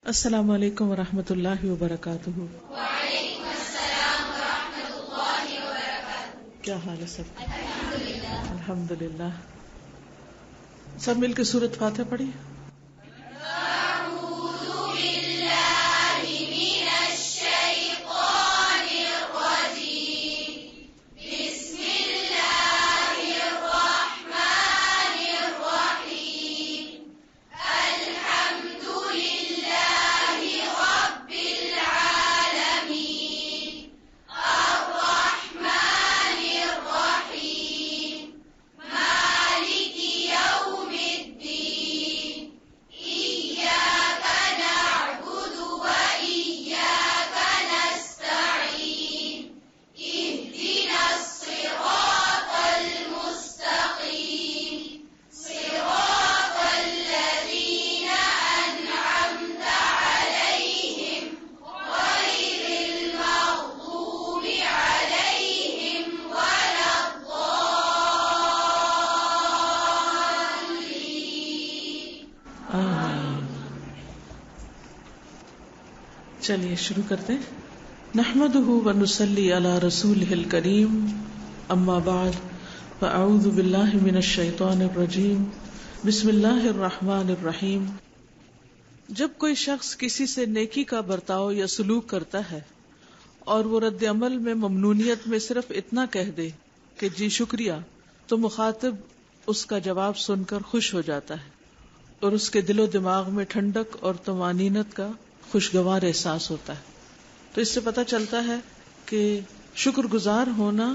السلام علیکم ورحمۃ اللہ وبرکاتہ۔ وعلیکم السلام ورحمۃ اللہ وبرکاتہ۔ کیا حال ہے سب؟ الحمدللہ۔ الحمدللہ۔ سب مل کے سورۃ فاتحہ پڑھی۔ اعوذ باللہ من الشیطان الرجیم، بسم اللہ الرحمن الرحیم، الحمد للہ رب العالمین، الرحمن الرحیم، مالک یوم الدین، إياك نعبد وإياك نستعين، اهدنا الصراط المستقيم، صراط الذين أنعمت عليهم غير المغضوب عليهم ولا الضالين۔ آمین۔ چلیے شروع کرتے ہیں۔ نحمده ونصلی علی رسولہ الکریم، اما بعد فاعوذ باللہ من الشیطان الرجیم، بسم اللہ الرحمن الرحیم۔ جب کوئی شخص کسی سے نیکی کا برتاؤ یا سلوک کرتا ہے اور وہ رد عمل میں ممنونیت میں صرف اتنا کہہ دے کہ جی شکریہ، تو مخاطب اس کا جواب سن کر خوش ہو جاتا ہے اور اس کے دل و دماغ میں ٹھنڈک اور طمانینت کا خوشگوار احساس ہوتا ہے۔ تو اس سے پتہ چلتا ہے کہ شکر گزار ہونا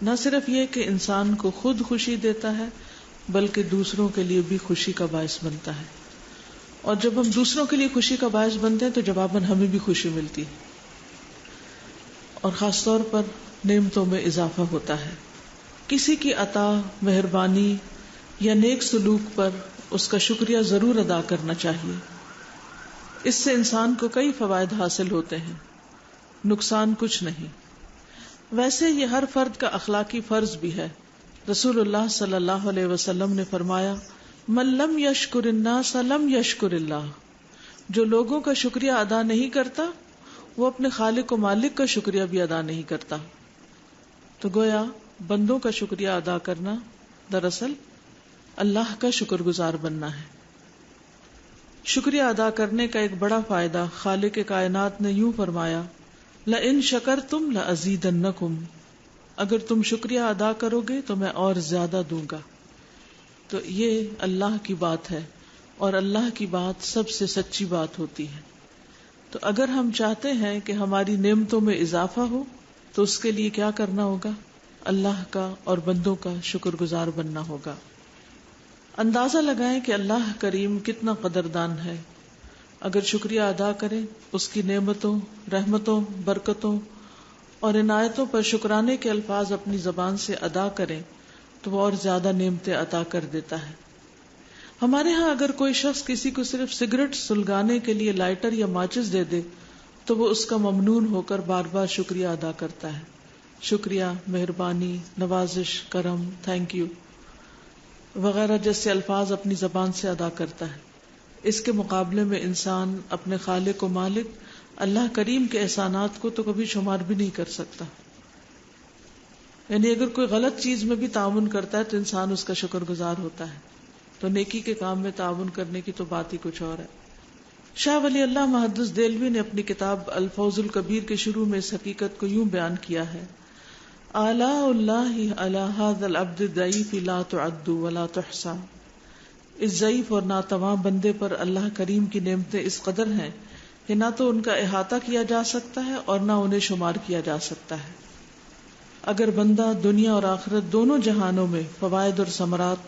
نہ صرف یہ کہ انسان کو خود خوشی دیتا ہے بلکہ دوسروں کے لیے بھی خوشی کا باعث بنتا ہے، اور جب ہم دوسروں کے لیے خوشی کا باعث بنتے ہیں تو جواباً ہمیں بھی خوشی ملتی ہے، اور خاص طور پر نعمتوں میں اضافہ ہوتا ہے۔ کسی کی عطا، مہربانی یا نیک سلوک پر اس کا شکریہ ضرور ادا کرنا چاہیے۔ اس سے انسان کو کئی فوائد حاصل ہوتے ہیں، نقصان کچھ نہیں۔ ویسے یہ ہر فرد کا اخلاقی فرض بھی ہے۔ رسول اللہ صلی اللہ علیہ وسلم نے فرمایا، من لم یشکر الناس لم یشکر اللہ۔ جو لوگوں کا شکریہ ادا نہیں کرتا وہ اپنے خالق و مالک کا شکریہ بھی ادا نہیں کرتا۔ تو گویا بندوں کا شکریہ ادا کرنا دراصل اللہ کا شکر گزار بننا ہے۔ شکریہ ادا کرنے کا ایک بڑا فائدہ خالق کائنات نے یوں فرمایا، لئن شکرتم لازیدنکم، اگر تم شکریہ ادا کرو گے تو میں اور زیادہ دوں گا۔ تو یہ اللہ کی بات ہے، اور اللہ کی بات سب سے سچی بات ہوتی ہے۔ تو اگر ہم چاہتے ہیں کہ ہماری نعمتوں میں اضافہ ہو تو اس کے لیے کیا کرنا ہوگا؟ اللہ کا اور بندوں کا شکر گزار بننا ہوگا۔ اندازہ لگائیں کہ اللہ کریم کتنا قدردان ہے۔ اگر شکریہ ادا کریں، اس کی نعمتوں، رحمتوں، برکتوں اور عنایتوں پر شکرانے کے الفاظ اپنی زبان سے ادا کریں تو وہ اور زیادہ نعمتیں عطا کر دیتا ہے۔ ہمارے ہاں اگر کوئی شخص کسی کو صرف سگریٹ سلگانے کے لیے لائٹر یا ماچس دے دے تو وہ اس کا ممنون ہو کر بار بار شکریہ ادا کرتا ہے۔ شکریہ، مہربانی، نوازش، کرم، تھینک یو وغیرہ جیسے الفاظ اپنی زبان سے ادا کرتا ہے۔ اس کے مقابلے میں انسان اپنے خالق و مالک اللہ کریم کے احسانات کو تو کبھی شمار بھی نہیں کر سکتا۔ یعنی اگر کوئی غلط چیز میں بھی تعاون کرتا ہے تو انسان اس کا شکر گزار ہوتا ہے، تو نیکی کے کام میں تعاون کرنے کی تو بات ہی کچھ اور ہے۔ شاہ ولی اللہ محدث دہلوی نے اپنی کتاب الفوز الکبیر کے شروع میں اس حقیقت کو یوں بیان کیا ہے، آلاء اللہ علی ھذا العبد الضعیف لا تعد ولا تحصى۔ اس ضعیف اور ناتواں بندے پر اللہ کریم کی نعمتیں اس قدر ہیں کہ نہ تو ان کا احاطہ کیا جا سکتا ہے اور نہ انہیں شمار کیا جا سکتا ہے۔ اگر بندہ دنیا اور آخرت دونوں جہانوں میں فوائد اور ثمرات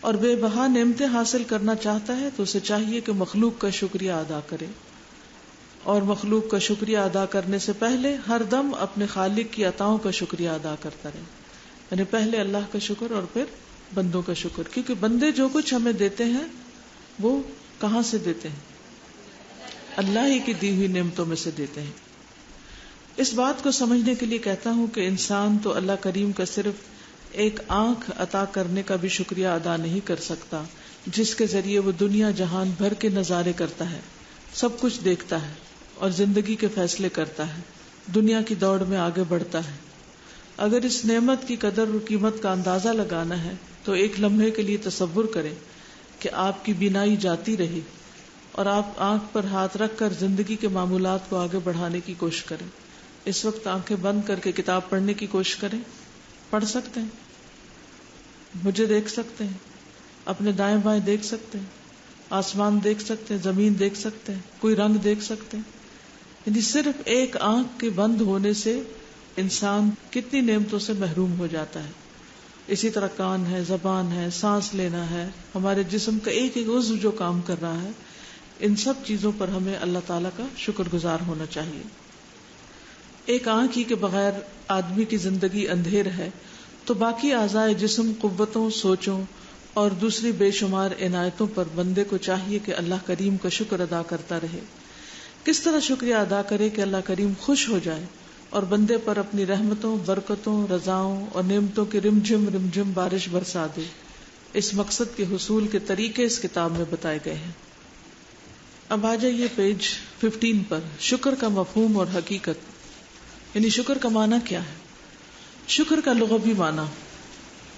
اور بے بہا نعمتیں حاصل کرنا چاہتا ہے تو اسے چاہیے کہ مخلوق کا شکریہ ادا کرے، اور مخلوق کا شکریہ ادا کرنے سے پہلے ہر دم اپنے خالق کی عطاؤں کا شکریہ ادا کرتا رہے۔ یعنی پہلے اللہ کا شکر اور پھر بندوں کا شکر، کیونکہ بندے جو کچھ ہمیں دیتے ہیں وہ کہاں سے دیتے ہیں؟ اللہ ہی کی دی ہوئی نعمتوں میں سے دیتے ہیں۔ اس بات کو سمجھنے کے لیے کہتا ہوں کہ انسان تو اللہ کریم کا صرف ایک آنکھ عطا کرنے کا بھی شکریہ ادا نہیں کر سکتا جس کے ذریعے وہ دنیا جہان بھر کے نظارے کرتا ہے، سب کچھ دیکھتا ہے اور زندگی کے فیصلے کرتا ہے، دنیا کی دوڑ میں آگے بڑھتا ہے. اگر اس نعمت کی قدر اور قیمت کا اندازہ لگانا ہے تو ایک لمحے کے لیے تصور کریں کہ آپ کی بینائی جاتی رہی اور آپ آنکھ پر ہاتھ رکھ کر زندگی کے معمولات کو آگے بڑھانے کی کوشش کریں. اس وقت آنکھیں بند کر کے کتاب پڑھنے کی کوشش کریں. پڑھ سکتے ہیں، مجھے دیکھ سکتے ہیں، اپنے دائیں بائیں دیکھ سکتے ہیں، آسمان دیکھ سکتے ہیں، زمین دیکھ سکتے ہیں، کوئی رنگ دیکھ سکتے ہیں. یعنی صرف ایک آنکھ کے بند ہونے سے انسان کتنی نعمتوں سے محروم ہو جاتا ہے. اسی طرح کان ہے، زبان ہے، سانس لینا ہے، ہمارے جسم کا ایک ایک عضو جو کام کر رہا ہے، ان سب چیزوں پر ہمیں اللہ تعالیٰ کا شکر گزار ہونا چاہیے. ایک آنکھ ہی کے بغیر آدمی کی زندگی اندھیر ہے تو باقی اعضائے جسم، قوتوں، سوچوں اور دوسری بے شمار عنایتوں پر بندے کو چاہیے کہ اللہ کریم کا شکر ادا کرتا رہے. کس طرح شکریہ ادا کرے کہ اللہ کریم خوش ہو جائے اور بندے پر اپنی رحمتوں، برکتوں، رضاؤں اور نعمتوں کی رمجھم رمجھم بارش برسا دے. اس مقصد کے حصول کے طریقے اس کتاب میں بتائے گئے ہیں. اب آ جائیے پیج 15 پر. شکر کا مفہوم اور حقیقت. یعنی شکر کا معنی کیا ہے؟ شکر کا لغوی معنی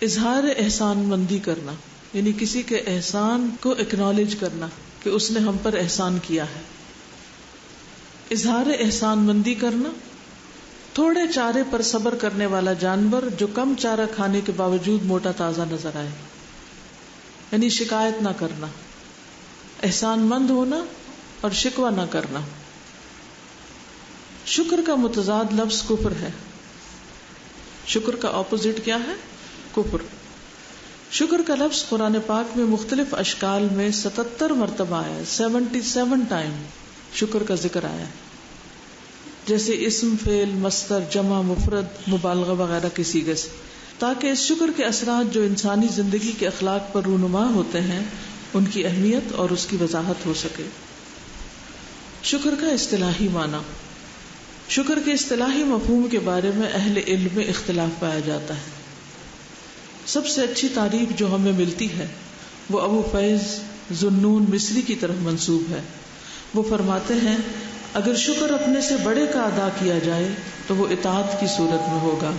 اظہار احسان مندی کرنا، یعنی کسی کے احسان کو اکنالج کرنا کہ اس نے ہم پر احسان کیا ہے. اظہار احسان مندی کرنا. تھوڑے چارے پر صبر کرنے والا جانور جو کم چارہ کھانے کے باوجود موٹا تازہ نظر آئے، یعنی شکایت نہ کرنا، احسان مند ہونا اور شکوہ نہ کرنا. شکر کا متضاد لفظ کفر ہے. شکر کا اپوزٹ کیا ہے؟ کفر. شکر کا لفظ قرآن پاک میں مختلف اشکال میں 77 مرتبہ آیا ہے. 77 ٹائم شکر کا ذکر آیا ہے، جیسے اسم، فعل، مصدر، جمع، مفرد، مبالغہ وغیرہ کے صیغے سے، تاکہ اس شکر کے اثرات جو انسانی زندگی کے اخلاق پر رونما ہوتے ہیں ان کی اہمیت اور اس کی وضاحت ہو سکے. شکر کا اصطلاحی معنی. شکر کے اصطلاحی مفہوم کے بارے میں اہل علم میں اختلاف پایا جاتا ہے. سب سے اچھی تعریف جو ہمیں ملتی ہے وہ ابو فیض ذوالنون مصری کی طرف منسوب ہے. وہ فرماتے ہیں اگر شکر اپنے سے بڑے کا ادا کیا جائے تو وہ اطاعت کی صورت میں ہوگا،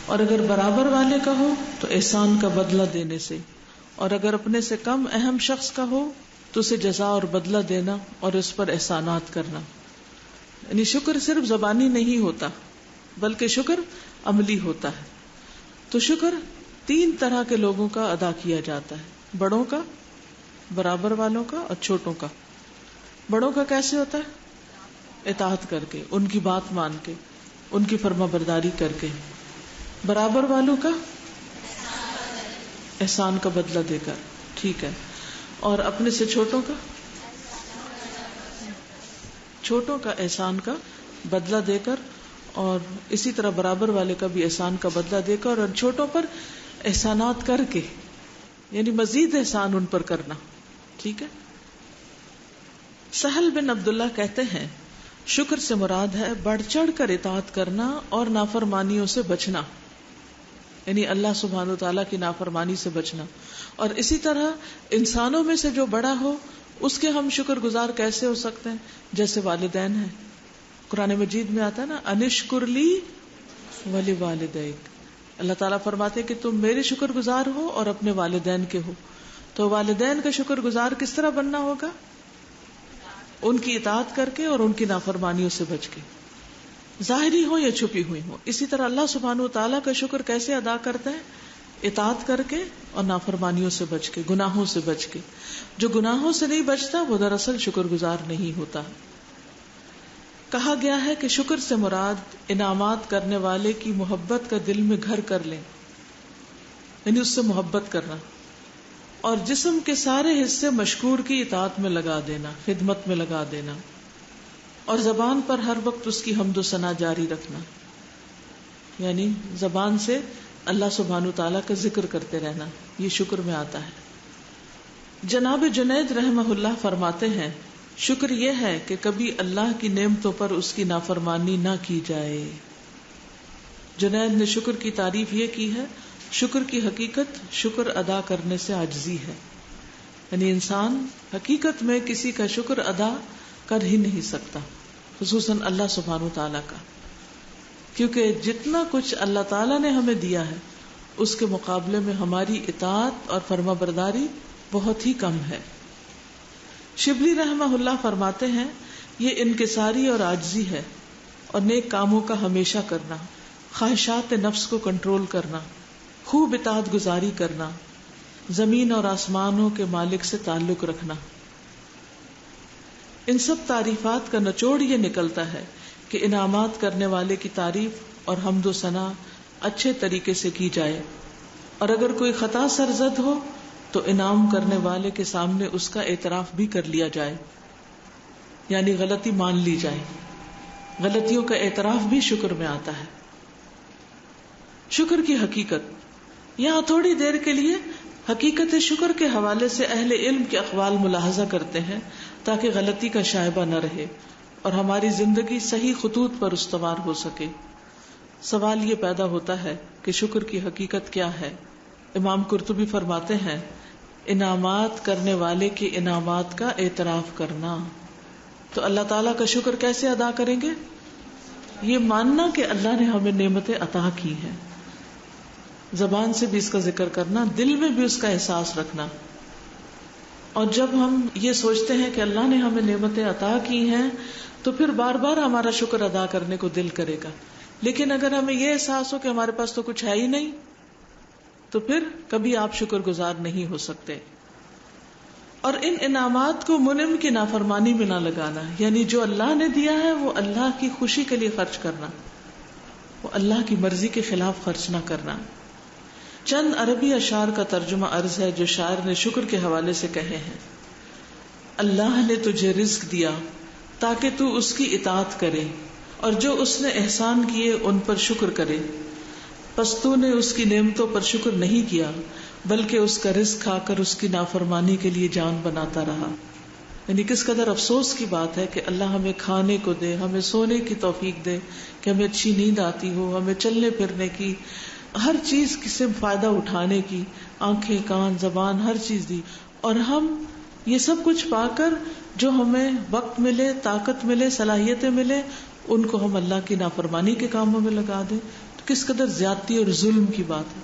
اور اگر برابر والے کا ہو تو احسان کا بدلہ دینے سے، اور اگر اپنے سے کم اہم شخص کا ہو تو اسے جزا اور بدلہ دینا اور اس پر احسانات کرنا. یعنی شکر صرف زبانی نہیں ہوتا بلکہ شکر عملی ہوتا ہے. تو شکر 3 طرح کے لوگوں کا ادا کیا جاتا ہے: بڑوں کا، برابر والوں کا اور چھوٹوں کا. بڑوں کا کیسے ہوتا ہے؟ اطاعت کر کے، ان کی بات مان کے، ان کی فرما برداری کر کے. برابر والوں کا احسان کا بدلہ دے کر، ٹھیک ہے. اور اپنے سے چھوٹوں کا، چھوٹوں کا احسان کا بدلہ دے کر، اور اسی طرح برابر والے کا بھی احسان کا بدلہ دے کر، اور چھوٹوں پر احسانات کر کے، یعنی مزید احسان ان پر کرنا. ٹھیک ہے. سہل بن عبداللہ کہتے ہیں شکر سے مراد ہے بڑھ چڑھ کر اطاعت کرنا اور نافرمانیوں سے بچنا، یعنی اللہ سبحانہ وتعالیٰ کی نافرمانی سے بچنا. اور اسی طرح انسانوں میں سے جو بڑا ہو اس کے ہم شکر گزار کیسے ہو سکتے ہیں؟ جیسے والدین ہیں. قرآن مجید میں آتا ہے نا، انشکر لی ولی والدیک. اللہ تعالیٰ فرماتے کہ تم میرے شکر گزار ہو اور اپنے والدین کے ہو. تو والدین کا شکر گزار کس طرح بننا ہوگا؟ ان کی اطاعت کر کے اور ان کی نافرمانیوں سے بچ کے، ظاہری ہو یا چھپی ہوئی ہو. اسی طرح اللہ سبحانہ وتعالیٰ کا شکر کیسے ادا کرتا ہے؟ اطاعت کر کے اور نافرمانیوں سے بچ کے، گناہوں سے بچ کے. جو گناہوں سے نہیں بچتا وہ دراصل شکر گزار نہیں ہوتا. کہا گیا ہے کہ شکر سے مراد انعامات کرنے والے کی محبت کا دل میں گھر کر لیں، یعنی اس سے محبت کرنا، اور جسم کے سارے حصے مشکور کی اطاعت میں لگا دینا، خدمت میں لگا دینا، اور زبان پر ہر وقت اس کی حمد و ثنا جاری رکھنا، یعنی زبان سے اللہ سبحانہ تعالیٰ کا ذکر کرتے رہنا. یہ شکر میں آتا ہے. جناب جنید رحمہ اللہ فرماتے ہیں شکر یہ ہے کہ کبھی اللہ کی نعمتوں پر اس کی نافرمانی نہ کی جائے. جنید نے شکر کی تعریف یہ کی ہے، شکر کی حقیقت شکر ادا کرنے سے عاجزی ہے. یعنی انسان حقیقت میں کسی کا شکر ادا کر ہی نہیں سکتا، خصوصاً اللہ سبحانہ و تعالیٰ کا، کیونکہ جتنا کچھ اللہ تعالیٰ نے ہمیں دیا ہے اس کے مقابلے میں ہماری اطاعت اور فرما برداری بہت ہی کم ہے۔ شبلی رحمہ اللہ فرماتے ہیں یہ انکساری اور عاجزی ہے، اور نیک کاموں کا ہمیشہ کرنا، خواہشات نفس کو کنٹرول کرنا، خوب اطاعت گزاری کرنا، زمین اور آسمانوں کے مالک سے تعلق رکھنا۔ ان سب تعریفات کا نچوڑ یہ نکلتا ہے کہ انعامات کرنے والے کی تعریف اور حمد و ثنا اچھے طریقے سے کی جائے، اور اگر کوئی خطا سرزد ہو تو انعام کرنے والے کے سامنے اس کا اعتراف بھی کر لیا جائے، یعنی غلطی مان لی جائے۔ غلطیوں کا اعتراف بھی شکر میں آتا ہے۔ شکر کی حقیقت، یہاں تھوڑی دیر کے لیے حقیقت شکر کے حوالے سے اہل علم کے اقوال ملاحظہ کرتے ہیں تاکہ غلطی کا شائبہ نہ رہے اور ہماری زندگی صحیح خطوط پر استوار ہو سکے۔ سوال یہ پیدا ہوتا ہے کہ شکر کی حقیقت کیا ہے؟ امام قرطبی فرماتے ہیں انعامات کرنے والے کے انعامات کا اعتراف کرنا۔ تو اللہ تعالیٰ کا شکر کیسے ادا کریں گے؟ یہ ماننا کہ اللہ نے ہمیں نعمتیں عطا کی ہیں، زبان سے بھی اس کا ذکر کرنا، دل میں بھی اس کا احساس رکھنا۔ اور جب ہم یہ سوچتے ہیں کہ اللہ نے ہمیں نعمتیں عطا کی ہیں تو پھر بار بار ہمارا شکر ادا کرنے کو دل کرے گا۔ لیکن اگر ہمیں یہ احساس ہو کہ ہمارے پاس تو کچھ ہے ہی نہیں تو پھر کبھی آپ شکر گزار نہیں ہو سکتے۔ اور ان انعامات کو منعم کی نافرمانی میں نہ لگانا، یعنی جو اللہ نے دیا ہے وہ اللہ کی خوشی کے لیے خرچ کرنا، وہ اللہ کی مرضی کے خلاف خرچ نہ کرنا۔ چند عربی اشعار کا ترجمہ عرض ہے جو شاعر نے شکر کے حوالے سے کہے ہیں۔ اللہ نے تجھے رزق دیا تاکہ تو اس کی اطاعت کرے، اور جو اس نے احسان کیے ان پر شکر کرے، پس تو نے اس کی نعمتوں پر شکر نہیں کیا بلکہ اس کا رزق کھا کر اس کی نافرمانی کے لیے جان بناتا رہا۔ یعنی کس قدر افسوس کی بات ہے کہ اللہ ہمیں کھانے کو دے، ہمیں سونے کی توفیق دے، کہ ہمیں اچھی نیند آتی ہو، ہمیں چلنے پھرنے کی، ہر چیز سے فائدہ اٹھانے کی، آنکھیں، کان، زبان، ہر چیز دی، اور ہم یہ سب کچھ پا کر جو ہمیں وقت ملے، طاقت ملے، صلاحیتیں ملے، ان کو ہم اللہ کی نافرمانی کے کاموں میں لگا دیں تو کس قدر زیادتی اور ظلم کی بات ہے۔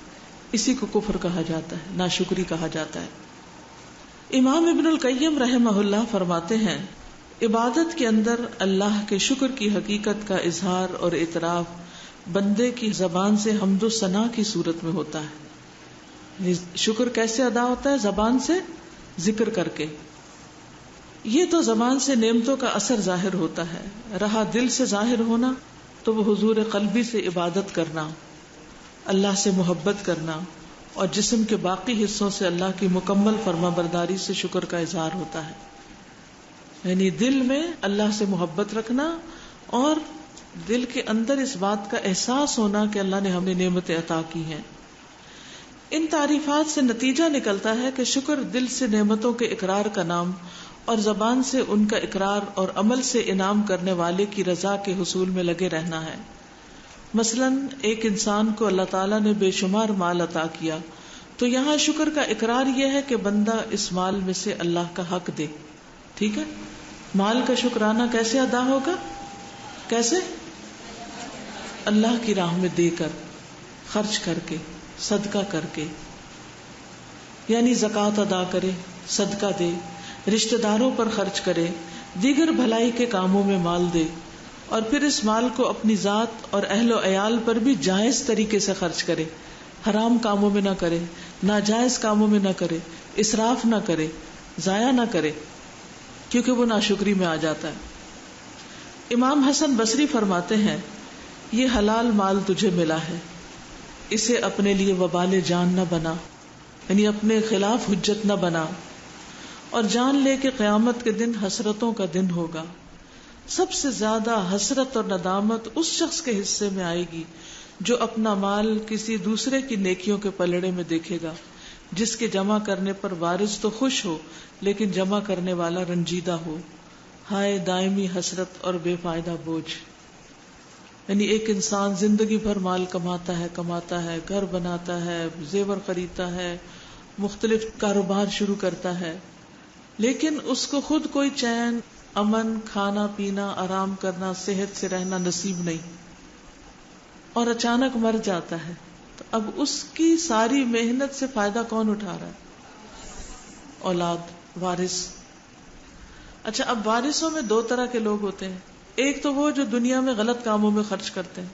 اسی کو کفر کہا جاتا ہے، ناشکری کہا جاتا ہے۔ امام ابن القیم رحمہ اللہ فرماتے ہیں عبادت کے اندر اللہ کے شکر کی حقیقت کا اظہار اور اعتراف بندے کی زبان سے حمد و ثنا کی صورت میں ہوتا ہے۔ شکر کیسے ادا ہوتا ہے؟ زبان سے ذکر کر کے۔ یہ تو زبان سے نعمتوں کا اثر ظاہر ہوتا ہے، رہا دل سے ظاہر ہونا تو وہ حضور قلبی سے عبادت کرنا، اللہ سے محبت کرنا، اور جسم کے باقی حصوں سے اللہ کی مکمل فرما برداری سے شکر کا اظہار ہوتا ہے۔ یعنی دل میں اللہ سے محبت رکھنا اور دل کے اندر اس بات کا احساس ہونا کہ اللہ نے ہمیں نعمتیں عطا کی ہیں۔ ان تعریفات سے نتیجہ نکلتا ہے کہ شکر دل سے نعمتوں کے اقرار کا نام اور زبان سے ان کا اقرار اور عمل سے انعام کرنے والے کی رضا کے حصول میں لگے رہنا ہے۔ مثلاً ایک انسان کو اللہ تعالیٰ نے بے شمار مال عطا کیا تو یہاں شکر کا اقرار یہ ہے کہ بندہ اس مال میں سے اللہ کا حق دے۔ ٹھیک ہے، مال کا شکرانہ کیسے ادا ہوگا؟ کیسے؟ اللہ کی راہ میں دے کر، خرچ کر کے، صدقہ کر کے، یعنی زکوٰۃ ادا کرے، صدقہ دے، رشتہ داروں پر خرچ کرے، دیگر بھلائی کے کاموں میں مال دے، اور پھر اس مال کو اپنی ذات اور اہل و عیال پر بھی جائز طریقے سے خرچ کرے، حرام کاموں میں نہ کرے، ناجائز کاموں میں نہ کرے، اسراف نہ کرے، ضائع نہ کرے، کیونکہ وہ ناشکری میں آ جاتا ہے۔ امام حسن بصری فرماتے ہیں یہ حلال مال تجھے ملا ہے، اسے اپنے لیے وبال جان نہ بنا، یعنی اپنے خلاف حجت نہ بنا، اور جان لے کہ قیامت کے دن حسرتوں کا دن ہوگا۔ سب سے زیادہ حسرت اور ندامت اس شخص کے حصے میں آئے گی جو اپنا مال کسی دوسرے کی نیکیوں کے پلڑے میں دیکھے گا، جس کے جمع کرنے پر وارث تو خوش ہو لیکن جمع کرنے والا رنجیدہ ہو۔ ہائے دائمی حسرت اور بے فائدہ بوجھ۔ یعنی ایک انسان زندگی بھر مال کماتا ہے، گھر بناتا ہے، زیور خریدتا ہے، مختلف کاروبار شروع کرتا ہے، لیکن اس کو خود کوئی چین، امن، کھانا پینا، آرام کرنا، صحت سے رہنا نصیب نہیں، اور اچانک مر جاتا ہے، تو اب اس کی ساری محنت سے فائدہ کون اٹھا رہا ہے؟ اولاد، وارث۔ اچھا، اب وارثوں میں دو طرح کے لوگ ہوتے ہیں، ایک تو وہ جو دنیا میں غلط کاموں میں خرچ کرتے ہیں،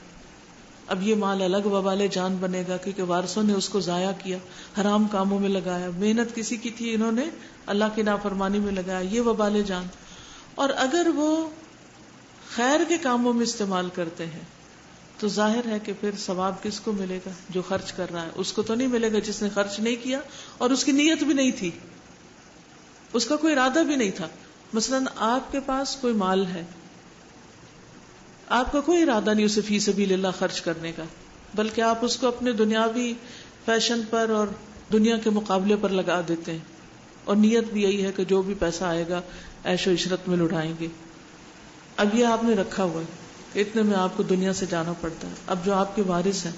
اب یہ مال الگ وبال جان بنے گا کیونکہ وارثوں نے اس کو ضائع کیا، حرام کاموں میں لگایا، محنت کسی کی تھی انہوں نے اللہ کی نافرمانی میں لگایا، یہ وبال جان۔ اور اگر وہ خیر کے کاموں میں استعمال کرتے ہیں تو ظاہر ہے کہ پھر ثواب کس کو ملے گا؟ جو خرچ کر رہا ہے، اس کو تو نہیں ملے گا جس نے خرچ نہیں کیا اور اس کی نیت بھی نہیں تھی، اس کا کوئی ارادہ بھی نہیں تھا۔ مثلاً آپ کے پاس کوئی مال ہے، آپ کا کوئی ارادہ نہیں اسے فی سبیل اللہ خرچ کرنے کا، بلکہ آپ اس کو اپنے دنیاوی فیشن پر اور دنیا کے مقابلے پر لگا دیتے ہیں، اور نیت بھی یہی ہے کہ جو بھی پیسہ آئے گا عیش و عشرت میں لٹائیں گے۔ اب یہ آپ نے رکھا ہوا ہے کہ اتنے میں آپ کو دنیا سے جانا پڑتا ہے۔ اب جو آپ کے وارث ہیں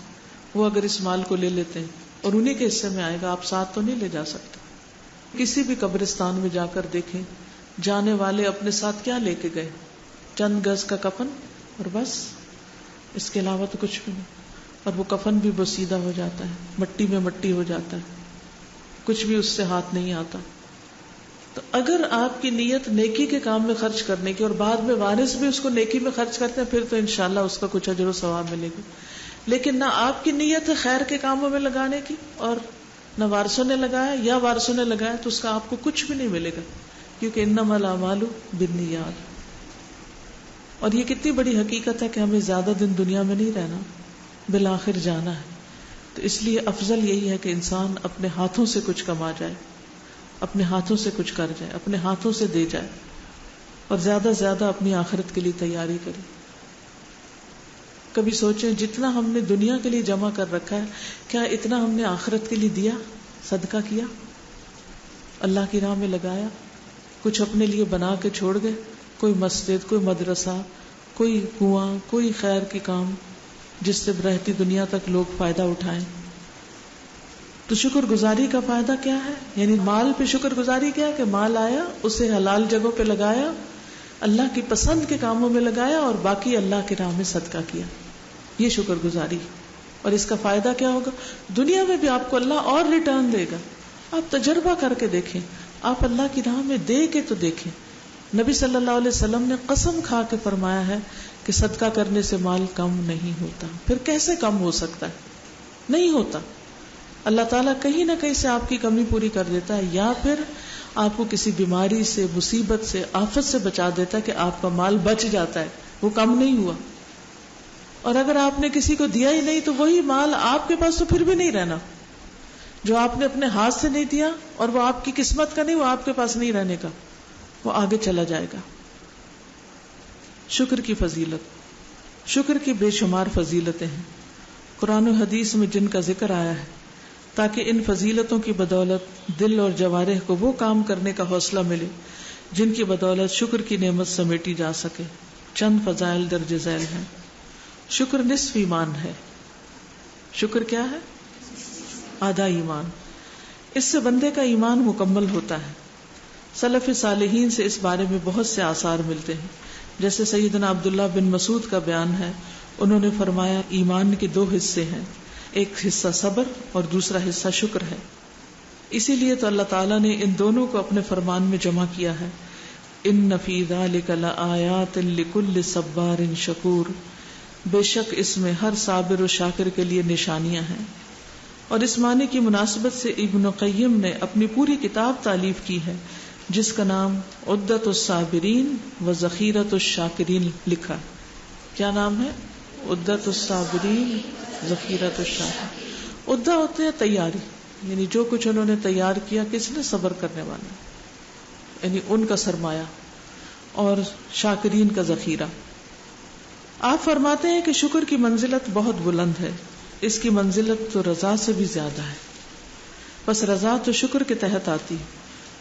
وہ اگر اس مال کو لے لیتے ہیں اور انہی کے حصے میں آئے گا، آپ ساتھ تو نہیں لے جا سکتے۔ کسی بھی قبرستان میں جا کر دیکھیں، جانے والے اپنے ساتھ کیا لے کے گئے؟ چند گز کا کفن اور بس، اس کے علاوہ تو کچھ بھی نہیں، اور وہ کفن بھی بوسیدہ ہو جاتا ہے، مٹی میں مٹی ہو جاتا ہے، کچھ بھی اس سے ہاتھ نہیں آتا۔ تو اگر آپ کی نیت نیکی کے کام میں خرچ کرنے کی اور بعد میں وارث بھی اس کو نیکی میں خرچ کرتے ہیں، پھر تو انشاءاللہ اس کا کچھ اجر و ثواب ملے گا۔ لیکن نہ آپ کی نیت ہے خیر کے کاموں میں لگانے کی اور نہ وارثوں نے لگایا یا وارثوں نے لگایا، تو اس کا آپ کو کچھ بھی نہیں ملے گا، کیونکہ انما الاعمال بالنیات۔ اور یہ کتنی بڑی حقیقت ہے کہ ہمیں زیادہ دن دنیا میں نہیں رہنا، بالآخر جانا ہے۔ تو اس لیے افضل یہی ہے کہ انسان اپنے ہاتھوں سے کچھ کما جائے، اپنے ہاتھوں سے کچھ کر جائے، اپنے ہاتھوں سے دے جائے، اور زیادہ سے زیادہ اپنی آخرت کے لیے تیاری کرے۔ کبھی سوچیں جتنا ہم نے دنیا کے لیے جمع کر رکھا ہے، کیا اتنا ہم نے آخرت کے لیے دیا، صدقہ کیا، اللہ کی راہ میں لگایا؟ کچھ اپنے لیے بنا کے چھوڑ گئے، کوئی مسجد، کوئی مدرسہ، کوئی کنواں، کوئی خیر کے کام جس سے رہتی دنیا تک لوگ فائدہ اٹھائیں؟ تو شکر گزاری کا فائدہ کیا ہے؟ یعنی مال پہ شکر گزاری کیا ہے کہ مال آیا، اسے حلال جگہوں پہ لگایا، اللہ کی پسند کے کاموں میں لگایا، اور باقی اللہ کی راہ میں صدقہ کیا، یہ شکر گزاری۔ اور اس کا فائدہ کیا ہوگا؟ دنیا میں بھی آپ کو اللہ اور ریٹرن دے گا۔ آپ تجربہ کر کے دیکھیں، آپ اللہ کی راہ میں دے کے تو دیکھیں۔ نبی صلی اللہ علیہ وسلم نے قسم کھا کے فرمایا ہے کہ صدقہ کرنے سے مال کم نہیں ہوتا۔ پھر کیسے کم ہو سکتا ہے؟ نہیں ہوتا۔ اللہ تعالیٰ کہیں نہ کہیں سے آپ کی کمی پوری کر دیتا ہے، یا پھر آپ کو کسی بیماری سے، مصیبت سے، آفت سے بچا دیتا ہے کہ آپ کا مال بچ جاتا ہے، وہ کم نہیں ہوا۔ اور اگر آپ نے کسی کو دیا ہی نہیں تو وہی مال آپ کے پاس تو پھر بھی نہیں رہنا، جو آپ نے اپنے ہاتھ سے نہیں دیا اور وہ آپ کی قسمت کا نہیں، وہ آپ کے پاس نہیں رہنے کا، وہ آگے چلا جائے گا۔ شکر کی فضیلت، شکر کی بے شمار فضیلتیں ہیں، قرآن و حدیث میں جن کا ذکر آیا ہے، تاکہ ان فضیلتوں کی بدولت دل اور جوارح کو وہ کام کرنے کا حوصلہ ملے جن کی بدولت شکر کی نعمت سمیٹی جا سکے۔ چند فضائل درج ذیل ہیں۔ شکر نصف ایمان ہے۔ شکر کیا ہے؟ آدھا ایمان۔ اس سے بندے کا ایمان مکمل ہوتا ہے۔ سلف صالحین سے اس بارے میں بہت سے آثار ملتے ہیں، جیسے سیدنا عبداللہ بن مسعود کا بیان ہے، انہوں نے فرمایا ایمان کے دو حصے ہیں، ایک حصہ صبر اور دوسرا حصہ شکر ہے۔ اسی لیے تو اللہ تعالیٰ نے ان دونوں کو اپنے فرمان میں جمع کیا ہے، ان فی ذلک لآیات لکل صبار شکور، بے شک اس میں ہر صابر و شاکر کے لیے نشانیاں ہیں۔ اور اس معنی کی مناسبت سے ابن قیم نے اپنی پوری کتاب تالیف کی ہے جس کا نام عدت الصابرین و ذخیرۃ الشاکرین لکھا۔ کیا نام ہے؟ عدت الصابرین، ذخیرۃ الشاکرین۔ عدہ ہوتے ہیں تیاری، یعنی جو کچھ انہوں نے تیار کیا کس نے؟ صبر کرنے والا، یعنی ان کا سرمایہ، اور شاکرین کا ذخیرہ۔ آپ فرماتے ہیں کہ شکر کی منزلت بہت بلند ہے، اس کی منزلت تو رضا سے بھی زیادہ ہے، بس رضا تو شکر کے تحت آتی،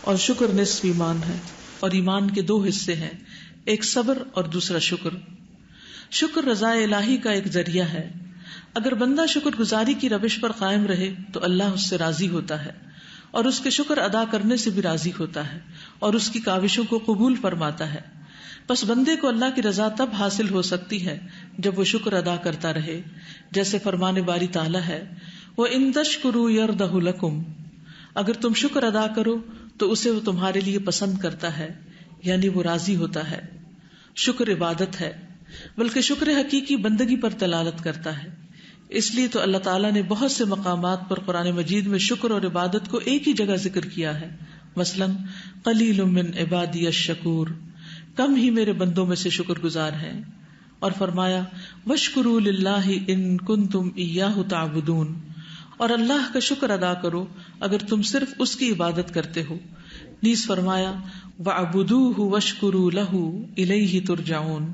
اور شکر نصف ایمان ہے، اور ایمان کے دو حصے ہیں، ایک صبر اور دوسرا شکر۔ شکر رضا الہی کا ایک ذریعہ ہے۔ اگر بندہ شکر گزاری کی روش پر قائم رہے تو اللہ اس سے راضی ہوتا ہے، اور اس کے شکر ادا کرنے سے بھی راضی ہوتا ہے اور اس کی کاوشوں کو قبول فرماتا ہے. پس بندے کو اللہ کی رضا تب حاصل ہو سکتی ہے جب وہ شکر ادا کرتا رہے، جیسے فرمان باری تعالیٰ ہے وَإِن تَشْكُرُوا يَرْضَهُ لَكُمْ، اگر تم شکر ادا کرو تو اسے وہ تمہارے لیے پسند کرتا ہے، یعنی وہ راضی ہوتا ہے. شکر عبادت ہے، بلکہ شکر حقیقی بندگی پر دلالت کرتا ہے. اس لیے تو اللہ تعالیٰ نے بہت سے مقامات پر قرآن مجید میں شکر اور عبادت کو ایک ہی جگہ ذکر کیا ہے. مثلاً قلیل من عبادی الشکور، کم ہی میرے بندوں میں سے شکر گزار ہیں. اور فرمایا واشکروا للہ ان کنتم ایاہ تعبدون، اور اللہ کا شکر ادا کرو اگر تم صرف اس کی عبادت کرتے ہو. نیز فرمایا وَاعْبُدُوهُ وَاشْكُرُوا لَهُ إِلَيْهِ تُرْجَعُونَ،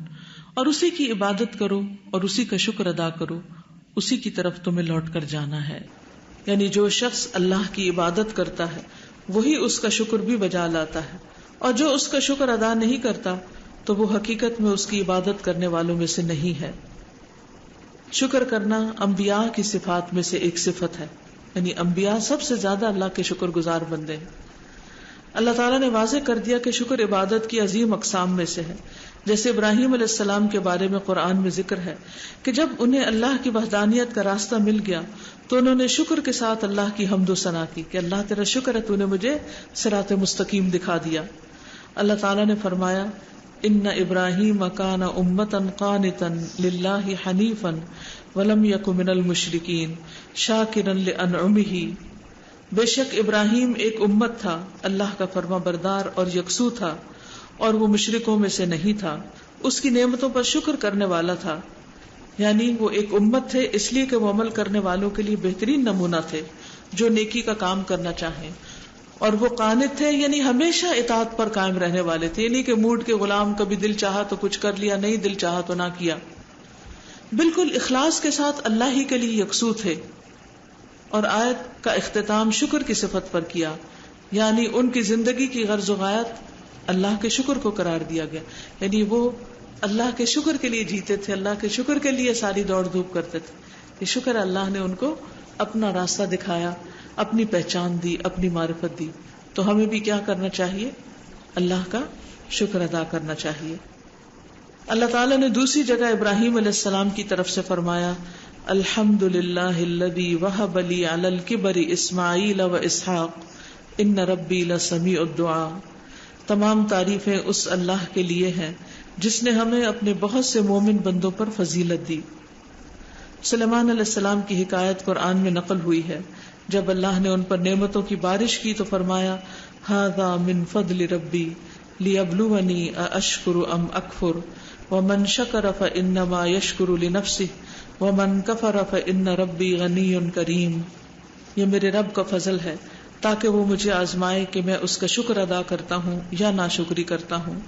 اور اسی کی عبادت کرو اور اسی کا شکر ادا کرو، اسی کی طرف تمہیں لوٹ کر جانا ہے. یعنی جو شخص اللہ کی عبادت کرتا ہے وہی اس کا شکر بھی بجا لاتا ہے، اور جو اس کا شکر ادا نہیں کرتا تو وہ حقیقت میں اس کی عبادت کرنے والوں میں سے نہیں ہے. شکر کرنا انبیاء کی صفات میں سے ایک صفت ہے، یعنی انبیاء سب سے زیادہ اللہ کے شکر گزار بندے ہیں. اللہ تعالیٰ نے واضح کر دیا کہ شکر عبادت کی عظیم اقسام میں سے ہے. جیسے ابراہیم علیہ السلام کے بارے میں قرآن میں ذکر ہے کہ جب انہیں اللہ کی وحدانیت کا راستہ مل گیا تو انہوں نے شکر کے ساتھ اللہ کی حمد و ثنا کی کہ اللہ تیرا شکر ہے، تو نے مجھے صراط مستقیم دکھا دیا. اللہ تعالیٰ نے فرمایا ان ابراہیم کان امتا قانتا للہ حنیفا ولم یک من المشرکین شاکرا لانعمہ، بے شک ابراہیم ایک امت تھا، اللہ کا فرما بردار اور یکسو تھا، اور وہ مشرکوں میں سے نہیں تھا، اس کی نعمتوں پر شکر کرنے والا تھا. یعنی وہ ایک امت تھے اس لیے کہ وہ عمل کرنے والوں کے لیے بہترین نمونہ تھے جو نیکی کا کام کرنا چاہیں. اور وہ قانت تھے، یعنی ہمیشہ اطاعت پر قائم رہنے والے تھے، یعنی کہ موڈ کے غلام، کبھی دل چاہا تو کچھ کر لیا، نہیں دل چاہا تو نہ کیا. بالکل اخلاص کے ساتھ اللہ ہی کے لیے یکسو تھے. اور آیت کا اختتام شکر کی صفت پر کیا، یعنی ان کی زندگی کی غرض و غایت اللہ کے شکر کو قرار دیا گیا. یعنی وہ اللہ کے شکر کے لیے جیتے تھے، اللہ کے شکر کے لیے ساری دوڑ دھوپ کرتے تھے. یہ شکر اللہ نے ان کو اپنا راستہ دکھایا، اپنی پہچان دی، اپنی معرفت دی. تو ہمیں بھی کیا کرنا چاہیے؟ اللہ کا شکر ادا کرنا چاہیے. اللہ تعالیٰ نے دوسری جگہ ابراہیم علیہ السلام کی طرف سے فرمایا الحمد للہ الذی وہب لی علی الکبر اسماعیل و اسحاق ان ربی لسمیع الدعاء. تمام تعریفیں اس اللہ کے لیے ہیں جس نے ہمیں اپنے بہت سے مومن بندوں پر فضیلت دی. سلیمان علیہ السلام کی حکایت قرآن میں نقل ہوئی ہے. جب اللہ نے ان پر نعمتوں کی بارش کی تو فرمایا ھذا من فضل ربی لیبلونی ااشکر ام اکفر ومن شکر فانما یشکر لنفسہ ومن کفر فان ربی غنی کریم. یہ میرے رب کا فضل ہے تاکہ وہ مجھے آزمائے کہ میں اس کا شکر ادا کرتا ہوں یا ناشکری کرتا ہوں.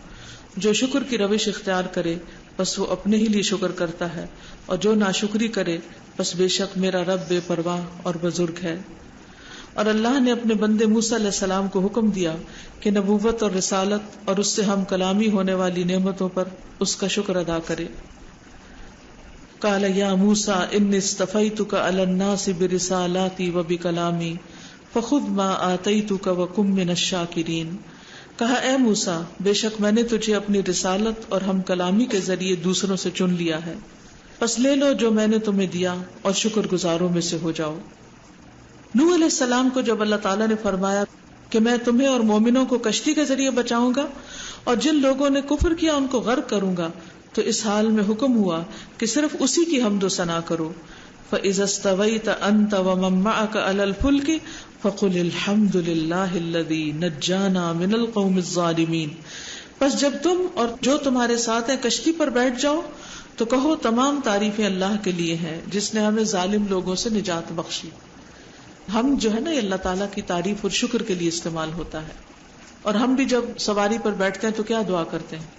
جو شکر کی روش اختیار کرے بس وہ اپنے ہی لیے شکر کرتا ہے، اور جو ناشکری کرے بس بے شک میرا رب بے پرواہ اور بزرگ ہے. اور اللہ نے اپنے بندے موسیٰ علیہ السلام کو حکم دیا کہ نبوت اور رسالت اور اس سے ہم کلامی ہونے والی نعمتوں پر اس کا شکر ادا کرے. قال یا موسیٰ انی اصطفیتک علی الناس برسالاتی و بکلامی فخذ ما آتیتک وکن من الشاکرین. کہا اے موسیٰ، بے شک میں نے تجھے اپنی رسالت اور ہم کلامی کے ذریعے دوسروں سے چن لیا ہے، پس لے لو جو میں نے تمہیں دیا اور شکر گزاروں میں سے ہو جاؤ. نوح علیہ السلام کو جب اللہ تعالیٰ نے فرمایا کہ میں تمہیں اور مومنوں کو کشتی کے ذریعے بچاؤں گا اور جن لوگوں نے کفر کیا ان کو غرق کروں گا، تو اس حال میں حکم ہوا کہ صرف اسی کی حمد و ثنا کرو. فَإِذَا اسْتَوَيْتَ أَنْتَ وَمَن مَّعَكَ عَلَى الْفُلْكِ فَقُلِ الْحَمْدُ لِلَّهِ الَّذِي نَجَّانَا مِنَ الْقَوْمِ الظَّالِمِينَ. پس جب تم اور جو تمہارے ساتھ ہیں کشتی پر بیٹھ جاؤ تو کہو تمام تعریفیں اللہ کے لیے ہیں جس نے ہمیں ظالم لوگوں سے نجات بخشی. ہم جو ہے نا یہ اللہ تعالیٰ کی تعریف اور شکر کے لیے استعمال ہوتا ہے. اور ہم بھی جب سواری پر بیٹھتے ہیں تو کیا دعا کرتے ہیں؟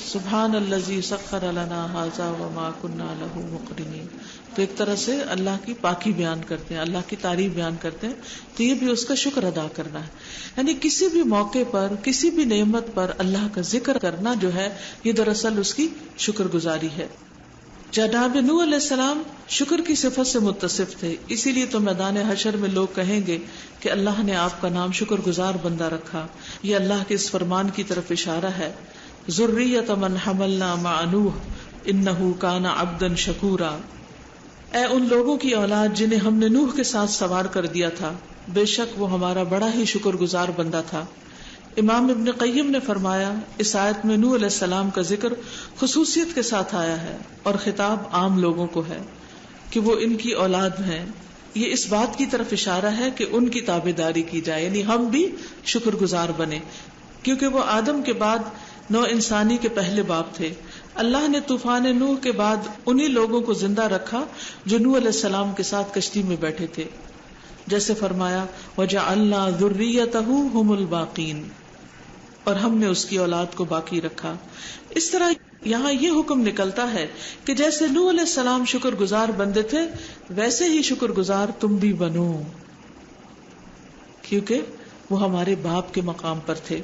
سبحان الذی سخر لنا ھذا وما کنا لہ مقرنین. تو ایک طرح سے اللہ کی پاکی بیان کرتے ہیں، اللہ کی تعریف بیان کرتے ہیں. تو یہ بھی اس کا شکر ادا کرنا ہے. یعنی کسی بھی موقع پر کسی بھی نعمت پر اللہ کا ذکر کرنا جو ہے یہ دراصل اس کی شکر گزاری ہے. جناب نوح علیہ السلام شکر کی صفت سے متصف تھے، اسی لیے تو میدان حشر میں لوگ کہیں گے کہ اللہ نے آپ کا نام شکر گزار بندہ رکھا. یہ اللہ کے اس فرمان کی طرف اشارہ ہے، ذریۃ من حملنا مع نوح انہ کان عبدا شکورا. اے ان لوگوں کی اولاد جنہیں ہم نے نوح کے ساتھ سوار کر دیا تھا، بے شک وہ ہمارا بڑا ہی شکر گزار بندہ تھا. امام ابن قیم نے فرمایا اس آیت میں نوح علیہ السلام کا ذکر خصوصیت کے ساتھ آیا ہے اور خطاب عام لوگوں کو ہے کہ وہ ان کی اولاد ہیں. یہ اس بات کی طرف اشارہ ہے کہ ان کی تابعداری کی جائے، یعنی ہم بھی شکر گزار بنے، کیونکہ وہ آدم کے بعد نو انسانی کے پہلے باپ تھے. اللہ نے طوفان نوح کے بعد انہی لوگوں کو زندہ رکھا جو نوح علیہ السلام کے ساتھ کشتی میں بیٹھے تھے، جیسے فرمایا وَجَعَلْنَا ذُرِّيَّتَهُ هُمُ الْبَاقِينَ، اور ہم نے اس کی اولاد کو باقی رکھا. اس طرح یہاں یہ حکم نکلتا ہے کہ جیسے نوح علیہ السلام شکر گزار بندے تھے ویسے ہی شکر گزار تم بھی بنو، کیونکہ وہ ہمارے باپ کے مقام پر تھے.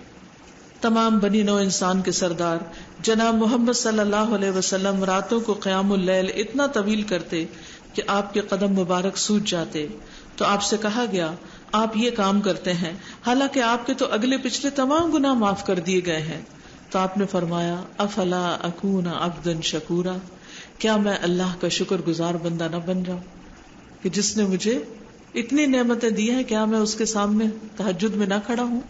تمام بنی نو انسان کے سردار جناب محمد صلی اللہ علیہ وسلم راتوں کو قیام اللیل اتنا طویل کرتے کہ آپ کے قدم مبارک سوج جاتے. تو آپ سے کہا گیا آپ یہ کام کرتے ہیں حالانکہ آپ کے تو اگلے پچھلے تمام گناہ معاف کر دیے گئے ہیں. تو آپ نے فرمایا افلا اکون عبدا شکورا، کیا میں اللہ کا شکر گزار بندہ نہ بن جاؤں کہ جس نے مجھے اتنی نعمتیں دی ہیں، کیا میں اس کے سامنے تہجد میں نہ کھڑا ہوں.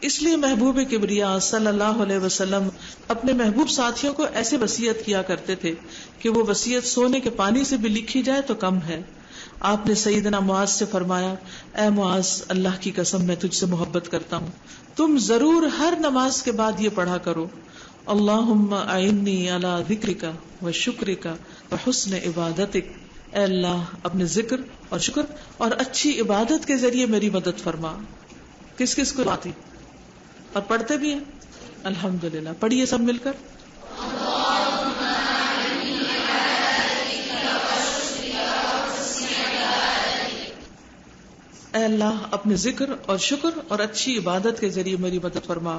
اس لیے محبوب کبریا صلی اللہ علیہ وسلم اپنے محبوب ساتھیوں کو ایسے وصیت کیا کرتے تھے کہ وہ وصیت سونے کے پانی سے بھی لکھی جائے تو کم ہے. آپ نے سیدنا معاذ سے فرمایا اے معاذ، اللہ کی قسم میں تجھ سے محبت کرتا ہوں، تم ضرور ہر نماز کے بعد یہ پڑھا کرو اللہم اعنی علی ذکرک و شکرک و حسن عبادتک. اے اللہ اپنے ذکر اور شکر اور اچھی عبادت کے ذریعے میری مدد فرما. کس کس کو آتی اور پڑھتے بھی ہیں؟ الحمدللہ. پڑھیے سب مل کر اے اللہ اپنے ذکر اور شکر اور اچھی عبادت کے ذریعے میری مدد فرما.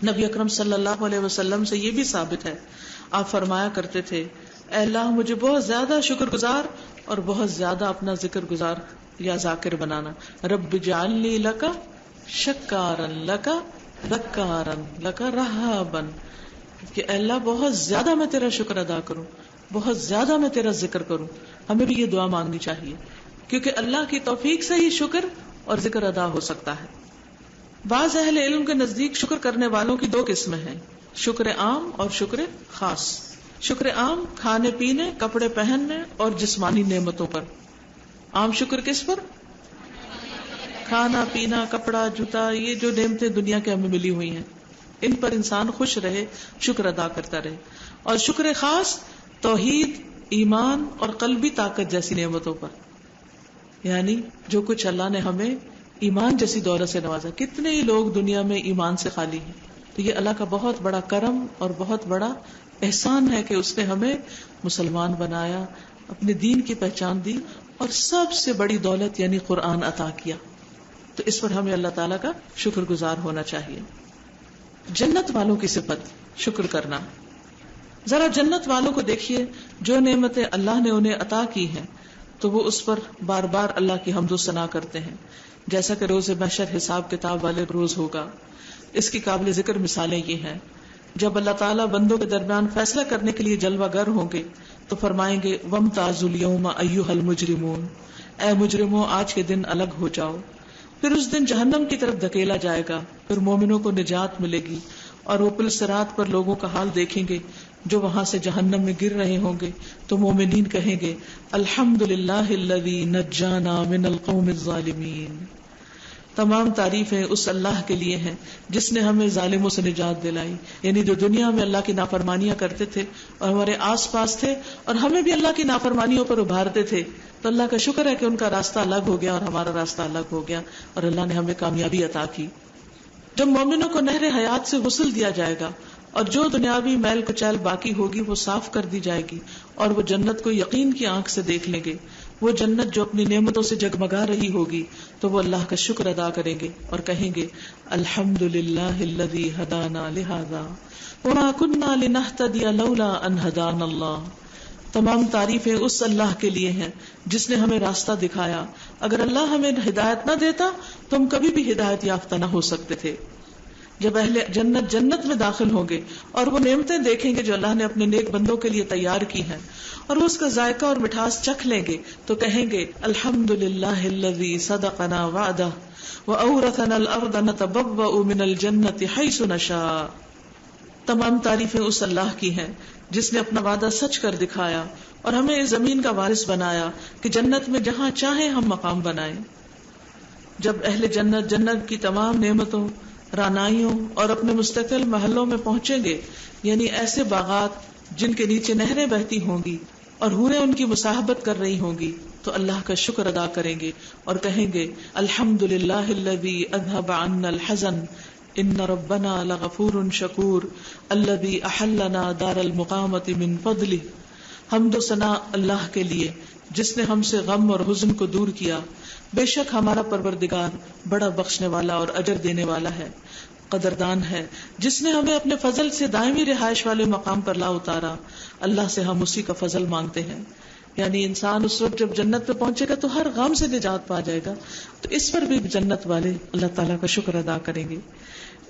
نبی اکرم صلی اللہ علیہ وسلم سے یہ بھی ثابت ہے، آپ فرمایا کرتے تھے اے اللہ مجھے بہت زیادہ شکر گزار اور بہت زیادہ اپنا ذکر گزار یا ذاکر بنانا. رب اجعلنی لک شکارا لک ذکارا لک رہابا، کہ اے اللہ بہت زیادہ میں تیرا شکر ادا کروں، بہت زیادہ میں تیرا ذکر کروں. ہمیں بھی یہ دعا مانگنی چاہیے کیونکہ اللہ کی توفیق سے ہی شکر اور ذکر ادا ہو سکتا ہے. بعض اہل علم کے نزدیک شکر کرنے والوں کی دو قسمیں ہیں، شکر عام اور شکر خاص. شکر عام کھانے پینے، کپڑے پہننے اور جسمانی نعمتوں پر. عام شکر کس پر؟ کھانا پینا، کپڑا، جوتا، یہ جو نعمتیں دنیا کے ہمیں ملی ہوئی ہیں ان پر انسان خوش رہے، شکر ادا کرتا رہے. اور شکر خاص توحید، ایمان اور قلبی طاقت جیسی نعمتوں پر، یعنی جو کچھ اللہ نے ہمیں ایمان جیسی دولت سے نوازا. کتنے ہی لوگ دنیا میں ایمان سے خالی ہیں، تو یہ اللہ کا بہت بڑا کرم اور بہت بڑا احسان ہے کہ اس نے ہمیں مسلمان بنایا، اپنے دین کی پہچان دی اور سب سے بڑی دولت یعنی قرآن عطا کیا. تو اس پر ہمیں اللہ تعالیٰ کا شکر گزار ہونا چاہیے. جنت والوں کی صفت شکر کرنا. ذرا جنت والوں کو دیکھیے، جو نعمتیں اللہ نے انہیں عطا کی ہیں تو وہ اس پر بار بار اللہ کی حمد و ثنا کرتے ہیں، جیسا کہ روز محشر حساب کتاب والے روز ہوگا. اس کی قابل ذکر مثالیں یہ ہیں، جب اللہ تعالیٰ بندوں کے درمیان فیصلہ کرنے کے لیے جلوہ گر ہوں گے تو فرمائیں گے وَامْتَازُوا الْيَوْمَ أَيُّهَا الْمُجْرِمُونَ، اے مجرموں آج کے دن الگ ہو جاؤ. پھر اس دن جہنم کی طرف دھکیلا جائے گا، پھر مومنوں کو نجات ملے گی اور وہ پل صراط پر لوگوں کا حال دیکھیں گے جو وہاں سے جہنم میں گر رہے ہوں گے. تو مومنین کہیں گے الحمدللہ الذی نجانا من القوم الظالمین، تمام تعریفیں اس اللہ کے لیے ہیں جس نے ہمیں ظالموں سے نجات دلائی. یعنی جو دنیا میں اللہ کی نافرمانیاں کرتے تھے اور ہمارے آس پاس تھے اور ہمیں بھی اللہ کی نافرمانیوں پر ابھارتے تھے، تو اللہ کا شکر ہے کہ ان کا راستہ الگ ہو گیا اور ہمارا راستہ الگ ہو گیا اور اللہ نے ہمیں کامیابی عطا کی. جب مومنوں کو نہر حیات سے غسل دیا جائے گا اور جو دنیاوی میل کچیل باقی ہوگی وہ صاف کر دی جائے گی اور وہ جنت کو یقین کی آنکھ سے دیکھ لیں گے. وہ جنت جو اپنی نعمتوں سے جگمگا رہی ہوگی تو وہ اللہ کا شکر ادا کریں گے اور کہیں گے الحمدللہ الذی ہدانا لہذا وما كنا لنہتدی لولا ان ہدانا اللہ. تمام تعریفیں اس اللہ کے لیے ہیں جس نے ہمیں راستہ دکھایا. اگر اللہ ہمیں ہدایت نہ دیتا تو ہم کبھی بھی ہدایت یافتہ نہ ہو سکتے تھے. جب اہل جنت جنت میں داخل ہوں گے اور وہ نعمتیں دیکھیں گے جو اللہ نے اپنے نیک بندوں کے لیے تیار کی ہیں اور وہ اس کا ذائقہ اور مٹھاس چکھ لیں گے تو کہیں گے الحمدللہ الذی صدقنا وعدہ وأورثنا الأرض نتبوأ من الجنة حيث نشاء. تمام تعریفیں اس اللہ کی ہیں جس نے اپنا وعدہ سچ کر دکھایا اور ہمیں اس زمین کا وارث بنایا کہ جنت میں جہاں چاہیں ہم مقام بنائیں. جب اہل جنت جنت کی تمام نعمتوں، رعنائیوں اور اپنے مستقل محلوں میں پہنچیں گے، یعنی ایسے باغات جن کے نیچے نہریں بہتی ہوں گی اور حوریں ان کی مصاحبت کر رہی ہوں گی، تو اللہ کا شکر ادا کریں گے اور کہیں گے الحمدللہ الذی اذھب عنا الحزن ان ربنا لغفور شکور الذی احلنا دار المقامۃ من فضلہ. حمد و ثنا اللہ کے لیے جس نے ہم سے غم اور حزن کو دور کیا. بے شک ہمارا پروردگار بڑا بخشنے والا اور اجر دینے والا ہے، قدردان ہے، جس نے ہمیں اپنے فضل سے دائمی رہائش والے مقام پر لا اتارا. اللہ سے ہم اسی کا فضل مانگتے ہیں. یعنی انسان اس وقت جب جنت پہ پہنچے گا تو ہر غم سے نجات پا جائے گا. تو اس پر بھی جنت والے اللہ تعالیٰ کا شکر ادا کریں گے.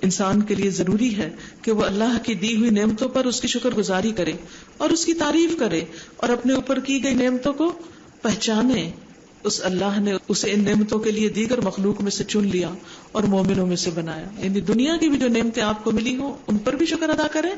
انسان کے لیے ضروری ہے کہ وہ اللہ کی دی ہوئی نعمتوں پر اس کی شکر گزاری کرے اور اس کی تعریف کرے اور اپنے اوپر کی گئی نعمتوں کو پہچانے. اس اللہ نے اسے ان نعمتوں کے لیے دیگر مخلوق میں سے چن لیا اور مومنوں میں سے بنایا. یعنی دنیا کی بھی جو نعمتیں آپ کو ملی ہوں ان پر بھی شکر ادا کریں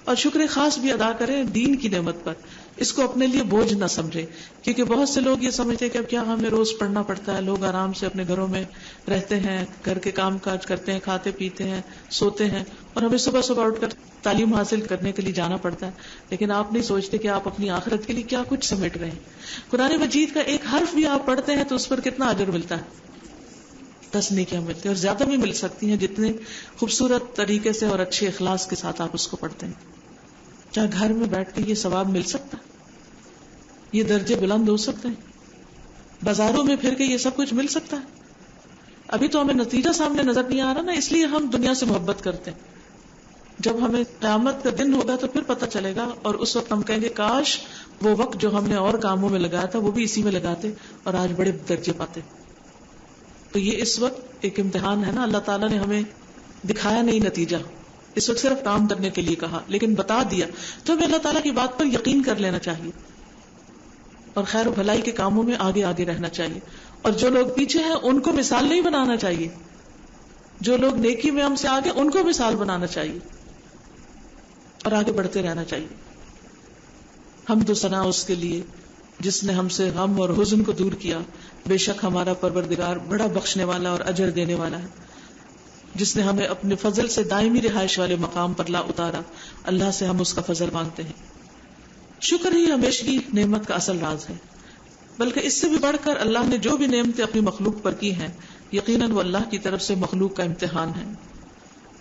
اور شکر خاص بھی ادا کریں دین کی نعمت پر. اس کو اپنے لیے بوجھ نہ سمجھے، کیونکہ بہت سے لوگ یہ سمجھتے ہیں کہ اب کیا ہمیں روز پڑھنا پڑتا ہے. لوگ آرام سے اپنے گھروں میں رہتے ہیں، گھر کے کام کاج کرتے ہیں، کھاتے پیتے ہیں، سوتے ہیں، اور ہمیں صبح صبح اٹھ کر تعلیم حاصل کرنے کے لیے جانا پڑتا ہے. لیکن آپ نہیں سوچتے کہ آپ اپنی آخرت کے لیے کیا کچھ سمیٹ رہے ہیں. قرآن مجید کا ایک حرف بھی آپ پڑھتے ہیں تو اس پر کتنا اجر ملتا ہے. 10 نیکیاں ملتی ہیں اور زیادہ بھی مل سکتی ہیں جتنے خوبصورت طریقے سے اور اچھے اخلاص کے ساتھ آپ اس کو پڑھتے ہیں. کیا گھر میں بیٹھ کے یہ ثواب مل سکتا ہے؟ یہ درجے بلند ہو سکتے ہیں؟ بازاروں میں پھر کے یہ سب کچھ مل سکتا ہے؟ ابھی تو ہمیں نتیجہ سامنے نظر نہیں آ رہا نا، اس لیے ہم دنیا سے محبت کرتے ہیں. جب ہمیں قیامت کا دن ہوگا تو پھر پتہ چلے گا، اور اس وقت ہم کہیں گے کاش وہ وقت جو ہم نے اور کاموں میں لگایا تھا وہ بھی اسی میں لگاتے اور آج بڑے درجے پاتے. تو یہ اس وقت ایک امتحان ہے نا. اللہ تعالیٰ نے ہمیں دکھایا نہیں نتیجہ، اس وقت صرف کام کرنے کے لیے کہا، لیکن بتا دیا. تو ہمیں اللہ تعالیٰ کی بات پر یقین کر لینا چاہیے اور خیر و بھلائی کے کاموں میں آگے آگے رہنا چاہیے. اور جو لوگ پیچھے ہیں ان کو مثال نہیں بنانا چاہیے. جو لوگ نیکی میں ہم سے آگے ان کو مثال بنانا چاہیے اور آگے بڑھتے رہنا چاہیے. حمد و ثنا اس کے لیے جس نے ہم سے غم اور حزن کو دور کیا. بے شک ہمارا پروردگار بڑا بخشنے والا اور اجر دینے والا ہے، جس نے ہمیں اپنے فضل سے دائمی رہائش والے مقام پر لا اتارا. اللہ سے ہم اس کا فضل مانگتے ہیں. شکر ہی ہمیشگی نعمت کا اصل راز ہے، بلکہ اس سے بھی بڑھ کر اللہ نے جو بھی نعمتیں اپنی مخلوق پر کی ہیں یقیناً وہ اللہ کی طرف سے مخلوق کا امتحان ہے.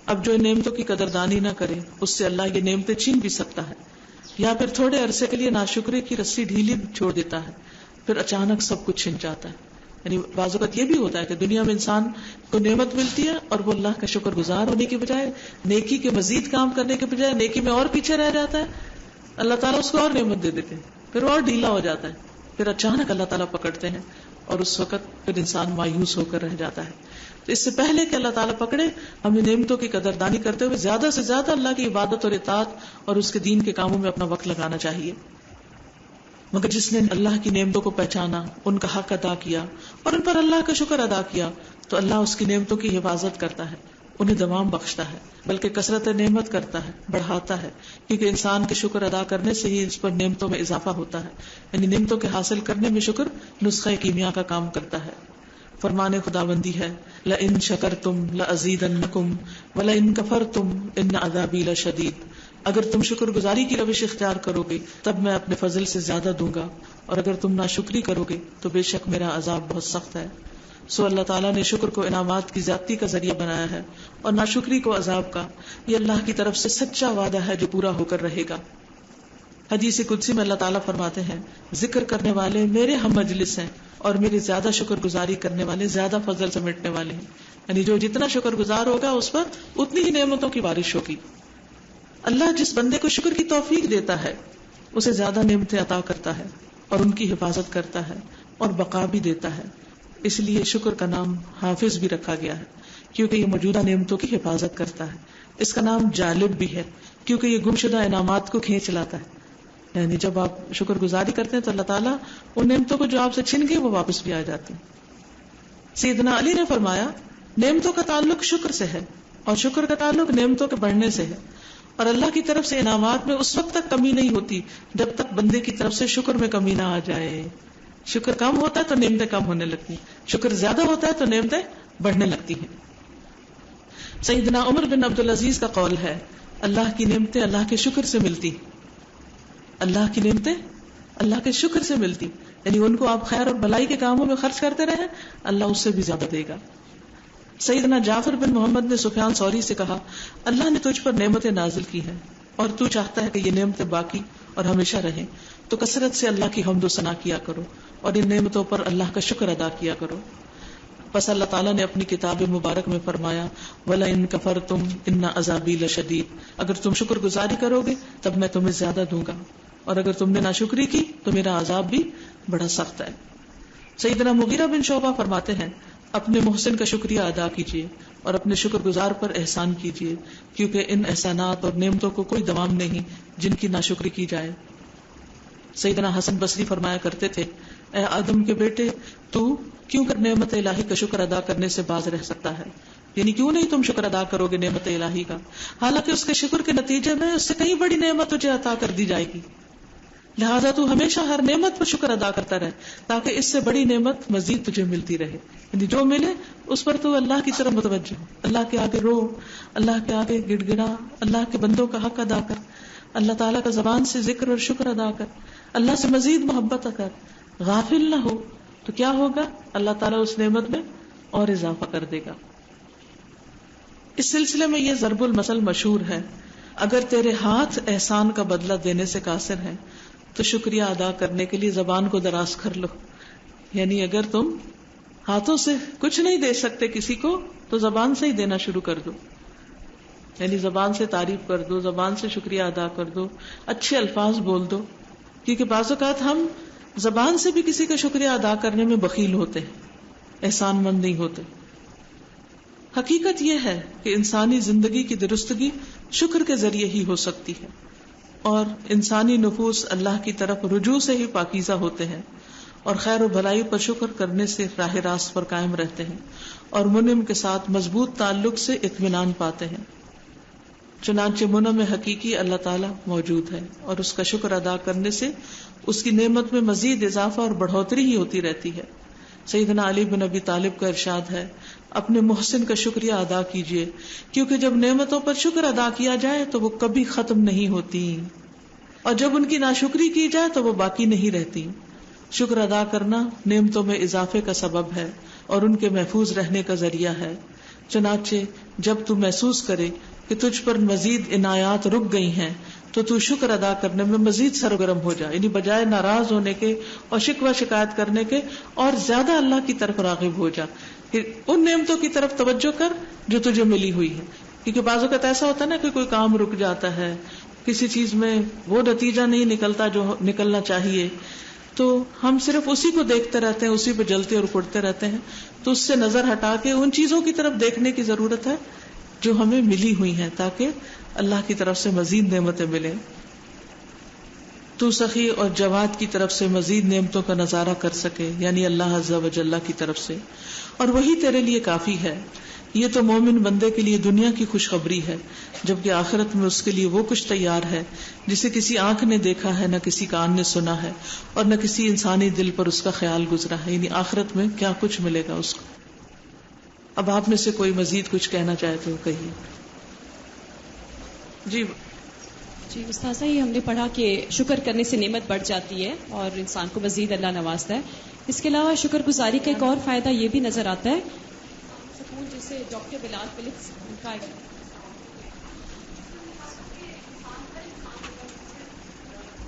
اب جو ان نعمتوں کی قدردانی نہ کرے اس سے اللہ یہ نعمتیں چھین بھی سکتا ہے، یا پھر تھوڑے عرصے کے لیے ناشکری کی رسی ڈھیلی چھوڑ دیتا ہے، پھر اچانک سب کچھ چھن جاتا ہے. یعنی بعض اوقات یہ بھی ہوتا ہے کہ دنیا میں انسان کو نعمت ملتی ہے اور وہ اللہ کا شکر گزار ہونے کی بجائے، نیکی کے مزید کام کرنے کے بجائے نیکی میں اور پیچھے رہ جاتا ہے. اللہ تعالیٰ اس کو اور نعمت دے دیتے ہیں، پھر وہ اور ڈھیلا ہو جاتا ہے، پھر اچانک اللہ تعالیٰ پکڑتے ہیں اور اس وقت پھر انسان مایوس ہو کر رہ جاتا ہے. تو اس سے پہلے کہ اللہ تعالیٰ پکڑے، ہمیں نعمتوں کی قدردانی کرتے ہوئے زیادہ سے زیادہ اللہ کی عبادت اور اطاعت اور اس کے دین کے کاموں میں اپنا وقت لگانا چاہیے. مگر جس نے اللہ کی نعمتوں کو پہچانا، ان کا حق ادا کیا اور ان پر اللہ کا شکر ادا کیا تو اللہ اس کی نعمتوں کی حفاظت کرتا ہے، انہیں دوام بخشتا ہے، بلکہ کثرت نعمت کرتا ہے، بڑھاتا ہے، کیونکہ انسان کے شکر ادا کرنے سے ہی اس پر نعمتوں میں اضافہ ہوتا ہے. یعنی نعمتوں کے حاصل کرنے میں شکر نسخہ کیمیا کا کام کرتا ہے. فرمان خداوندی ہے لئن شکرتم لازیدنکم ولئن کفرتم ان عذابی لشدید. اگر تم شکر گزاری کی روش اختیار کرو گے تب میں اپنے فضل سے زیادہ دوں گا، اور اگر تم ناشکری کرو گے تو بے شک میرا عذاب بہت سخت ہے. سو اللہ تعالیٰ نے شکر کو انعامات کی زیادتی کا ذریعہ بنایا ہے اور ناشکری کو عذاب کا. یہ اللہ کی طرف سے سچا وعدہ ہے جو پورا ہو کر رہے گا. حدیث قدسی میں اللہ تعالیٰ فرماتے ہیں ذکر کرنے والے میرے ہم مجلس ہیں اور میری زیادہ شکر گزاری کرنے والے زیادہ فضل سمیٹنے والے ہیں. یعنی جو جتنا شکر گزار ہوگا اس پر اتنی ہی نعمتوں کی بارش ہوگی. اللہ جس بندے کو شکر کی توفیق دیتا ہے اسے زیادہ نعمتیں عطا کرتا ہے اور ان کی حفاظت کرتا ہے اور بقا بھی دیتا ہے. اس لیے شکر کا نام حافظ بھی رکھا گیا ہے کیونکہ یہ موجودہ نعمتوں کی حفاظت کرتا ہے. اس کا نام جالب بھی ہے کیونکہ یہ گمشدہ انعامات کو کھینچ لاتا ہے. یعنی جب آپ شکر گزاری کرتے ہیں تو اللہ تعالیٰ ان نعمتوں کو جو آپ سے چھن گئی وہ واپس بھی آ جاتی ہیں. سیدنا علی نے فرمایا نعمتوں کا تعلق شکر سے ہے اور شکر کا تعلق نعمتوں کے بڑھنے سے ہے, اور اللہ کی طرف سے انعامات میں اس وقت تک کمی نہیں ہوتی جب تک بندے کی طرف سے شکر میں کمی نہ آ جائے. شکر کم ہوتا ہے تو نعمتیں کم ہونے لگتی ہیں, شکر زیادہ ہوتا ہے تو نعمتیں بڑھنے لگتی ہیں. سیدنا عمر بن عبدالعزیز کا قول ہے اللہ کی نعمتیں اللہ کے شکر سے ملتی, اللہ کی نعمتیں اللہ کے شکر سے ملتی, یعنی ان کو آپ خیر اور بھلائی کے کاموں میں خرچ کرتے رہیں اللہ اس سے بھی زیادہ دے گا. سیدنا جعفر بن محمد نے سفیان ثوری سے کہا اللہ نے تجھ پر نعمتیں نازل کی ہیں اور تو چاہتا ہے کہ یہ نعمتیں باقی اور ہمیشہ رہیں, تو کثرت سے اللہ کی حمد و ثنا کیا کرو اور ان نعمتوں پر اللہ کا شکر ادا کیا کرو. پس اللہ تعالیٰ نے اپنی کتاب مبارک میں فرمایا وَلَئِن كَفَرْتُمْ إِنَّ عَذَابِي لَشَدِيدٌ, اگر تم شکر گزاری کرو گے تب میں تمہیں زیادہ دوں گا, اور اگر تم نے ناشکری کی تو میرا عذاب بھی بڑا سخت ہے. سیدنا مغیرہ بن شعبہ فرماتے ہیں اپنے محسن کا شکریہ ادا کیجیے اور اپنے شکر گزار پر احسان کیجیے, کیونکہ ان احسانات اور نعمتوں کو کوئی دوام نہیں جن کی ناشکری کی جائے. سیدنا حسن بصری فرمایا کرتے تھے اے آدم کے بیٹے تو کیوں کر نعمت الہی کا شکر ادا کرنے سے باز رہ سکتا ہے, یعنی کیوں نہیں تم شکر ادا کرو گے نعمت الہی کا, حالانکہ اس کے شکر کے نتیجے میں اس سے کئی بڑی نعمت تجھے عطا کر دی جائے گی. لہذا تو ہمیشہ ہر نعمت پر شکر ادا کرتا رہے تاکہ اس سے بڑی نعمت مزید تجھے ملتی رہے, یعنی جو ملے اس پر تو اللہ کی طرف متوجہ ہو, اللہ کے آگے رو, اللہ کے آگے گڑ گڑا, اللہ کے بندوں کا حق ادا کر, اللہ تعالیٰ کا زبان سے ذکر اور شکر ادا کر, اللہ سے مزید محبت کر, غافل نہ ہو تو کیا ہوگا اللہ تعالیٰ اس نعمت میں اور اضافہ کر دے گا. اس سلسلے میں یہ ضرب المثل مشہور ہے اگر تیرے ہاتھ احسان کا بدلہ دینے سے قاصر ہیں تو شکریہ ادا کرنے کے لیے زبان کو دراز کر لو. یعنی اگر تم ہاتھوں سے کچھ نہیں دے سکتے کسی کو تو زبان سے ہی دینا شروع کر دو, یعنی زبان سے تعریف کر دو, زبان سے شکریہ ادا کر دو, اچھے الفاظ بول دو, کیونکہ بعض اوقات ہم زبان سے بھی کسی کا شکریہ ادا کرنے میں بخیل ہوتے ہیں, احسان مند نہیں ہوتے. حقیقت یہ ہے کہ انسانی زندگی کی درستگی شکر کے ذریعے ہی ہو سکتی ہے, اور انسانی نفوس اللہ کی طرف رجوع سے ہی پاکیزہ ہوتے ہیں اور خیر و بھلائی پر شکر کرنے سے راہ راست پر قائم رہتے ہیں اور منعم کے ساتھ مضبوط تعلق سے اطمینان پاتے ہیں. چنانچہ منعم حقیقی اللہ تعالیٰ موجود ہے اور اس کا شکر ادا کرنے سے اس کی نعمت میں مزید اضافہ اور بڑھوتری ہی ہوتی رہتی ہے. سیدنا علی بن ابی طالب کا ارشاد ہے اپنے محسن کا شکریہ ادا کیجیے کیونکہ جب نعمتوں پر شکر ادا کیا جائے تو وہ کبھی ختم نہیں ہوتی, اور جب ان کی ناشکری کی جائے تو وہ باقی نہیں رہتی. شکر ادا کرنا نعمتوں میں اضافے کا سبب ہے اور ان کے محفوظ رہنے کا ذریعہ ہے. چنانچہ جب تو محسوس کرے کہ تجھ پر مزید عنایات رک گئی ہیں تو شکر ادا کرنے میں مزید سرگرم ہو جا, یعنی بجائے ناراض ہونے کے اور شکوہ شکایت کرنے کے اور زیادہ اللہ کی طرف راغب ہو جا, کہ ان نعمتوں کی طرف توجہ کر جو تجھے ملی ہوئی ہے. کیونکہ بعض اوقات ایسا ہوتا ہے نا کہ کوئی کام رک جاتا ہے, کسی چیز میں وہ نتیجہ نہیں نکلتا جو نکلنا چاہیے, تو ہم صرف اسی کو دیکھتے رہتے ہیں, اسی پہ جلتے اور اکڑتے رہتے ہیں. تو اس سے نظر ہٹا کے ان چیزوں کی طرف دیکھنے کی ضرورت ہے جو ہمیں ملی ہوئی ہیں تاکہ اللہ کی طرف سے مزید نعمتیں ملیں. تو سخی اور جواد کی طرف سے مزید نعمتوں کا نظارہ کر سکے, یعنی اللہ عز و جل کی طرف سے, اور وہی تیرے لیے کافی ہے. یہ تو مومن بندے کے لیے دنیا کی خوشخبری ہے, جبکہ آخرت میں اس کے لیے وہ کچھ تیار ہے جسے کسی آنکھ نے دیکھا ہے, نہ کسی کان نے سنا ہے, اور نہ کسی انسانی دل پر اس کا خیال گزرا ہے. یعنی آخرت میں کیا کچھ ملے گا اس کو. اب آپ میں سے کوئی مزید کچھ کہنا چاہے تو کہیے. جی استاذہ, یہ ہم نے پڑھا کہ شکر کرنے سے نعمت بڑھ جاتی ہے اور انسان کو مزید اللہ نوازتا ہے. اس کے علاوہ شکر گزاری کا ایک اور فائدہ یہ بھی نظر آتا ہے, سکون جسے ڈاکٹر بلال فلپس ان کا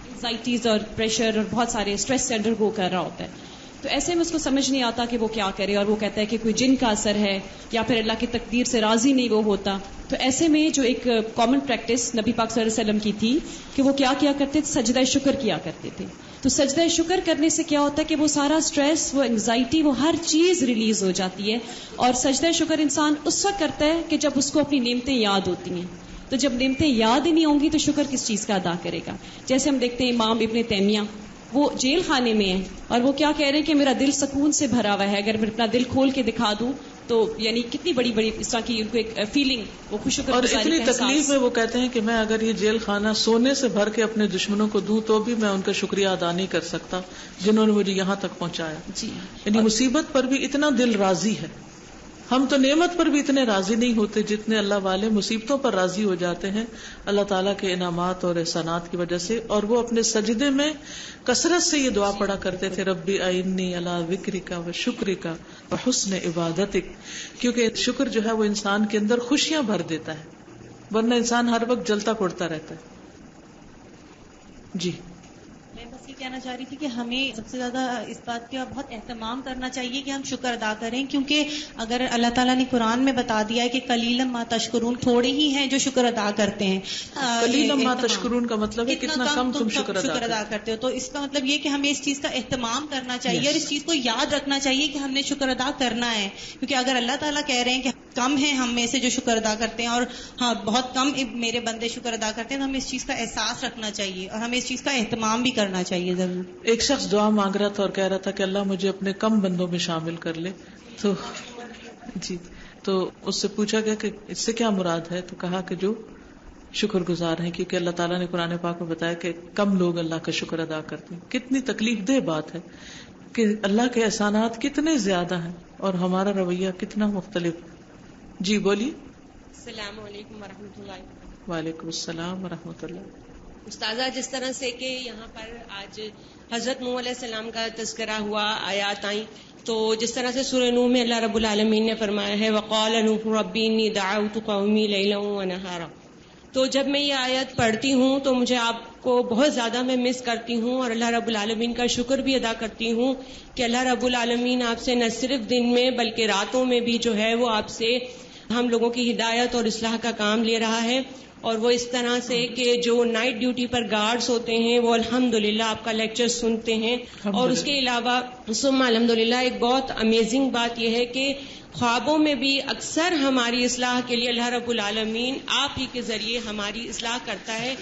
اینزائٹیز اور پریشر اور بہت سارے اسٹریس سے انڈر گو کر رہا ہوتا ہے, تو ایسے میں اس کو سمجھ نہیں آتا کہ وہ کیا کرے، اور وہ کہتا ہے کہ کوئی جن کا اثر ہے یا پھر اللہ کی تقدیر سے راضی نہیں وہ ہوتا. تو ایسے میں جو ایک کامن پریکٹس نبی پاک صلی اللہ علیہ وسلم کی تھی کہ وہ کیا کرتے تھے، سجدہ شکر کیا کرتے تھے. تو سجدہ شکر کرنے سے کیا ہوتا ہے کہ وہ سارا سٹریس، وہ انگزائٹی، وہ ہر چیز ریلیز ہو جاتی ہے. اور سجدہ شکر انسان اس وقت کرتا ہے کہ جب اس کو اپنی نعمتیں یاد ہوتی ہیں. تو جب نعمتیں یاد ہی نہیں ہوں گی تو شکر کس چیز کا ادا کرے گا؟ جیسے ہم دیکھتے ہیں امام ابن تیمیہ، وہ جیل خانے میں ہیں اور وہ کیا کہہ رہے ہیں کہ میرا دل سکون سے بھرا ہوا ہے، اگر میں اپنا دل کھول کے دکھا دوں تو یعنی کتنی بڑی بڑی اس طرح کی ان کو ایک فیلنگ، وہ خوش شکر اور گزاری اتنی کا تکلیف احساس. میں وہ کہتے ہیں کہ میں اگر یہ جیل خانہ سونے سے بھر کے اپنے دشمنوں کو دوں تو بھی میں ان کا شکریہ ادا نہیں کر سکتا جنہوں نے مجھے یہاں تک پہنچایا. جی، یعنی مصیبت پر بھی اتنا دل راضی ہے. ہم تو نعمت پر بھی اتنے راضی نہیں ہوتے جتنے اللہ والے مصیبتوں پر راضی ہو جاتے ہیں اللہ تعالیٰ کے انعامات اور احسانات کی وجہ سے. اور وہ اپنے سجدے میں کثرت سے یہ دعا پڑھا کرتے تھے، ربی اعنی علی ذکرک و شکرک و حسن عبادتک، کیونکہ شکر جو ہے وہ انسان کے اندر خوشیاں بھر دیتا ہے، ورنہ انسان ہر وقت جلتا پڑتا رہتا ہے. جی میں بس یہ کہنا چاہ رہی تھی کہ ہمیں سب سے زیادہ اس بات کا بہت اہتمام کرنا چاہیے کہ ہم شکر ادا کریں، کیونکہ اگر اللہ تعالیٰ نے قرآن میں بتا دیا ہے کہ قلیلا ما تشکرون، تھوڑے ہی ہیں جو شکر ادا کرتے ہیں. قلیلا ما تشکرون کا مطلب ہے کتنا کم تم شکر ادا کرتے ہو. تو اس کا مطلب یہ کہ ہمیں اس چیز کا اہتمام کرنا چاہیے اور اس چیز کو یاد رکھنا چاہیے کہ ہم نے شکر ادا کرنا ہے. کیونکہ اگر اللہ تعالیٰ کہہ رہے ہیں کہ کم ہیں ہم میں سے جو شکر ادا کرتے ہیں اور ہاں بہت کم میرے بندے شکر ادا کرتے ہیں، تو ہمیں اس چیز کا احساس رکھنا چاہیے اور ہمیں اس چیز کا اہتمام بھی کرنا چاہیے ضرور. ایک شخص دعا مانگ رہا تھا اور کہہ رہا تھا کہ اللہ مجھے اپنے کم بندوں میں شامل کر لے. تو اس سے پوچھا گیا کہ اس سے کیا مراد ہے، تو کہا کہ جو شکر گزار ہیں، کیونکہ اللہ تعالیٰ نے قرآن پاک میں بتایا کہ کم لوگ اللہ کا شکر ادا کرتے ہیں. کتنی تکلیف دہ بات ہے کہ اللہ کے احسانات کتنے زیادہ ہیں اور ہمارا رویہ کتنا مختلف. جی بولیے. السلام علیکم ورحمۃ اللہ. وعلیکم السلام ورحمۃ اللہ. استاذہ، جس طرح سے کہ یہاں پر آج حضرت نوح علیہ السلام کا تذکرہ ہوا، آیات آئیں، تو جس طرح سے سورہ نوح میں اللہ رب العالمین نے فرمایا ہے وَقَالَ نُوحٌ رَبِّ إِنِّي دَعَوْتُ قَوْمِي لَيْلًا وَنَهَارًا، تو جب میں یہ آیت پڑھتی ہوں تو مجھے آپ کو بہت زیادہ میں مس کرتی ہوں اور اللہ رب العالمین کا شکر بھی ادا کرتی ہوں کہ اللہ رب العالمین آپ سے نہ صرف دن میں بلکہ راتوں میں بھی جو ہے وہ آپ سے ہم لوگوں کی ہدایت اور اصلاح کا کام لے رہا ہے. اور وہ اس طرح سے کہ جو نائٹ ڈیوٹی پر گارڈز ہوتے ہیں وہ الحمدللہ آپ کا لیکچر سنتے ہیں. اور اس کے علاوہ الحمدللہ ایک بہت امیزنگ بات یہ ہے کہ خوابوں میں بھی اکثر ہماری اصلاح کے لیے اللہ رب العالمین آپ ہی کے ذریعے ہماری اصلاح کرتا ہے.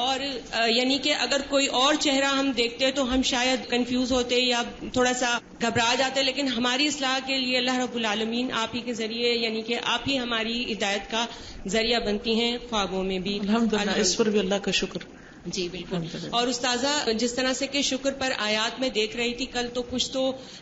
اور یعنی کہ اگر کوئی اور چہرہ ہم دیکھتے تو ہم شاید کنفیوز ہوتے یا تھوڑا سا گھبرا جاتے، لیکن ہماری اصلاح کے لیے اللہ رب العالمین آپ ہی کے ذریعے یعنی کہ آپ ہی ہماری ہدایت کا ذریعہ بنتی ہیں خوابوں میں بھی. الحمدللہ، اس پر بھی اللہ کا شکر. جی بالکل. اور استاذہ، جس طرح سے کہ شکر پر آیات میں دیکھ رہی تھی کل، تو کچھ تو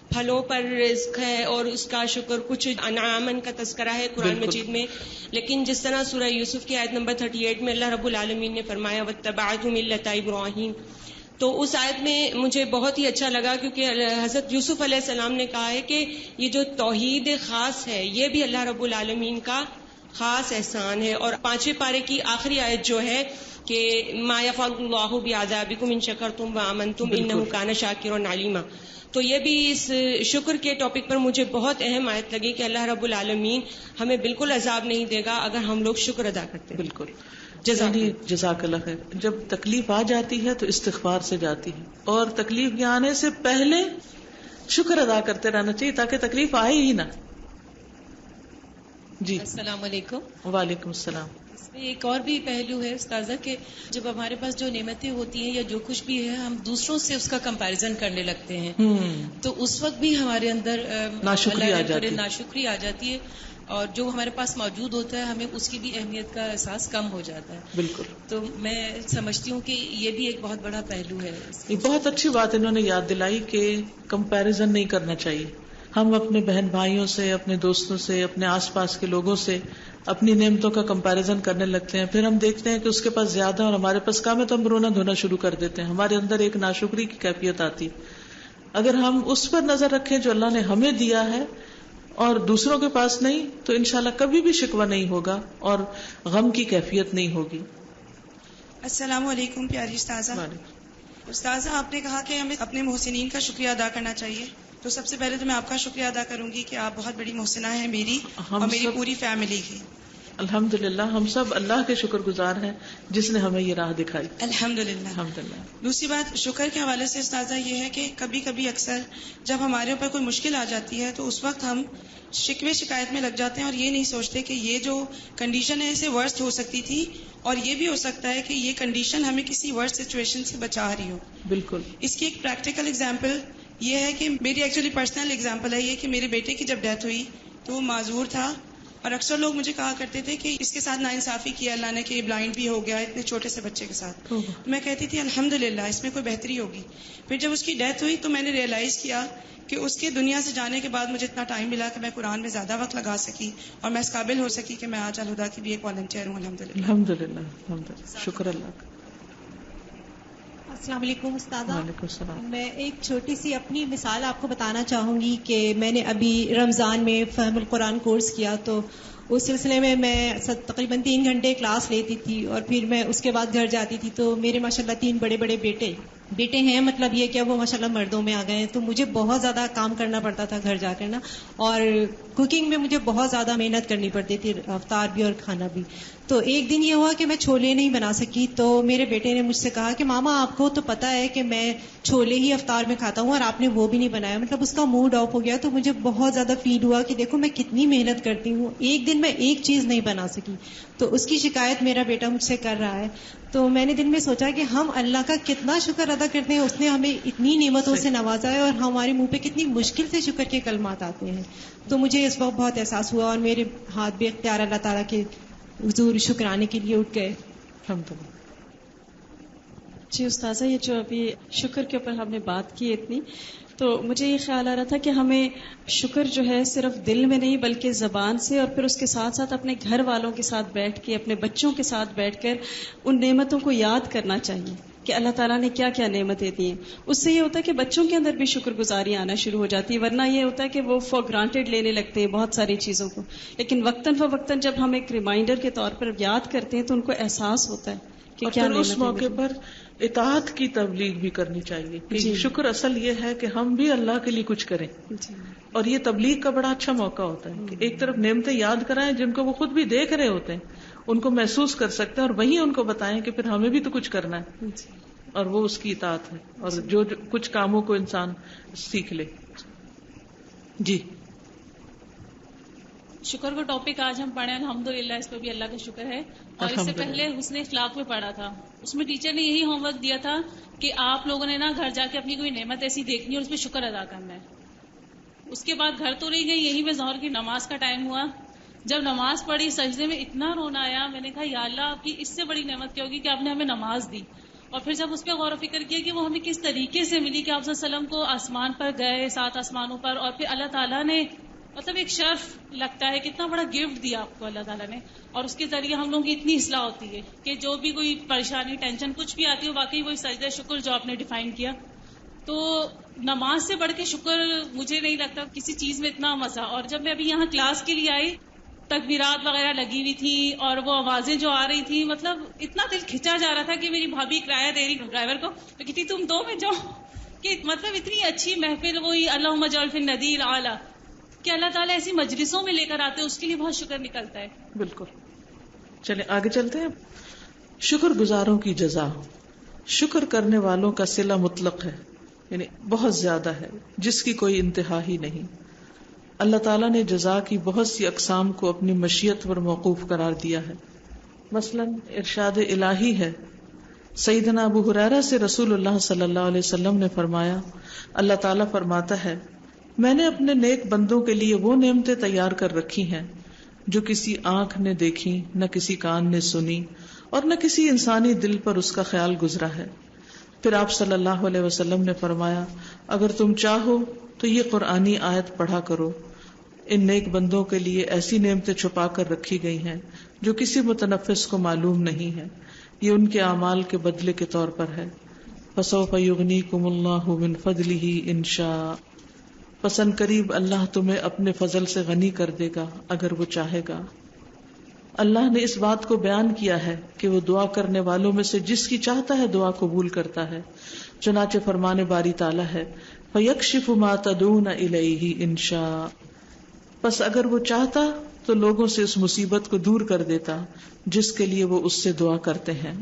پھلوں پر رزق ہے اور اس کا شکر، کچھ انعامن کا تذکرہ ہے قرآن مجید میں. لیکن جس طرح سورہ یوسف کی آیت نمبر 38 میں اللہ رب العالمین نے فرمایا وَاتَّبَعْتُ مِلَّةَ إِبْرَاهِيمَ، تو اس آیت میں مجھے بہت ہی اچھا لگا کیونکہ حضرت یوسف علیہ السلام نے کہا ہے کہ یہ جو توحید خاص ہے یہ بھی اللہ رب العالمین کا خاص احسان ہے. اور 5ویں پارے کی آخری آیت جو ہے کہ ما یفعل اللہ بعذابکم ان شکرتم وآمنتم انہ کان شاکرا علیما، تو یہ بھی اس شکر کے ٹاپک پر مجھے بہت اہم آیت لگی کہ اللہ رب العالمین ہمیں بالکل عذاب نہیں دے گا اگر ہم لوگ شکر ادا کرتے ہیں. بالکل. جزاک اللہ خیر. جب تکلیف آ جاتی ہے تو استغفار سے جاتی ہے، اور تکلیف کے آنے سے پہلے شکر ادا کرتے رہنا چاہیے تاکہ تکلیف آئے ہی نہ. جی السلام علیکم. وعلیکم السلام. اس میں ایک اور بھی پہلو ہے استاذہ کہ جب ہمارے پاس جو نعمتیں ہوتی ہیں یا جو کچھ بھی ہے ہم دوسروں سے اس کا کمپیریزن کرنے لگتے ہیں تو اس وقت بھی ہمارے اندر ناشکری آ جاتی ہے اور جو ہمارے پاس موجود ہوتا ہے ہمیں اس کی بھی اہمیت کا احساس کم ہو جاتا ہے. بالکل. تو میں سمجھتی ہوں کہ یہ بھی ایک بہت بڑا پہلو ہے. یہ بہت اچھی بات انہوں نے یاد دلائی کہ کمپیریزن نہیں کرنا چاہیے. ہم اپنے بہن بھائیوں سے، اپنے دوستوں سے، اپنے آس پاس کے لوگوں سے اپنی نعمتوں کا کمپیریزن کرنے لگتے ہیں. پھر ہم دیکھتے ہیں کہ اس کے پاس زیادہ اور ہمارے پاس کم ہے تو ہم رونا دھونا شروع کر دیتے ہیں. ہمارے اندر ایک ناشکری کی کیفیت آتی. اگر ہم اس پر نظر رکھیں جو اللہ نے ہمیں دیا ہے اور دوسروں کے پاس نہیں تو انشاءاللہ کبھی بھی شکوہ نہیں ہوگا اور غم کی کیفیت نہیں ہوگی. السلام علیکم پیاری استاذہ. استاذہ، آپ نے کہا کہ ہمیں اپنے محسنین کا شکریہ ادا کرنا چاہیے. تو سب سے پہلے تو میں آپ کا شکریہ ادا کروں گی کہ آپ بہت بڑی محسنہ ہیں میری اور میری پوری فیملی کی. الحمدللہ ہم سب اللہ کے شکر گزار ہیں جس نے ہمیں یہ راہ دکھائی. الحمدللہ. دوسری بات شکر کے حوالے سے استاذہ یہ ہے کہ کبھی کبھی اکثر جب ہمارے اوپر کوئی مشکل آ جاتی ہے تو اس وقت ہم شکوے شکایت میں لگ جاتے ہیں اور یہ نہیں سوچتے کہ یہ جو کنڈیشن ہے اسے ورسٹ ہو سکتی تھی اور یہ بھی ہو سکتا ہے کہ یہ کنڈیشن ہمیں کسی ورسٹ سچویشن سے بچا رہی ہو. بالکل. اس کی ایک پریکٹیکل اگزامپل یہ ہے کہ میری ایکچولی پرسنل اگزامپل ہے یہ کہ میرے بیٹے کی جب ڈیتھ ہوئی تو وہ معذور تھا اور اکثر لوگ مجھے کہا کرتے تھے کہ اس کے ساتھ ناانصافی کیا اللہ نے کہ یہ بلائنڈ بھی ہو گیا اتنے چھوٹے سے بچے کے ساتھ. میں کہتی تھی الحمدللہ اس میں کوئی بہتری ہوگی. پھر جب اس کی ڈیتھ ہوئی تو میں نے ریئلائز کیا کہ اس کے دنیا سے جانے کے بعد مجھے اتنا ٹائم ملا کہ میں قرآن میں زیادہ وقت لگا سکی اور میں اس قابل ہو سکی کہ میں آج الہدا کی بھی ایک والنٹیئر ہوں. الحمدللہ. شکر اللہ کا. السلام علیکم استاذہ. وعلیکم السلام. میں ایک چھوٹی سی اپنی مثال آپ کو بتانا چاہوں گی کہ میں نے ابھی رمضان میں فہم القرآن کورس کیا تو اس سلسلے میں تقریباً 3 گھنٹے کلاس لیتی تھی اور پھر میں اس کے بعد گھر جاتی تھی. تو میرے ماشاءاللہ 3 بڑے بڑے بیٹے ہیں, مطلب یہ کہ وہ ماشاءاللہ مردوں میں آ گئے ہیں. تو مجھے بہت زیادہ کام کرنا پڑتا تھا گھر جا کر نا, اور کوکنگ میں مجھے بہت زیادہ محنت کرنی پڑتی تھی, افطار بھی اور کھانا بھی. تو ایک دن یہ ہوا کہ میں چھولے نہیں بنا سکی. تو میرے بیٹے نے مجھ سے کہا کہ ماما آپ کو تو پتا ہے کہ میں چھولے ہی افطار میں کھاتا ہوں اور آپ نے وہ بھی نہیں بنایا. مطلب اس کا موڈ آف ہو گیا. تو مجھے بہت زیادہ فیل ہوا کہ دیکھو میں کتنی محنت کرتی ہوں, ایک دن میں ایک چیز نہیں بنا سکی. تو اس کی شکایت میرا بیٹا مجھ سے کر رہا ہے. تو میں نے دن میں سوچا کہ ہم اللہ کا کتنا شکر ادا کرتے ہیں, اس نے ہمیں اتنی نعمتوں سے نوازا ہے اور ہمارے منہ پہ کتنی مشکل سے شکر کے کلمات آتے ہیں. تو مجھے اس وقت بہت احساس ہوا اور میرے ہاتھ بے اختیار اللہ تعالیٰ کے حضور شکرانے کے لیے اٹھ گئے. الحمدللہ. جی استاذہ, یہ جو ابھی شکر کے اوپر ہم نے بات کی اتنی, تو مجھے یہ خیال آ رہا تھا کہ ہمیں شکر جو ہے صرف دل میں نہیں بلکہ زبان سے اور پھر اس کے ساتھ ساتھ اپنے گھر والوں کے ساتھ بیٹھ کے, اپنے بچوں کے ساتھ بیٹھ کر ان نعمتوں کو یاد کرنا چاہیے کہ اللہ تعالیٰ نے کیا کیا نعمتیں دی ہیں. اس سے یہ ہوتا ہے کہ بچوں کے اندر بھی شکر گزاری آنا شروع ہو جاتی ہے, ورنہ یہ ہوتا ہے کہ وہ فار گرانٹیڈ لینے لگتے ہیں بہت ساری چیزوں کو. لیکن وقتاً فوقتاً جب ہم ایک ریمائنڈر کے طور پر یاد کرتے ہیں تو ان کو احساس ہوتا ہے کہ کیا نعمتیں. اس موقع پر اطاعت کی تبلیغ بھی کرنی چاہیے کہ شکر اصل یہ ہے کہ ہم بھی اللہ کے لیے کچھ کریں. اور یہ تبلیغ کا بڑا اچھا موقع ہوتا ہے کہ ایک طرف نعمتیں یاد کرائیں جن کو وہ خود بھی دیکھ رہے ہوتے ہیں, ان کو محسوس کر سکتے ہیں, اور وہیں ان کو بتائیں کہ پھر ہمیں بھی تو کچھ کرنا ہے, اور وہ اس کی اطاعت ہے, اور جو کچھ کاموں کو انسان سیکھ لے. جی شکر کا ٹاپک آج ہم پڑھے الحمدللہ, اس پہ بھی اللہ کا شکر ہے. اور اس سے پہلے حسن اخلاق میں پڑھا تھا, اس میں ٹیچر نے یہی ہوم ورک دیا تھا کہ آپ لوگوں نے نا گھر جا کے اپنی کوئی نعمت ایسی دیکھنی اور اس پہ شکر ادا کرنا ہے. اس کے بعد گھر تو نہیں گئی, یہیں میں ظہر کی نماز کا ٹائم ہوا, جب نماز پڑھی سجدے میں اتنا رونا آیا, میں نے کہا یا اللہ آپ کی اس سے بڑی نعمت کیا ہوگی کہ آپ نے ہمیں نماز دی. اور پھر جب اس پہ غور و فکر کیا کہ وہ ہمیں کس طریقے سے ملی کہ آپ صلی اللہ علیہ وسلم کو آسمان پر گئے 7 آسمانوں پر, اور پھر اللہ تعالیٰ نے مطلب ایک شرف لگتا ہے کتنا بڑا گفٹ دیا آپ کو اللہ تعالیٰ نے, اور اس کے ذریعے ہم لوگوں کی اتنی اصلاح ہوتی ہے کہ جو بھی کوئی پریشانی ٹینشن کچھ بھی آتی ہے واقعی وہی سجدہ شکر جو آپ نے ڈیفائن کیا. تو نماز سے بڑھ کے شکر مجھے نہیں لگتا کسی چیز میں اتنا مزہ. اور جب میں ابھی یہاں کلاس کے لیے آئی تکبیرات وغیرہ لگی ہوئی تھی اور وہ آوازیں جو آ رہی تھی, مطلب اتنا دل کھچا جا رہا تھا کہ میری بھابھی کرایہ دے رہی ڈرائیور کو, تو کہتی تم 2 میں جاؤ, کہ مطلب اتنی اچھی محفل وہی اللہم اجعل فی الندی الاعلی کہ اللہ تعالیٰ ایسی مجلسوں میں لے کر آتے ہیں, اس کے لیے بہت شکر نکلتا ہے. بالکل. چلیں آگے چلتے ہیں. شکر گزاروں کی جزا. شکر کرنے والوں کا صلہ مطلق ہے, یعنی بہت زیادہ ہے, جس کی کوئی انتہا ہی نہیں. اللہ تعالیٰ نے جزا کی بہت سی اقسام کو اپنی مشیت پر موقوف قرار دیا ہے. مثلا ارشاد الہی ہے. سیدنا ابو ہریرہ سے رسول اللہ صلی اللہ علیہ وسلم نے فرمایا, اللہ تعالیٰ فرماتا ہے میں نے اپنے نیک بندوں کے لیے وہ نعمتیں تیار کر رکھی ہیں جو کسی آنکھ نے دیکھی, نہ کسی کان نے سنی, اور نہ کسی انسانی دل پر اس کا خیال گزرا ہے. پھر آپ صلی اللہ علیہ وسلم نے فرمایا اگر تم چاہو تو یہ قرآنی آیت پڑھا کرو, ان نیک بندوں کے لیے ایسی نعمتیں چھپا کر رکھی گئی ہیں جو کسی متنفس کو معلوم نہیں ہے, یہ ان کے اعمال کے بدلے کے طور پر ہے. فسوف یغنیکم اللہ من فضلہ ان شاء, پسند قریب اللہ تمہیں اپنے فضل سے غنی کر دے گا اگر وہ چاہے گا. اللہ نے اس بات کو بیان کیا ہے کہ وہ دعا کرنے والوں میں سے جس کی چاہتا ہے دعا قبول کرتا ہے. چنانچہ فرمان باری تعالیٰ ہے فَيَكْشِفُ مَا تَدْعُونَ إِلَيْهِ إِن شَاءَ، پس اگر وہ چاہتا تو لوگوں سے اس مصیبت کو دور کر دیتا جس کے لیے وہ اس سے دعا کرتے ہیں.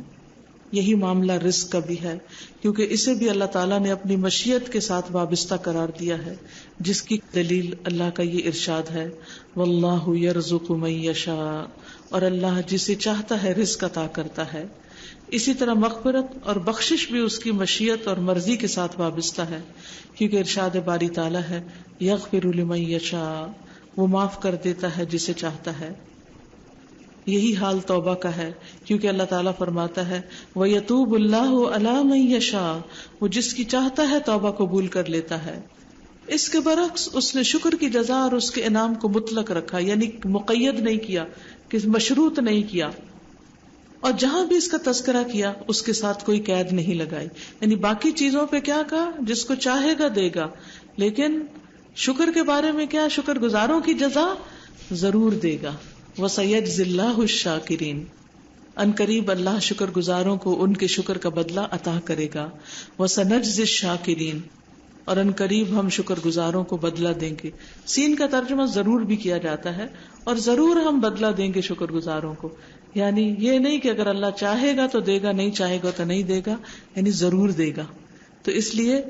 یہی معاملہ رزق کا بھی ہے، کیونکہ اسے بھی اللہ تعالیٰ نے اپنی مشیت کے ساتھ وابستہ قرار دیا ہے، جس کی دلیل اللہ کا یہ ارشاد ہے وَاللَّهُ يَرْزُقُ مَن يَشَاءُ، اور اللہ جسے چاہتا ہے رزق عطا کرتا ہے. اسی طرح مغفرت اور بخشش بھی اس کی مشیت اور مرضی کے ساتھ وابستہ ہے، کیونکہ ارشاد باری تعالیٰ ہے یغفر لمن یشاء، وہ معاف کر دیتا ہے جسے چاہتا ہے. یہی حال توبہ کا ہے، کیونکہ اللہ تعالیٰ فرماتا ہے وَيَتُوبُ اللَّهُ عَلَى مَن يَشَاءُ، وہ جس کی چاہتا ہے توبہ قبول کر لیتا ہے. اس کے برعکس اس نے شکر کی جزا اور اس کے انعام کو مطلق رکھا، یعنی مقید نہیں کیا، کہ مشروط نہیں کیا، اور جہاں بھی اس کا تذکرہ کیا اس کے ساتھ کوئی قید نہیں لگائی. یعنی باقی چیزوں پہ کیا کہا، جس کو چاہے گا دے گا، لیکن شکر کے بارے میں کیا، شکر گزاروں کی جزا ضرور دے گا. وَسَيَجْزِي اللَّهُ الشَّاكِرِينَ، ان قریب اللہ شکر گزاروں کو ان کے شکر کا بدلہ عطا کرے گا. وَسَنَجْزِي الشَّاكِرِينَ، اور ان قریب ہم شکر گزاروں کو بدلہ دیں گے. سین کا ترجمہ ضرور بھی کیا جاتا ہے، اور ضرور ہم بدلہ دیں گے شکر گزاروں کو. یعنی یہ نہیں کہ اگر اللہ چاہے گا تو دے گا، نہیں چاہے گا تو نہیں دے گا، یعنی ضرور دے گا. تو اس لیے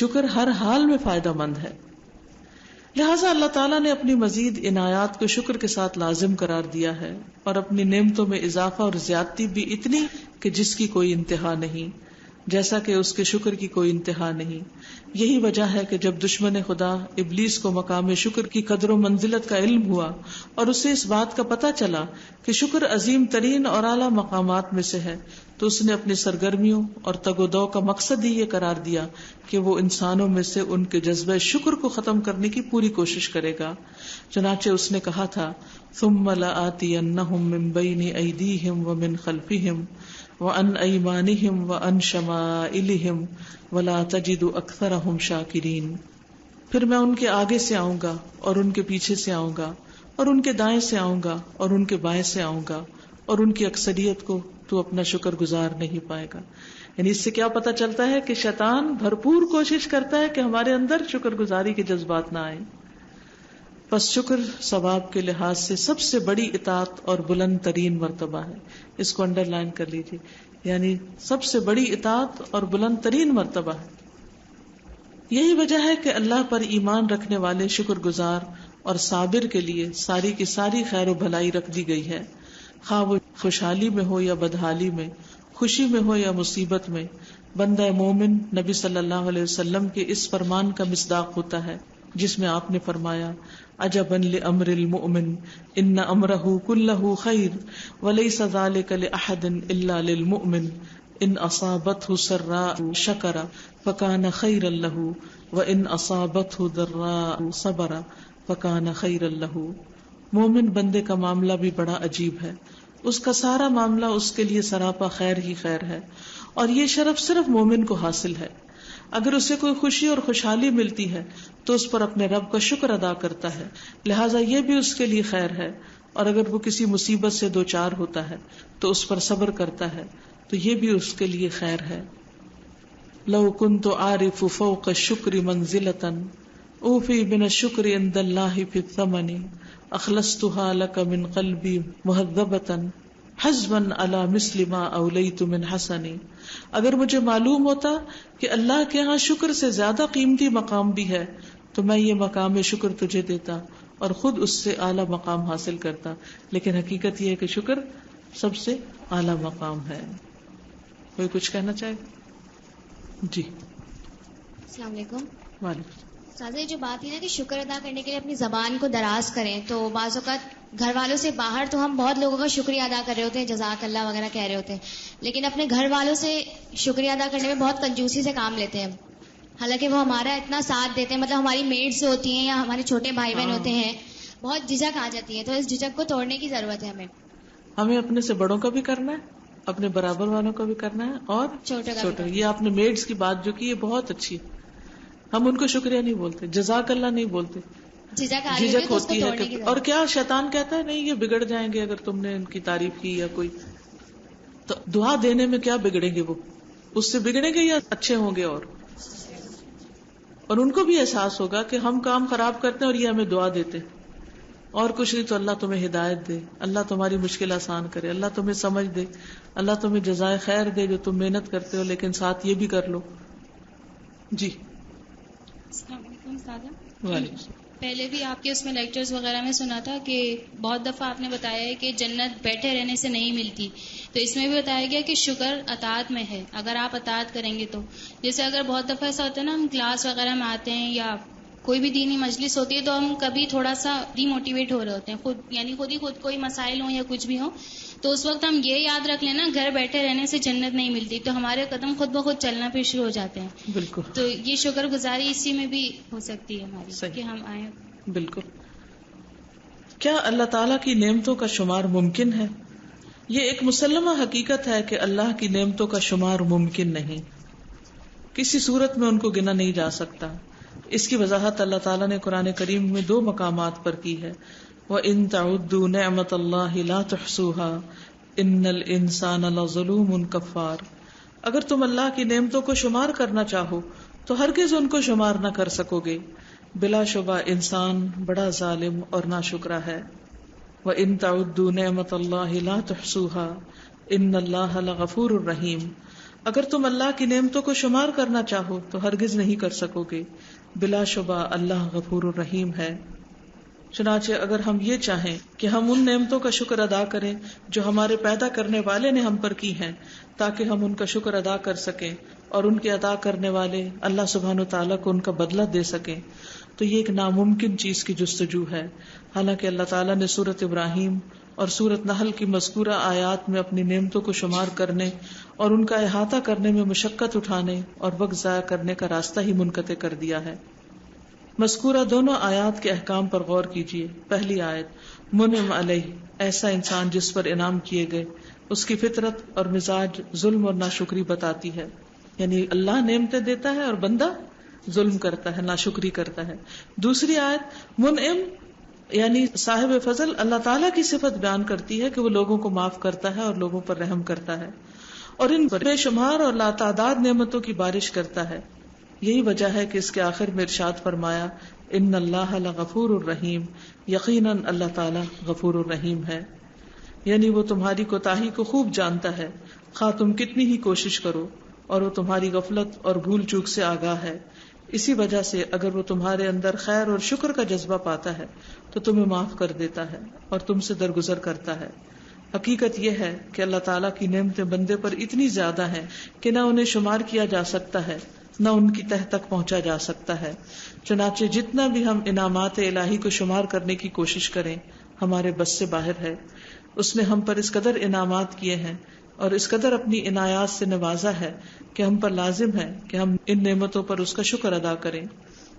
شکر ہر حال میں فائدہ مند ہے. لہٰذا اللہ تعالیٰ نے اپنی مزید عنایات کو شکر کے ساتھ لازم قرار دیا ہے، اور اپنی نعمتوں میں اضافہ اور زیادتی بھی اتنی کہ جس کی کوئی انتہا نہیں، جیسا کہ اس کے شکر کی کوئی انتہا نہیں. یہی وجہ ہے کہ جب دشمن خدا ابلیس کو مقام شکر کی قدر و منزلت کا علم ہوا اور اسے اس بات کا پتہ چلا کہ شکر عظیم ترین اور اعلیٰ مقامات میں سے ہے، تو اس نے اپنی سرگرمیوں اور تگ و دو کا مقصد ہی یہ قرار دیا کہ وہ انسانوں میں سے ان کے جذبہ شکر کو ختم کرنے کی پوری کوشش کرے گا. چنانچہ اس نے کہا تھا ثم لآتینہم من بین ایدیہم ومن خلفہم وعن ایمانہم وعن شمائلہم ولا تجد اکثرہم شاکرین، پھر میں ان کے آگے سے آؤں گا اور ان کے پیچھے سے آؤں گا اور ان کے دائیں سے آؤں گا اور ان کے بائیں سے آؤں گا، اور ان کی اکثریت کو تو اپنا شکر گزار نہیں پائے گا. یعنی اس سے کیا پتہ چلتا ہے کہ شیطان بھرپور کوشش کرتا ہے کہ ہمارے اندر شکر گزاری کے جذبات نہ آئیں. پس شکر ثواب کے لحاظ سے سب سے بڑی اطاعت اور بلند ترین مرتبہ ہے. اس کو انڈر لائن کر لیجیے، یعنی سب سے بڑی اطاعت اور بلند ترین مرتبہ ہے. یہی وجہ ہے کہ اللہ پر ایمان رکھنے والے شکر گزار اور صابر کے لیے ساری کی ساری خیر و بھلائی رکھ دی گئی ہے، خواہ وہ خوشحالی میں ہو یا بدحالی میں، خوشی میں ہو یا مصیبت میں. بندہ مومن نبی صلی اللہ علیہ وسلم کے اس فرمان کا مصداق ہوتا ہے جس میں آپ نے فرمایا عجبا لامر المؤمن ان امرہ کلہ خیر ولیس ذلک لاحد الا للمؤمن ان اصابته سراء شکر فکان خیرا له وان اصابته ضراء صبر فکان خیرا له. مومن بندے کا معاملہ بھی بڑا عجیب ہے، اس کا سارا معاملہ اس کے لیے سراپا خیر ہی خیر ہے، اور یہ شرف صرف مومن کو حاصل ہے. اگر اسے کوئی خوشی اور خوشحالی ملتی ہے تو اس پر اپنے رب کا شکر ادا کرتا ہے، لہٰذا یہ بھی اس کے لیے خیر ہے. اور اگر وہ کسی مصیبت سے دوچار ہوتا ہے تو اس پر صبر کرتا ہے تو یہ بھی اس کے لیے خیر ہے. لو كنت عارف فوق الشکر منزلة اوفی من الشکر عند اللہ فی الثمن اخلصتها لك من قلبی مہذبة حزبا على مثل ما اولیت من حسنی. اگر مجھے معلوم ہوتا کہ اللہ کے ہاں شکر سے زیادہ قیمتی مقام بھی ہے تو میں یہ مقام شکر تجھے دیتا اور خود اس سے اعلیٰ مقام حاصل کرتا. لیکن حقیقت یہ ہے کہ شکر سب سے اعلیٰ مقام ہے. کوئی کچھ کہنا چاہے؟ جی السلام علیکم. وعلیکم. سازا جو بات ہے نا کہ شکر ادا کرنے کے لیے اپنی زبان کو دراز کریں، تو بعض اوقات گھر والوں سے باہر تو ہم بہت لوگوں کا شکریہ ادا کر رہے ہوتے ہیں، جزاک اللہ وغیرہ کہہ رہے ہوتے ہیں، لیکن اپنے گھر والوں سے شکریہ ادا کرنے میں بہت کنجوسی سے کام لیتے ہیں، حالانکہ وہ ہمارا اتنا ساتھ دیتے ہیں. مطلب ہماری میڈس ہوتی ہیں یا ہمارے چھوٹے بھائی بہن ہوتے ہیں، بہت جھجک آ جاتی ہے، تو اس جھجک کو توڑنے کی ضرورت ہے. ہمیں اپنے سے بڑوں کا بھی کرنا ہے، اپنے برابر والوں کا بھی کرنا ہے، اور چھوٹے. یہ آپ نے میڈس کی بات جو کی یہ بہت اچھی ہے. ہم ان کو شکریہ نہیں بولتے، جزاک اللہ نہیں بولتے، جھجک ہوتی ہے کہ اور کیا شیطان کہتا ہے نہیں یہ بگڑ جائیں گے اگر تم نے ان کی تعریف کی یا کوئی. تو دعا دینے میں کیا بگڑیں گے وہ, اس سے بگڑیں گے یا اچھے ہوں گے. اور ان کو بھی احساس ہوگا کہ ہم کام خراب کرتے ہیں اور یہ ہمیں دعا دیتے اور کچھ نہیں تو اللہ تمہیں ہدایت دے, اللہ تمہاری مشکل آسان کرے, اللہ تمہیں سمجھ دے, اللہ تمہیں جزائے خیر دے جو تم محنت کرتے ہو لیکن ساتھ یہ بھی کر لو. جی السلام علیکم سادہ. پہلے بھی آپ کے اس میں لیکچرز وغیرہ میں سنا تھا کہ بہت دفعہ آپ نے بتایا ہے کہ جنت بیٹھے رہنے سے نہیں ملتی, تو اس میں بھی بتایا گیا کہ شکر اطاعت میں ہے, اگر آپ اطاعت کریں گے تو. جیسے اگر بہت دفعہ ایسا ہوتا ہے نا, ہم کلاس وغیرہ میں آتے ہیں یا کوئی بھی دینی مجلس ہوتی ہے تو ہم کبھی تھوڑا سا ڈی موٹیویٹ ہو رہے ہوتے ہیں خود ہی کوئی مسائل ہوں یا کچھ بھی ہوں, تو اس وقت ہم یہ یاد رکھ لینا گھر بیٹھے رہنے سے جنت نہیں ملتی, تو ہمارے قدم خود بخود چلنا پھر شروع ہو جاتے ہیں. بالکل. تو یہ شکر گزاری اسی میں بھی ہو سکتی ہے ہماری کہ ہم آئیں. بالکل. کیا اللہ تعالیٰ کی نعمتوں کا شمار ممکن ہے؟ یہ ایک مسلمہ حقیقت ہے کہ اللہ کی نعمتوں کا شمار ممکن نہیں, کسی صورت میں ان کو گنا نہیں جا سکتا. اس کی وضاحت اللہ تعالیٰ نے قرآن کریم میں 2 مقامات پر کی ہے. وَإِن تَعُدُّوا نِعْمَةَ اللَّهِ لَا تُحْصُوهَا إِنَّ الْإِنسَانَ لَظَلُومٌ كَفَّارٌ. اگر تم اللہ کی نعمتوں کو شمار کرنا چاہو تو ہرگز ان کو شمار نہ کر سکو گے, بلا شبہ انسان بڑا ظالم اور ناشکرا ہے. وَإِن تَعُدُّوا نِعْمَةَ اللَّهِ لَا تُحْصُوهَا إِنَّ اللَّهَ لَغَفُورٌ رَحِيمٌ. اگر تم اللہ کی نعمتوں کو شمار کرنا چاہو تو ہرگز نہیں کر سکو گے, بلا شبہ اللہ غفور الرحیم ہے. چنانچہ اگر ہم یہ چاہیں کہ ہم ان نعمتوں کا شکر ادا کریں جو ہمارے پیدا کرنے والے نے ہم پر کی ہیں تاکہ ہم ان کا شکر ادا کر سکیں اور ان کے ادا کرنے والے اللہ سبحانہ وتعالیٰ کو ان کا بدلہ دے سکیں, تو یہ ایک ناممکن چیز کی جستجو ہے. حالانکہ اللہ تعالیٰ نے سورۃ ابراہیم اور سورۃ نحل کی مذکورہ آیات میں اپنی نعمتوں کو شمار کرنے اور ان کا احاطہ کرنے میں مشقت اٹھانے اور وقت ضائع کرنے کا راستہ ہی منقطع کر دیا ہے. مذکورہ دونوں آیات کے احکام پر غور کیجیے. پہلی آیت منعم علیہ, ایسا انسان جس پر انعام کیے گئے, اس کی فطرت اور مزاج ظلم اور ناشکری بتاتی ہے. یعنی اللہ نعمتیں دیتا ہے اور بندہ ظلم کرتا ہے, ناشکری کرتا ہے. دوسری آیت منعم یعنی صاحب فضل, اللہ تعالیٰ کی صفت بیان کرتی ہے کہ وہ لوگوں کو معاف کرتا ہے اور لوگوں پر رحم کرتا ہے اور ان بے شمار اور لاتعداد نعمتوں کی بارش کرتا ہے. یہی وجہ ہے کہ اس کے آخر میں ارشاد فرمایا ان اللہ لغفور الرحیم, یقیناً اللہ تعالیٰ غفور الرحیم ہے. یعنی وہ تمہاری کوتاہی کو خوب جانتا ہے, خواہ تم کتنی ہی کوشش کرو, اور وہ تمہاری غفلت اور بھول چوک سے آگاہ ہے. اسی وجہ سے اگر وہ تمہارے اندر خیر اور شکر کا جذبہ پاتا ہے تو تمہیں معاف کر دیتا ہے اور تم سے درگزر کرتا ہے. حقیقت یہ ہے کہ اللہ تعالیٰ کی نعمتیں بندے پر اتنی زیادہ ہیں کہ نہ انہیں شمار کیا جا سکتا ہے نہ ان کی تہ تک پہنچا جا سکتا ہے. چنانچہ جتنا بھی ہم انعامات الہی کو شمار کرنے کی کوشش کریں ہمارے بس سے باہر ہے. اس نے ہم پر اس قدر انعامات کیے ہیں اور اس قدر اپنی عنایات سے نوازا ہے کہ ہم پر لازم ہے کہ ہم ان نعمتوں پر اس کا شکر ادا کریں,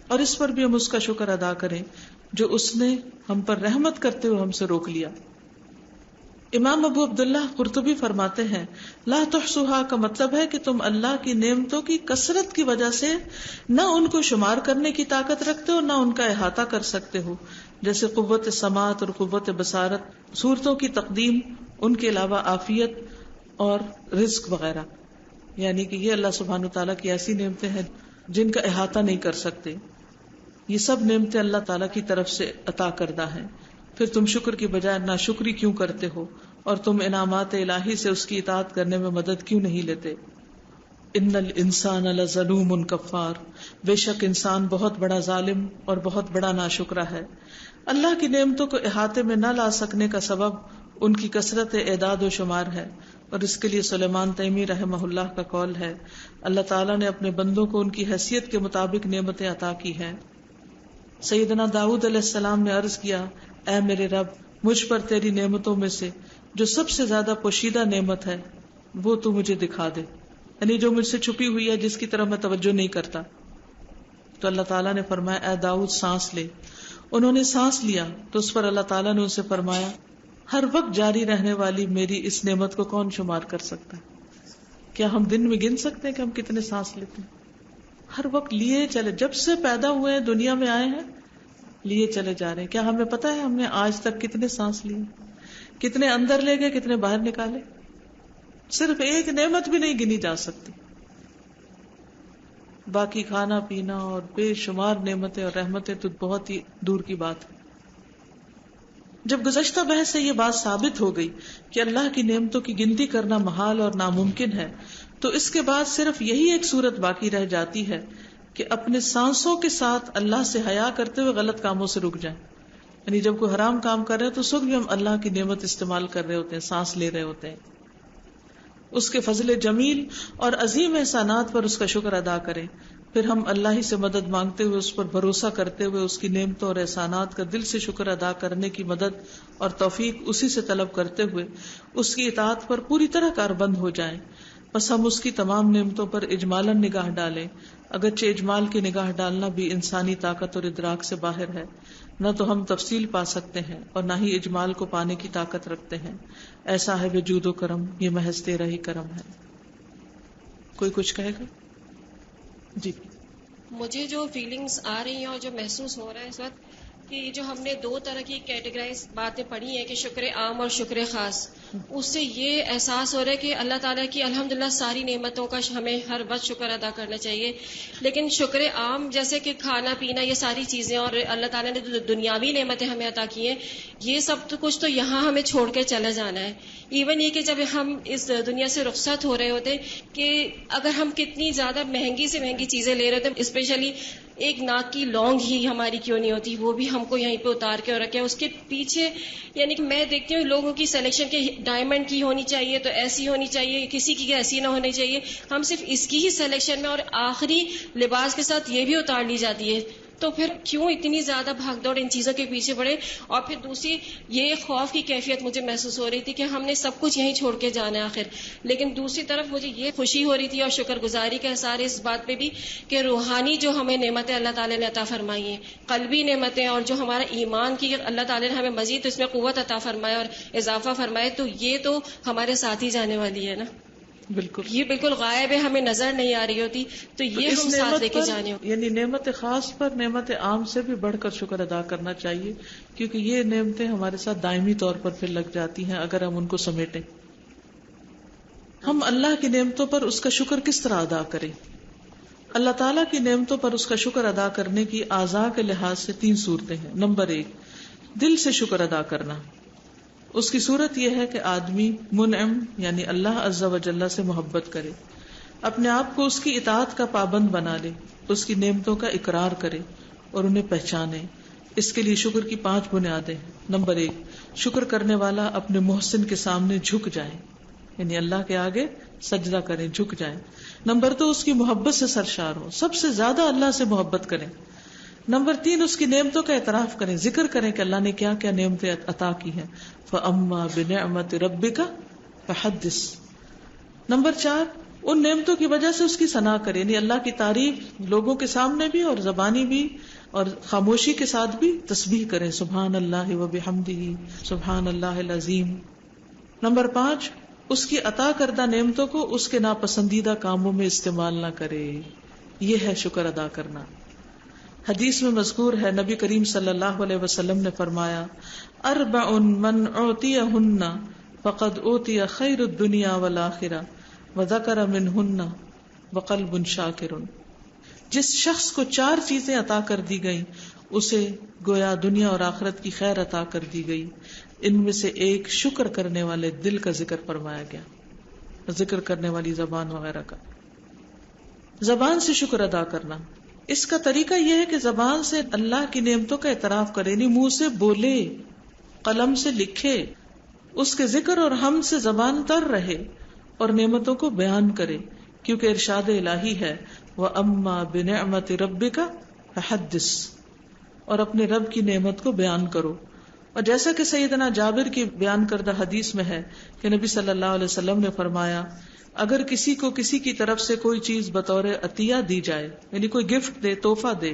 اور اس پر بھی ہم اس کا شکر ادا کریں جو اس نے ہم پر رحمت کرتے ہوئے ہم سے روک لیا. امام ابو عبداللہ قرطبی فرماتے ہیں لا تحصوها کا مطلب ہے کہ تم اللہ کی نعمتوں کی کثرت کی وجہ سے نہ ان کو شمار کرنے کی طاقت رکھتے ہو نہ ان کا احاطہ کر سکتے ہو, جیسے قوت سماعت اور قوت بصارت, صورتوں کی تقدیم, ان کے علاوہ عافیت اور رزق وغیرہ. یعنی کہ یہ اللہ سبحانہ تعالیٰ کی ایسی نعمتیں ہیں جن کا احاطہ نہیں کر سکتے. یہ سب نعمتیں اللہ تعالیٰ کی طرف سے عطا کردہ ہیں. پھر تم شکر کی بجائے ناشکری کیوں کرتے ہو اور تم انعامات الہی سے اس کی اطاعت کرنے میں مدد کیوں نہیں لیتے؟ ان الانسان لظلوم کفار, بے شک انسان بہت بڑا ظالم اور بہت بڑا ناشکرا ہے. اللہ کی نعمتوں کو احاطے میں نہ لا سکنے کا سبب ان کی کثرت اعداد و شمار ہے, اور اس کے لیے سلیمان تیمی رحمہ اللہ کا قول ہے اللہ تعالیٰ نے اپنے بندوں کو ان کی حیثیت کے مطابق نعمتیں عطا کی ہیں. سیدنا داؤد علیہ السلام نے عرض کیا اے میرے رب, مجھ پر تیری نعمتوں میں سے جو سب سے زیادہ پوشیدہ نعمت ہے وہ تو مجھے دکھا دے, یعنی جو مجھ سے چھپی ہوئی ہے جس کی طرف میں توجہ نہیں کرتا. تو اللہ تعالیٰ نے فرمایا اے داؤد سانس لے. انہوں نے سانس لیا تو اس پر اللہ تعالیٰ نے ان سے فرمایا ہر وقت جاری رہنے والی میری اس نعمت کو کون شمار کر سکتا ہے؟ کیا ہم دن میں گن سکتے ہیں کہ ہم کتنے سانس لیتے ہیں؟ ہر وقت لیے چلے, جب سے پیدا ہوئے ہیں دنیا میں آئے ہیں لیے چلے جا رہے ہیں. کیا ہمیں پتا ہے ہم نے آج تک کتنے سانس لیے, کتنے اندر لے گئے, کتنے باہر نکالے؟ صرف ایک نعمت بھی نہیں گنی جا سکتی. باقی کھانا پینا اور بے شمار نعمتیں اور رحمتیں تو بہت ہی دور کی بات ہے. جب گزشتہ بحث سے یہ بات ثابت ہو گئی کہ اللہ کی نعمتوں کی گنتی کرنا محال اور ناممکن ہے, تو اس کے بعد صرف یہی ایک صورت باقی رہ جاتی ہے کہ اپنے سانسوں کے ساتھ اللہ سے حیا کرتے ہوئے غلط کاموں سے رک جائیں. یعنی جب کوئی حرام کام کر رہے ہیں تو اس وقت بھی ہم اللہ کی نعمت استعمال کر رہے ہوتے ہیں, سانس لے رہے ہوتے ہیں. اس کے فضل جمیل اور عظیم احسانات پر اس کا شکر ادا کریں. پھر ہم اللہ ہی سے مدد مانگتے ہوئے, اس پر بھروسہ کرتے ہوئے, اس کی نعمتوں اور احسانات کا دل سے شکر ادا کرنے کی مدد اور توفیق اسی سے طلب کرتے ہوئے اس کی اطاعت پر پوری طرح کاربند ہو جائیں. بس ہم اس کی تمام نعمتوں پر اجمالاً نگاہ ڈالیں, اگرچہ اجمال کی نگاہ ڈالنا بھی انسانی طاقت اور ادراک سے باہر ہے. نہ تو ہم تفصیل پا سکتے ہیں اور نہ ہی اجمال کو پانے کی طاقت رکھتے ہیں. ایسا ہے بجود و کرم, یہ محض تیرا ہی کرم ہے. کوئی کچھ کہے گا؟ جی. مجھے جو فیلنگز آ رہی ہیں اور جو محسوس ہو رہا ہے اس وقت کہ جو ہم نے دو طرح کی کیٹیگرائز باتیں پڑھی ہیں کہ شکر عام اور شکر خاص, اس سے یہ احساس ہو رہا ہے کہ اللہ تعالیٰ کی الحمدللہ ساری نعمتوں کا ہمیں ہر وقت شکر ادا کرنا چاہیے. لیکن شکر عام جیسے کہ کھانا پینا یہ ساری چیزیں اور اللہ تعالیٰ نے جو دنیاوی نعمتیں ہمیں عطا کی ہیں, یہ سب تو کچھ تو یہاں ہمیں چھوڑ کے چلا جانا ہے. ایون یہ کہ جب ہم اس دنیا سے رخصت ہو رہے ہوتے کہ اگر ہم کتنی زیادہ مہنگی سے مہنگی چیزیں لے رہے ہوتے, اسپیشلی ایک ناک کی لونگ ہی ہماری کیوں نہیں ہوتی, وہ بھی ہم کو یہیں پہ اتار کے رکھے. اس کے پیچھے یعنی کہ میں دیکھتی ہوں لوگوں کی سلیکشن کے ڈائمنڈ کی ہونی چاہیے تو ایسی ہونی چاہیے, کسی کی ایسی نہ ہونی چاہیے. ہم صرف اس کی ہی سلیکشن میں اور آخری لباس کے ساتھ یہ بھی اتار لی جاتی ہے. تو پھر کیوں اتنی زیادہ بھاگ دوڑ ان چیزوں کے پیچھے پڑے؟ اور پھر دوسری یہ خوف کی کیفیت مجھے محسوس ہو رہی تھی کہ ہم نے سب کچھ یہیں چھوڑ کے جانا ہے آخر. لیکن دوسری طرف مجھے یہ خوشی ہو رہی تھی اور شکر گزاری کا احساس اس بات پہ بھی کہ روحانی جو ہمیں نعمتیں اللہ تعالیٰ نے عطا فرمائی ہیں, قلبی نعمتیں, اور جو ہمارا ایمان کی اللہ تعالیٰ نے ہمیں مزید اس میں قوت عطا فرمایا اور اضافہ فرمایا, تو یہ تو ہمارے ساتھ ہی جانے والی ہے نا. بالکل, یہ بالکل غائب ہے, ہمیں نظر نہیں آ رہی ہوتی, تو یہ ہم ساتھ لے کے جانے ہوتے. یعنی نعمت خاص پر نعمت عام سے بھی بڑھ کر شکر ادا کرنا چاہیے, کیونکہ یہ نعمتیں ہمارے ساتھ دائمی طور پر پھر لگ جاتی ہیں اگر ہم ان کو سمیٹیں. ہم اللہ کی نعمتوں پر اس کا شکر کس طرح ادا کریں؟ اللہ تعالیٰ کی نعمتوں پر اس کا شکر ادا کرنے کی اعضاء کے لحاظ سے 3 صورتیں ہیں. نمبر 1, دل سے شکر ادا کرنا. اس کی صورت یہ ہے کہ آدمی منعم یعنی اللہ عز و جل سے محبت کرے, اپنے آپ کو اس کی اطاعت کا پابند بنا لے, اس کی نعمتوں کا اقرار کرے اور انہیں پہچانے. اس کے لیے شکر کی 5 بنیادیں ہیں. نمبر 1, شکر کرنے والا اپنے محسن کے سامنے جھک جائے, یعنی اللہ کے آگے سجدہ کریں, جھک جائیں. نمبر 2, اس کی محبت سے سرشار ہو, سب سے زیادہ اللہ سے محبت کریں. نمبر 3, اس کی نعمتوں کا اعتراف کریں, ذکر کریں کہ اللہ نے کیا کیا نعمتیں عطا کی ہیں. فَأَمَّا بِنِعْمَةِ رَبِّكَ فَحَدِّثْ. نمبر 4, ان نعمتوں کی وجہ سے اس کی ثنا کریں, یعنی اللہ کی تعریف لوگوں کے سامنے بھی اور زبانی بھی اور خاموشی کے ساتھ بھی تسبیح کریں, سبحان اللہ وبحمدہ سبحان اللہ العظیم. نمبر 5, اس کی عطا کردہ نعمتوں کو اس کے ناپسندیدہ کاموں میں استعمال نہ کرے. یہ ہے شکر ادا کرنا. حدیث میں مذکور ہے, نبی کریم صلی اللہ علیہ وسلم نے فرمایا, 4 من اعطیہن فقد اوتی خیر الدنیا والآخرہ وذکر منہن وقلب شاکر. جس شخص کو 4 چیزیں عطا کر دی گئیں اسے گویا دنیا اور آخرت کی خیر عطا کر دی گئی. ان میں سے ایک شکر کرنے والے دل کا ذکر فرمایا گیا, ذکر کرنے والی زبان وغیرہ کا. زبان سے شکر ادا کرنا, اس کا طریقہ یہ ہے کہ زبان سے اللہ کی نعمتوں کا اعتراف کرے, یعنی منہ سے بولے, قلم سے لکھے, اس کے ذکر اور حمد سے زبان تر رہے اور نعمتوں کو بیان کرے, کیونکہ ارشاد الہی ہے وَأَمَّا بِنِعْمَةِ رَبِّكَ فَحَدِّثْ, اور اپنے رب کی نعمت کو بیان کرو. اور جیسا کہ سیدنا جابر کی بیان کردہ حدیث میں ہے کہ نبی صلی اللہ علیہ وسلم نے فرمایا, اگر کسی کو کسی کی طرف سے کوئی چیز بطور عطیہ دی جائے, یعنی کوئی گفٹ دے, تحفہ دے,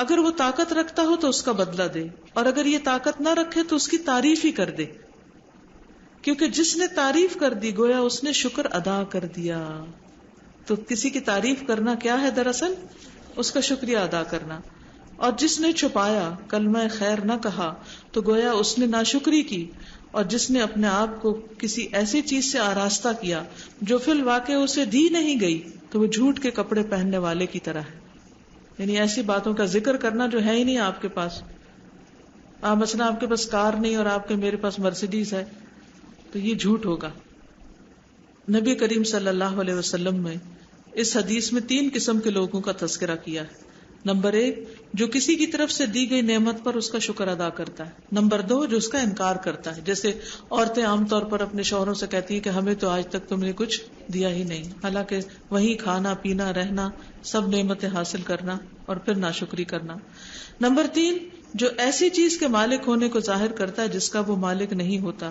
اگر وہ طاقت رکھتا ہو تو اس کا بدلہ دے, اور اگر یہ طاقت نہ رکھے تو اس کی تعریف ہی کر دے, کیونکہ جس نے تعریف کر دی گویا اس نے شکر ادا کر دیا. تو کسی کی تعریف کرنا کیا ہے؟ دراصل اس کا شکریہ ادا کرنا. اور جس نے چھپایا کلمہ خیر نہ کہا تو گویا اس نے ناشکری کی، اور جس نے اپنے آپ کو کسی ایسی چیز سے آراستہ کیا جو فی الواقع اسے دی نہیں گئی تو وہ جھوٹ کے کپڑے پہننے والے کی طرح ہے. یعنی ایسی باتوں کا ذکر کرنا جو ہے ہی نہیں آپ کے پاس. مثلا آپ کے پاس کار نہیں اور آپ کے میرے پاس مرسیڈیز ہے تو یہ جھوٹ ہوگا. نبی کریم صلی اللہ علیہ وسلم نے اس حدیث میں 3 قسم کے لوگوں کا تذکرہ کیا ہے. نمبر 1 جو کسی کی طرف سے دی گئی نعمت پر اس کا شکر ادا کرتا ہے. نمبر 2 جو اس کا انکار کرتا ہے. جیسے عورتیں عام طور پر اپنے شوہروں سے کہتی ہیں کہ ہمیں تو آج تک تم نے کچھ دیا ہی نہیں، حالانکہ وہیں کھانا پینا رہنا سب نعمتیں حاصل کرنا اور پھر ناشکری کرنا. نمبر 3 جو ایسی چیز کے مالک ہونے کو ظاہر کرتا ہے جس کا وہ مالک نہیں ہوتا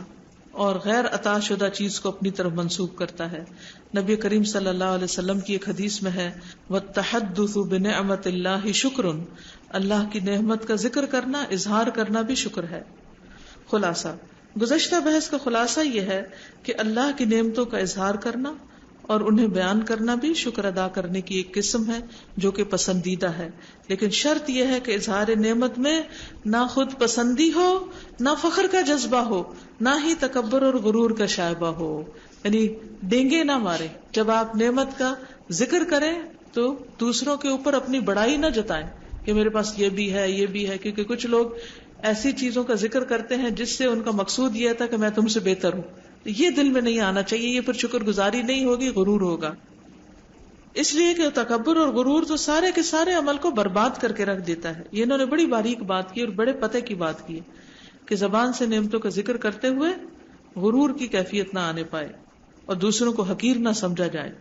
اور غیر عطا شدہ چیز کو اپنی طرف منسوب کرتا ہے. نبی کریم صلی اللہ علیہ وسلم کی ایک حدیث میں ہے وَالتَّحَدُّثُ بِنِعْمَةِ اللَّهِ شُكْرٌ، اللہ کی نعمت کا ذکر کرنا، اظہار کرنا بھی شکر ہے. خلاصہ گزشتہ بحث کا خلاصہ یہ ہے کہ اللہ کی نعمتوں کا اظہار کرنا اور انہیں بیان کرنا بھی شکر ادا کرنے کی ایک قسم ہے جو کہ پسندیدہ ہے. لیکن شرط یہ ہے کہ اظہار نعمت میں نہ خود پسندی ہو، نہ فخر کا جذبہ ہو، نہ ہی تکبر اور غرور کا شائبہ ہو. یعنی ڈینگے نہ مارے. جب آپ نعمت کا ذکر کریں تو دوسروں کے اوپر اپنی بڑائی نہ جتائیں کہ میرے پاس یہ بھی ہے یہ بھی ہے، کیونکہ کچھ لوگ ایسی چیزوں کا ذکر کرتے ہیں جس سے ان کا مقصود یہ تھا کہ میں تم سے بہتر ہوں. یہ دل میں نہیں آنا چاہیے، یہ پھر شکر گزاری نہیں ہوگی، غرور ہوگا. اس لیے کہ تکبر اور غرور تو سارے کے سارے عمل کو برباد کر کے رکھ دیتا ہے. یہ انہوں نے بڑی باریک بات کی اور بڑے پتے کی بات کی کہ زبان سے نعمتوں کا ذکر کرتے ہوئے غرور کی کیفیت نہ آنے پائے اور دوسروں کو حقیر نہ سمجھا جائے.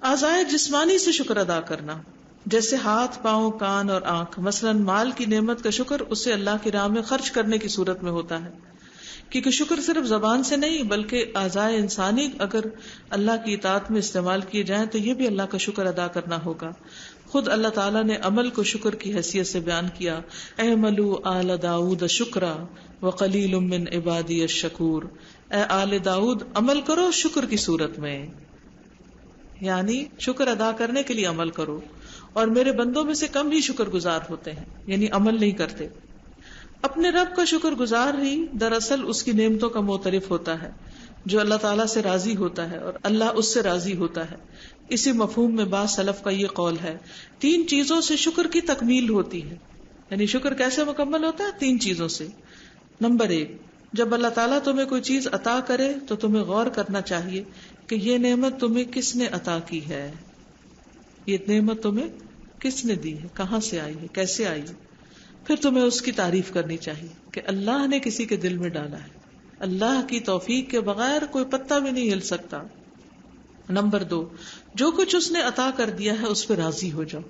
اعضائے جسمانی سے شکر ادا کرنا، جیسے ہاتھ، پاؤں، کان اور آنکھ. مثلا مال کی نعمت کا شکر اسے اللہ کی راہ میں خرچ کرنے کی صورت میں ہوتا ہے، کیونکہ شکر صرف زبان سے نہیں بلکہ اعضائے انسانی اگر اللہ کی اطاعت میں استعمال کیے جائیں تو یہ بھی اللہ کا شکر ادا کرنا ہوگا. خود اللہ تعالیٰ نے عمل کو شکر کی حیثیت سے بیان کیا، اعملوا آل داؤد شکرا وقلیل من عبادی الشکور. اے آل داؤد عمل کرو شکر کی صورت میں، یعنی شکر ادا کرنے کے لیے عمل کرو، اور میرے بندوں میں سے کم ہی شکر گزار ہوتے ہیں، یعنی عمل نہیں کرتے. اپنے رب کا شکر گزار ہی دراصل اس کی نعمتوں کا معترف ہوتا ہے جو اللہ تعالیٰ سے راضی ہوتا ہے اور اللہ اس سے راضی ہوتا ہے. اسی مفہوم میں بعض سلف کا یہ قول ہے 3 چیزوں سے شکر کی تکمیل ہوتی ہے. یعنی شکر کیسے مکمل ہوتا ہے؟ 3 چیزوں سے. نمبر 1 جب اللہ تعالیٰ تمہیں کوئی چیز عطا کرے تو تمہیں غور کرنا چاہیے کہ یہ نعمت تمہیں کس نے عطا کی ہے، یہ نعمت تمہیں کس نے دی ہے، کہاں سے آئی ہے، کیسے آئی ہے. پھر تمہیں اس کی تعریف کرنی چاہیے کہ اللہ نے کسی کے دل میں ڈالا ہے، اللہ کی توفیق کے بغیر کوئی پتا بھی نہیں ہل سکتا. نمبر 2 جو کچھ اس نے عطا کر دیا ہے اس پہ راضی ہو جاؤ.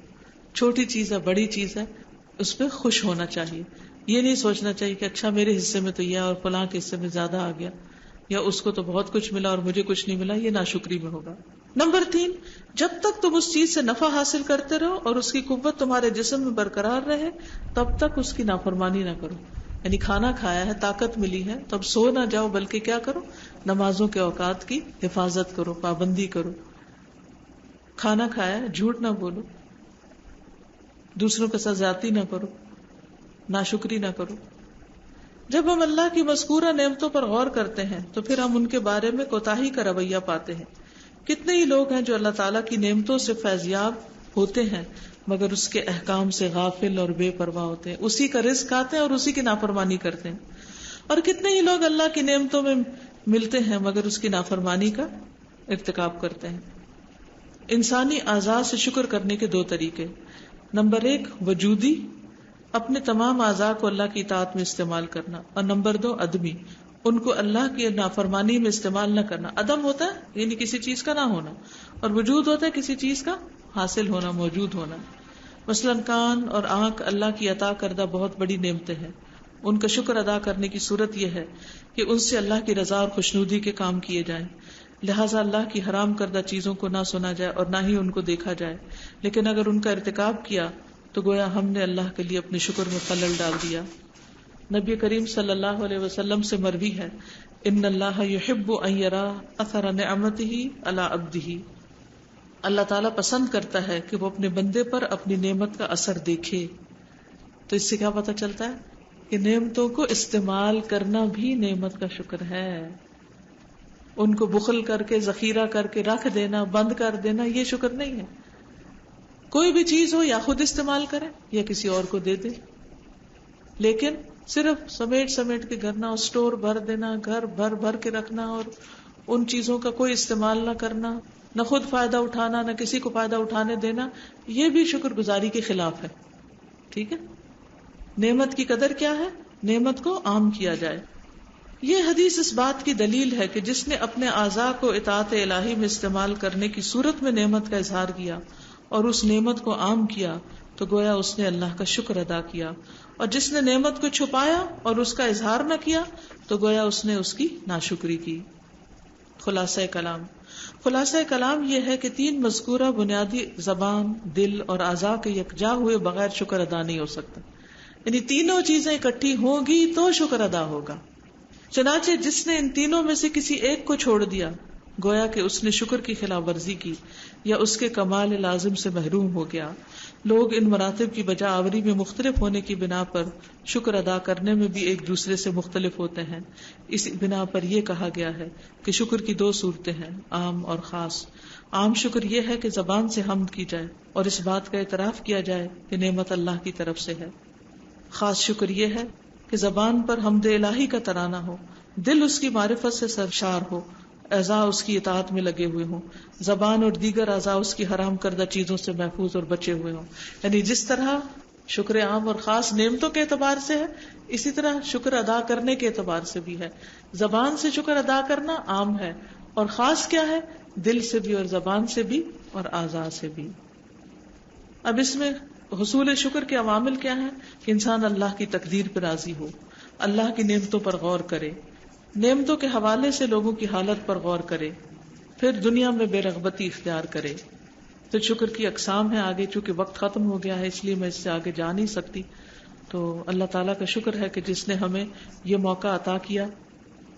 چھوٹی چیز ہے بڑی چیز ہے اس پہ خوش ہونا چاہیے. یہ نہیں سوچنا چاہیے کہ اچھا میرے حصے میں تو یہ اور فلاں کے حصے میں زیادہ آ گیا یا اس کو تو بہت کچھ ملا اور مجھے کچھ نہیں ملا. یہ ناشکری میں ہوگا. نمبر 3 جب تک تم اس چیز سے نفع حاصل کرتے رہو اور اس کی قوت تمہارے جسم میں برقرار رہے تب تک اس کی نافرمانی نہ کرو. یعنی کھانا کھایا ہے، طاقت ملی ہے تو اب سو نہ جاؤ بلکہ کیا کرو، نمازوں کے اوقات کی حفاظت کرو، پابندی کرو. کھانا کھایا ہے جھوٹ نہ بولو، دوسروں کے ساتھ زیادتی نہ کرو، ناشکری نہ کرو. جب ہم اللہ کی مذکورہ نعمتوں پر غور کرتے ہیں تو پھر ہم ان کے بارے میں کوتاہی کا رویہ پاتے ہیں. کتنے ہی لوگ ہیں جو اللہ تعالیٰ کی نعمتوں سے فیضیاب ہوتے ہیں مگر اس کے احکام سے غافل اور بے پرواہ ہوتے ہیں، اسی کا رزق کھاتے ہیں اور اسی کی نافرمانی کرتے ہیں. اور کتنے ہی لوگ اللہ کی نعمتوں میں ملتے ہیں مگر اس کی نافرمانی کا ارتکاب کرتے ہیں. انسانی اعضاء سے شکر کرنے کے 2 طریقے. نمبر 1 وجودی، اپنے تمام اعضاء کو اللہ کی اطاعت میں استعمال کرنا، اور نمبر 2 عدمی، ان کو اللہ کی نافرمانی میں استعمال نہ کرنا. عدم ہوتا ہے یعنی کسی چیز کا نہ ہونا، اور وجود ہوتا ہے کسی چیز کا حاصل ہونا، موجود ہونا. مثلا کان اور آنکھ اللہ کی عطا کردہ بہت بڑی نعمتیں ہیں. ان کا شکر ادا کرنے کی صورت یہ ہے کہ ان سے اللہ کی رضا اور خوشنودی کے کام کیے جائیں. لہٰذا اللہ کی حرام کردہ چیزوں کو نہ سنا جائے اور نہ ہی ان کو دیکھا جائے. لیکن اگر ان کا ارتکاب کیا تو گویا ہم نے اللہ کے لیے اپنے شکر میں خلل ڈال دیا. نبی کریم صلی اللہ علیہ وسلم سے مروی ہے ان اللہ یحب ان یرا اثر نعمتہ علی عبدہ. اللہ تعالیٰ پسند کرتا ہے کہ وہ اپنے بندے پر اپنی نعمت کا اثر دیکھے. تو اس سے کیا پتہ چلتا ہے کہ نعمتوں کو استعمال کرنا بھی نعمت کا شکر ہے. ان کو بخل کر کے ذخیرہ کر کے رکھ دینا، بند کر دینا، یہ شکر نہیں ہے. کوئی بھی چیز ہو یا خود استعمال کرے یا کسی اور کو دے دے، لیکن صرف سمیٹ کے گھر نہ اسٹور بھر دینا، گھر بھر کے رکھنا اور ان چیزوں کا کوئی استعمال نہ کرنا، نہ خود فائدہ اٹھانا نہ کسی کو فائدہ اٹھانے دینا، یہ بھی شکر گزاری کے خلاف ہے. ٹھیک ہے. نعمت کی قدر کیا ہے؟ نعمت کو عام کیا جائے. یہ حدیث اس بات کی دلیل ہے کہ جس نے اپنے اعضاء کو اطاعت الہی میں استعمال کرنے کی صورت میں نعمت کا اظہار کیا اور اس نعمت کو عام کیا تو گویا اس نے اللہ کا شکر ادا کیا، اور جس نے نعمت کو چھپایا اور اس کا اظہار نہ کیا تو گویا اس نے اس کی ناشکری کی. خلاصہ کلام یہ ہے کہ 3 مذکورہ بنیادی زبان، دل اور اعضاء کے یکجا ہوئے بغیر شکر ادا نہیں ہو سکتا. یعنی تینوں چیزیں اکٹھی ہوں گی تو شکر ادا ہوگا. چنانچہ جس نے ان تینوں میں سے کسی ایک کو چھوڑ دیا گویا کہ اس نے شکر کی خلاف ورزی کی یا اس کے کمال لازم سے محروم ہو گیا. لوگ ان مراتب کی بجا آوری میں مختلف ہونے کی بنا پر شکر ادا کرنے میں بھی ایک دوسرے سے مختلف ہوتے ہیں. اس بنا پر یہ کہا گیا ہے کہ شکر کی 2 صورتیں ہیں، عام اور خاص. عام شکر یہ ہے کہ زبان سے حمد کی جائے اور اس بات کا اعتراف کیا جائے کہ نعمت اللہ کی طرف سے ہے. خاص شکر یہ ہے کہ زبان پر حمد الہی کا ترانہ ہو، دل اس کی معرفت سے سرشار ہو، اعضاء اس کی اطاعت میں لگے ہوئے ہوں، زبان اور دیگر اعضاء اس کی حرام کردہ چیزوں سے محفوظ اور بچے ہوئے ہوں. یعنی جس طرح شکر عام اور خاص نعمتوں کے اعتبار سے ہے، اسی طرح شکر ادا کرنے کے اعتبار سے بھی ہے. زبان سے شکر ادا کرنا عام ہے، اور خاص کیا ہے؟ دل سے بھی اور زبان سے بھی اور اعضاء سے بھی. اب اس میں حصول شکر کے عوامل کیا ہیں؟ کہ انسان اللہ کی تقدیر پر راضی ہو، اللہ کی نعمتوں پر غور کرے، نعمتوں کے حوالے سے لوگوں کی حالت پر غور کرے، پھر دنیا میں بے رغبتی اختیار کرے. پھر شکر کی اقسام ہے آگے، چونکہ وقت ختم ہو گیا ہے اس لیے میں اس سے آگے جا نہیں سکتی. تو اللہ تعالیٰ کا شکر ہے کہ جس نے ہمیں یہ موقع عطا کیا.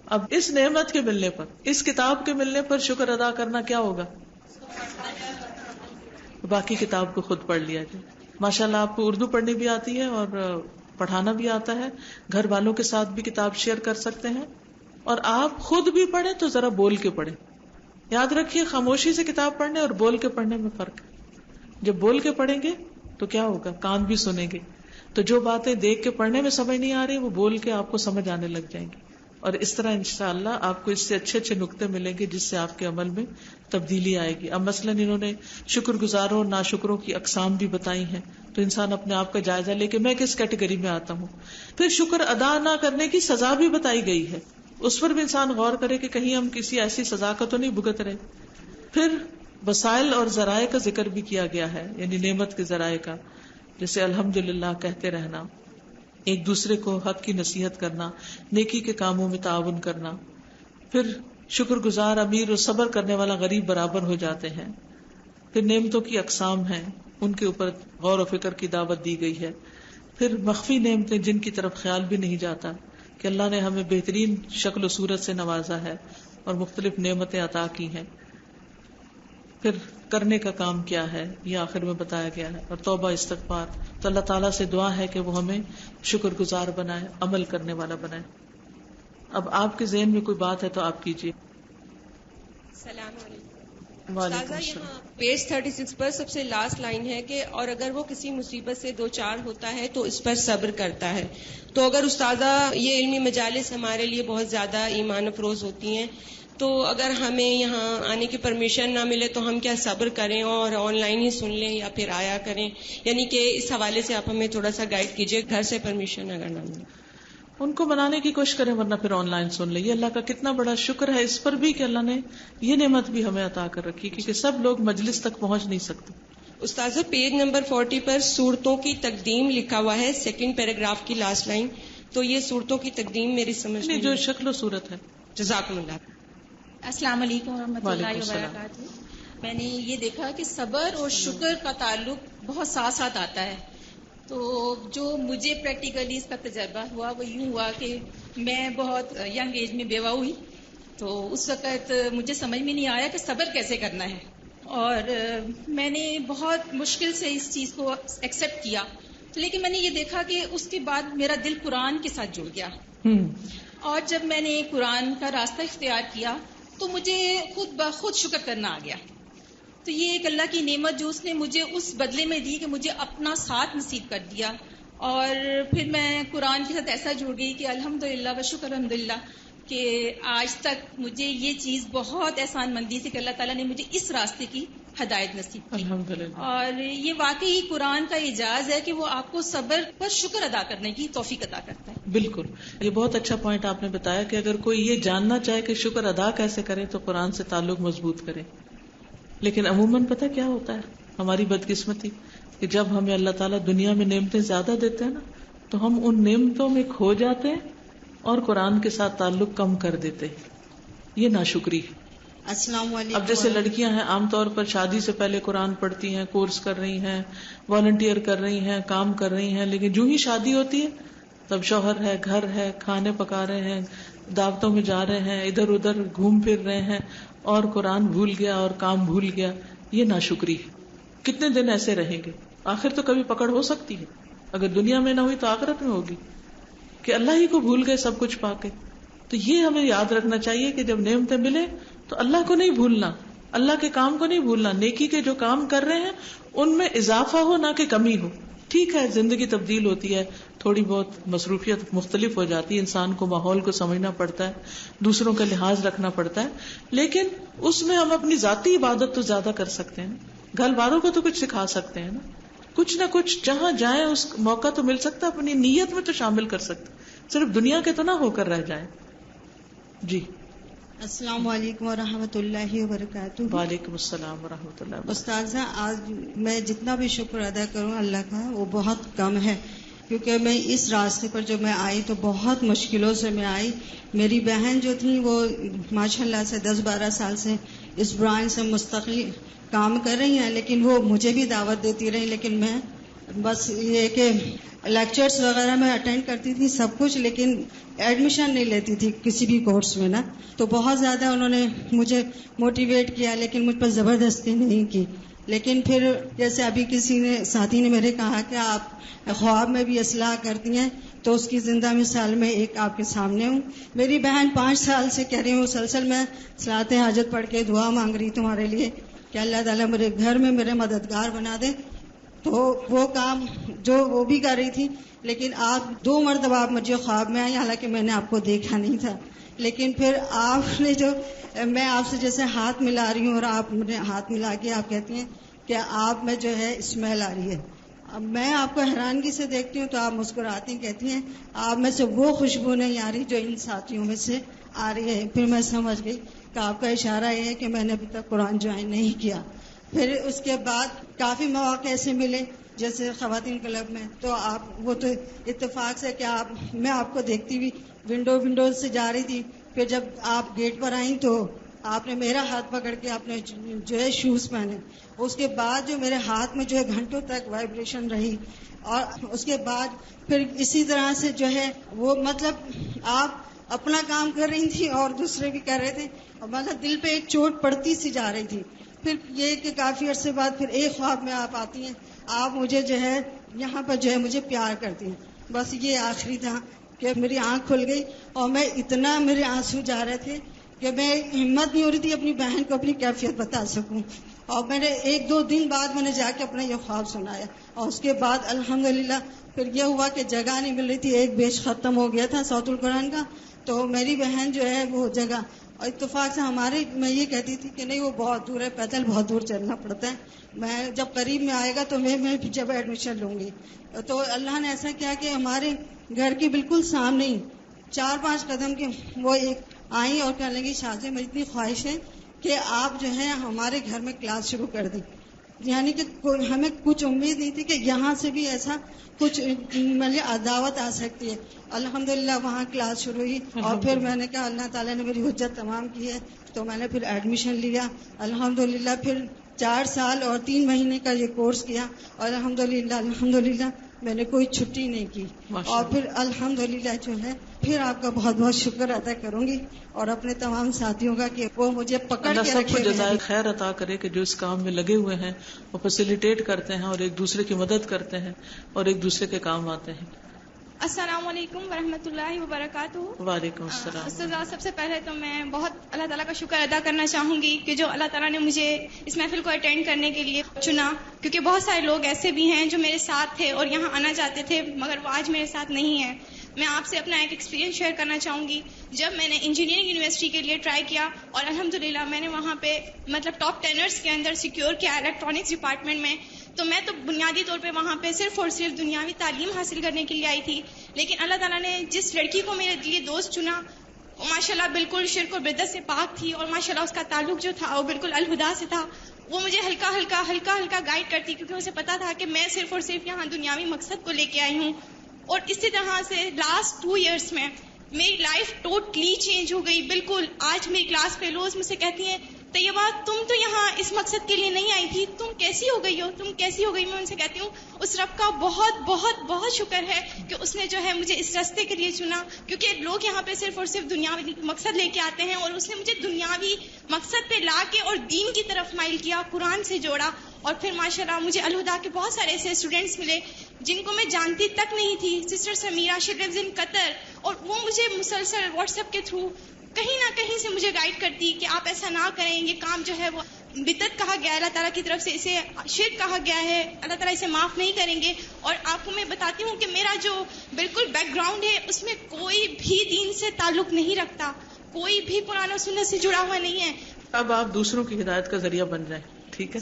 اب اس نعمت کے ملنے پر، اس کتاب کے ملنے پر شکر ادا کرنا کیا ہوگا؟ باقی کتاب کو خود پڑھ لیا جائے. ماشاءاللہ آپ کو اردو پڑھنی بھی آتی ہے اور پڑھانا بھی آتا ہے، گھر والوں کے ساتھ بھی کتاب شیئر کر سکتے ہیں، اور آپ خود بھی پڑھیں تو ذرا بول کے پڑھیں. یاد رکھیے خاموشی سے کتاب پڑھنے اور بول کے پڑھنے میں فرق ہے. جب بول کے پڑھیں گے تو کیا ہوگا؟ کان بھی سنیں گے، تو جو باتیں دیکھ کے پڑھنے میں سمجھ نہیں آ رہی وہ بول کے آپ کو سمجھ آنے لگ جائیں گی. اور اس طرح انشاءاللہ آپ کو اس سے اچھے اچھے نقطے ملیں گے جس سے آپ کے عمل میں تبدیلی آئے گی. اب مثلاً انہوں نے شکر گزاروں اور ناشکروں کی اقسام بھی بتائی ہیں، تو انسان اپنے آپ کا جائزہ لے کے میں کس کیٹیگری میں آتا ہوں. پھر شکر ادا نہ کرنے کی سزا بھی بتائی گئی ہے، اس پر بھی انسان غور کرے کہ کہیں ہم کسی ایسی سزا کا تو نہیں بھگت رہے. پھر وسائل اور ذرائع کا ذکر بھی کیا گیا ہے، یعنی نعمت کے ذرائع کا، جیسے الحمدللہ کہتے رہنا، ایک دوسرے کو حق کی نصیحت کرنا، نیکی کے کاموں میں تعاون کرنا. پھر شکر گزار امیر اور صبر کرنے والا غریب برابر ہو جاتے ہیں. پھر نعمتوں کی اقسام ہیں، ان کے اوپر غور و فکر کی دعوت دی گئی ہے. پھر مخفی نعمتیں جن کی طرف خیال بھی نہیں جاتا کہ اللہ نے ہمیں بہترین شکل و صورت سے نوازا ہے اور مختلف نعمتیں عطا کی ہیں. پھر کرنے کا کام کیا ہے یہ آخر میں بتایا گیا ہے، اور توبہ استغفار. تو اللہ تعالیٰ سے دعا ہے کہ وہ ہمیں شکر گزار بنائے، عمل کرنے والا بنائے. اب آپ کے ذہن میں کوئی بات ہے تو آپ کیجیے. السلام علیکم. استاذہ یہاں پیج 36 پر سب سے لاسٹ لائن ہے کہ اور اگر وہ کسی مصیبت سے دوچار ہوتا ہے تو اس پر صبر کرتا ہے. تو اگر استاذہ یہ علمی مجالس ہمارے لیے بہت زیادہ ایمان افروز ہوتی ہیں، تو اگر ہمیں یہاں آنے کی پرمیشن نہ ملے تو ہم کیا صبر کریں اور آن لائن ہی سن لیں یا پھر آیا کریں؟ یعنی کہ اس حوالے سے آپ ہمیں تھوڑا سا گائیڈ کیجیے، گھر سے پرمیشن اگر نہ ملے. ان کو منانے کی کوشش کریں، ورنہ پھر آن لائن سن لیں. یہ اللہ کا کتنا بڑا شکر ہے اس پر بھی کہ اللہ نے یہ نعمت بھی ہمیں عطا کر رکھی، کیونکہ سب لوگ مجلس تک پہنچ نہیں سکتے. استاذہ پیج نمبر 40 پر صورتوں کی تقدیم لکھا ہوا ہے، 2nd پیراگراف کی لاسٹ لائن. تو یہ صورتوں کی تقدیم میری سمجھ میں جو شکل و صورت ہے. جزاکم اللہ. السلام علیکم ورحمۃ اللہ وبرکاتہ. میں نے یہ دیکھا کہ صبر اور شکر کا تعلق بہت ساتھ ساتھ آتا ہے. تو جو مجھے پریکٹیکلی اس کا تجربہ ہوا وہ یوں ہوا کہ میں بہت ینگ ایج میں بیوہ ہوئی. تو اس وقت مجھے سمجھ میں نہیں آیا کہ صبر کیسے کرنا ہے. اور میں نے بہت مشکل سے اس چیز کو ایکسیپٹ کیا، لیکن میں نے یہ دیکھا کہ اس کے بعد میرا دل قرآن کے ساتھ جڑ گیا، اور جب میں نے قرآن کا راستہ اختیار کیا تو مجھے خود بخود شکر کرنا آ گیا. تو یہ ایک اللہ کی نعمت جو اس نے مجھے اس بدلے میں دی کہ مجھے اپنا ساتھ نصیب کر دیا، اور پھر میں قرآن کے ساتھ ایسا جڑ گئی کہ الحمدللہ و شکر الحمدللہ کہ آج تک مجھے یہ چیز بہت احسان مندی سے کہ اللہ تعالیٰ نے مجھے اس راستے کی ہدایت نصیب کی. اور یہ واقعی قرآن کا اعجاز ہے کہ وہ آپ کو صبر پر شکر ادا کرنے کی توفیق عطا کرتا ہے. بالکل، یہ بہت اچھا پوائنٹ آپ نے بتایا کہ اگر کوئی یہ جاننا چاہے کہ شکر ادا کیسے کرے تو قرآن سے تعلق مضبوط کرے. لیکن عموماً پتہ کیا ہوتا ہے، ہماری بدقسمتی کہ جب ہمیں اللہ تعالیٰ دنیا میں نعمتیں زیادہ دیتے ہیں نا تو ہم ان نعمتوں میں کھو جاتے ہیں اور قرآن کے ساتھ تعلق کم کر دیتے. یہ ناشکری. السلام علیکم. اب جیسے لڑکیاں ہیں عام طور پر شادی سے پہلے قرآن پڑھتی ہیں، کورس کر رہی ہیں، والنٹیئر کر رہی ہیں، کام کر رہی ہیں، لیکن جو ہی شادی ہوتی ہے تب شوہر ہے، گھر ہے، کھانے پکا رہے ہیں، دعوتوں میں جا رہے ہیں، ادھر ادھر گھوم پھر رہے ہیں اور قرآن بھول گیا اور کام بھول گیا. یہ ناشکری. کتنے دن ایسے رہیں گے؟ آخر تو کبھی پکڑ ہو سکتی ہے، اگر دنیا میں نہ ہوئی تو آخرت میں ہوگی کہ اللہ ہی کو بھول گئے سب کچھ پا کے. تو یہ ہمیں یاد رکھنا چاہیے کہ جب نعمتیں ملے تو اللہ کو نہیں بھولنا، اللہ کے کام کو نہیں بھولنا، نیکی کے جو کام کر رہے ہیں ان میں اضافہ ہو نہ کہ کمی ہو. ٹھیک ہے، زندگی تبدیل ہوتی ہے، تھوڑی بہت مصروفیت مختلف ہو جاتی ہے، انسان کو ماحول کو سمجھنا پڑتا ہے، دوسروں کا لحاظ رکھنا پڑتا ہے، لیکن اس میں ہم اپنی ذاتی عبادت تو زیادہ کر سکتے ہیں. گھر والوں کو تو کچھ سکھا سکتے ہیں نا، کچھ نہ کچھ جہاں جائیں اس موقع تو مل سکتا ہے، اپنی نیت میں تو شامل کر سکتے، صرف دنیا کے تو نہ ہو کر رہ جائیں. جی السلام علیکم ورحمۃ اللہ وبرکاتہ. وعلیکم السلام ورحمۃ اللہ. استاذہ، آج میں جتنا بھی شکر ادا کروں اللہ کا وہ بہت کم ہے، کیونکہ میں اس راستے پر جو میں آئی تو بہت مشکلوں سے میں آئی. میری بہن جو تھی وہ ماشاءاللہ سے 10-12 سال سے اس برانچ سے مستقل کام کر رہی ہیں، لیکن وہ مجھے بھی دعوت دیتی رہی، لیکن میں بس یہ کہ لیکچرز وغیرہ میں اٹینڈ کرتی تھی سب کچھ، لیکن ایڈمیشن نہیں لیتی تھی کسی بھی کورس میں نا. تو بہت زیادہ انہوں نے مجھے موٹیویٹ کیا، لیکن مجھ پر زبردستی نہیں کی. لیکن پھر جیسے ابھی کسی نے ساتھی نے میرے کہا کہ آپ خواب میں بھی اصلاح کرتی ہیں، تو اس کی زندہ مثال میں ایک آپ کے سامنے ہوں. میری بہن 5 سال سے کہہ رہی ہوں مسلسل میں صلاۃ حاجت پڑھ کے دعا مانگ رہی تمہارے لیے کہ اللہ تعالیٰ میرے گھر میں میرے مددگار بنا دے. تو وہ کام جو وہ بھی کر رہی تھی، لیکن آپ 2 مرتبہ آپ مجھے خواب میں آئی، حالانکہ میں نے آپ کو دیکھا نہیں تھا. لیکن پھر آپ نے جو میں آپ سے جیسے ہاتھ ملا رہی ہوں اور آپ مجھے ہاتھ ملا کے آپ کہتی ہیں کہ آپ میں جو ہے اسمیل آ رہی ہے. اب میں آپ کو حیرانگی سے دیکھتی ہوں تو آپ مسکراتی ہیں، کہتی ہیں آپ میں سے وہ خوشبو نہیں آ رہی جو ان ساتھیوں میں سے آ رہی ہے. پھر میں سمجھ گئی کہ آپ کا اشارہ یہ ہے کہ میں نے ابھی تک قرآن جوائن نہیں کیا. پھر اس کے بعد کافی مواقع ایسے ملے جیسے خواتین کلب میں، تو آپ وہ تو اتفاق سے کہ میں آپ کو دیکھتی ہوئی ونڈو سے جا رہی تھی. پھر جب آپ گیٹ پر آئیں تو آپ نے میرا ہاتھ پکڑ کے آپ نے جو ہے شوز پہنے. اس کے بعد جو میرے ہاتھ میں جو ہے گھنٹوں تک وائبریشن رہی، اور اس کے بعد پھر اسی طرح سے جو ہے وہ مطلب آپ اپنا کام کر رہی تھی اور دوسرے بھی کر رہے تھے، اور مطلب دل پہ ایک چوٹ پڑتی سی جا رہی تھی. پھر یہ کہ کافی عرصے بعد پھر ایک خواب میں آپ آتی ہیں، آپ مجھے جو ہے یہاں پر جو ہے مجھے پیار کرتی ہیں. بس یہ آخری تھا کہ میری آنکھ کھل گئی، اور میں اتنا میرے آنسو جا رہے تھے کہ میں ہمت نہیں ہو رہی تھی اپنی بہن کو اپنی کیفیت بتا سکوں. اور میں نے 1-2 دن بعد میں نے جا کے اپنا یہ خواب سنایا، اور اس کے بعد الحمدللہ پھر یہ ہوا کہ جگہ نہیں مل رہی تھی، ایک بیچ ختم ہو گیا تھا صوت القرآن کا، تو میری بہن جو ہے وہ جگہ، اور اتفاق سے میں یہ کہتی تھی کہ نہیں وہ بہت دور ہے، پیدل بہت دور چلنا پڑتا ہے، میں جب قریب میں آئے گا تو میں جب ایڈمیشن لوں گی. تو اللہ نے ایسا کیا کہ ہمارے گھر کے بالکل سامنے ہی 4-5 قدم کے وہ ایک آئیں اور کہنے لگی شاذہ میری اتنی خواہش ہے کہ آپ جو ہے ہمارے گھر میں کلاس شروع کر دیں. یعنی کہ ہمیں کچھ امید نہیں تھی کہ یہاں سے بھی ایسا کچھ دعوت آ سکتی ہے. الحمدللہ وہاں کلاس شروع ہوئی، اور پھر میں نے کہا اللہ تعالیٰ نے میری حجت تمام کی ہے، تو میں نے پھر ایڈمیشن لیا. الحمدللہ پھر 4 سال اور 3 مہینے کا یہ کورس کیا، اور الحمدللہ میں نے کوئی چھٹی نہیں کی. اور پھر الحمدللہ جو ہے پھر آپ کا بہت بہت شکر ادا کروں گی اور اپنے تمام ساتھیوں کا کہ وہ مجھے پکڑ کے اللہ سب کو رکھے. جزائے خیر عطا کرے کہ جو اس کام میں لگے ہوئے ہیں وہ فیسیلیٹیٹ کرتے ہیں اور ایک دوسرے کی مدد کرتے ہیں اور ایک دوسرے کے کام آتے ہیں. السلام علیکم ورحمۃ اللہ وبرکاتہ. وعلیکم السلام. استاذہ سب سے پہلے تو میں بہت اللہ تعالیٰ کا شکر ادا کرنا چاہوں گی کہ جو اللہ تعالیٰ نے مجھے اس محفل کو اٹینڈ کرنے کے لیے چنا، کیونکہ بہت سارے لوگ ایسے بھی ہیں جو میرے ساتھ تھے اور یہاں آنا چاہتے تھے مگر وہ آج میرے ساتھ نہیں ہیں. میں آپ سے اپنا ایک ایکسپیرینس شیئر کرنا چاہوں گی. جب میں نے انجینئرنگ یونیورسٹی کے لیے ٹرائی کیا اور الحمدللہ میں نے وہاں پہ مطلب ٹاپ 10 کے اندر سیکیور کیا الیکٹرانکس ڈپارٹمنٹ میں، تو میں تو بنیادی طور پہ وہاں پہ صرف اور صرف دنیاوی تعلیم حاصل کرنے کے لیے آئی تھی. لیکن اللہ تعالیٰ نے جس لڑکی کو میرے لیے دوست چنا وہ ماشاءاللہ بالکل شرک اور بدعت سے پاک تھی اور ماشاءاللہ اس کا تعلق جو تھا وہ بالکل الہدا سے تھا. وہ مجھے ہلکا ہلکا گائیڈ کرتی کیونکہ اسے پتا تھا کہ میں صرف اور صرف یہاں دنیاوی مقصد کو لے کے آئی ہوں. اور اسی طرح سے لاسٹ 2 ایئرس میں میری لائف ٹوٹلی چینج ہو گئی بالکل. آج میری کلاس فیلوز مجھ سے کہتی ہیں طیبہ تم تو یہاں اس مقصد کے لیے نہیں آئی تھی، تم کیسی ہو گئی ہو، تم کیسی ہو گئی. میں ان سے کہتی ہوں اس رب کا بہت بہت بہت شکر ہے کہ اس نے جو ہے مجھے اس راستے کے لیے چنا، کیونکہ لوگ یہاں پہ صرف اور صرف دنیاوی مقصد لے کے آتے ہیں اور اس نے مجھے دنیاوی مقصد پہ لا کے اور دین کی طرف مائل کیا، قرآن سے جوڑا. اور پھر ماشاءاللہ مجھے الہدا کے بہت سارے ایسے اسٹوڈینٹس ملے جن کو میں جانتی تک نہیں تھی. Sister Samira she lives in Qatar, اور وہ مجھے مسلسل واٹس ایپ کے تھرو کہیں نہ کہیں سے مجھے گائیڈ کرتی کہ آپ ایسا نہ کریں، یہ کام جو ہے وہ بدعت کہا گیا ہے اللہ تعالیٰ کی طرف سے، اسے شرک کہا گیا ہے، اللہ تعالیٰ اسے معاف نہیں کریں گے. اور آپ کو میں بتاتی ہوں کہ میرا جو بالکل بیک گراؤنڈ ہے اس میں کوئی بھی دین سے تعلق نہیں رکھتا، کوئی بھی قرآن اور سنت سے جڑا ہوا نہیں ہے. اب آپ دوسروں کی ہدایت کا ذریعہ بن جائیں، ٹھیک ہے؟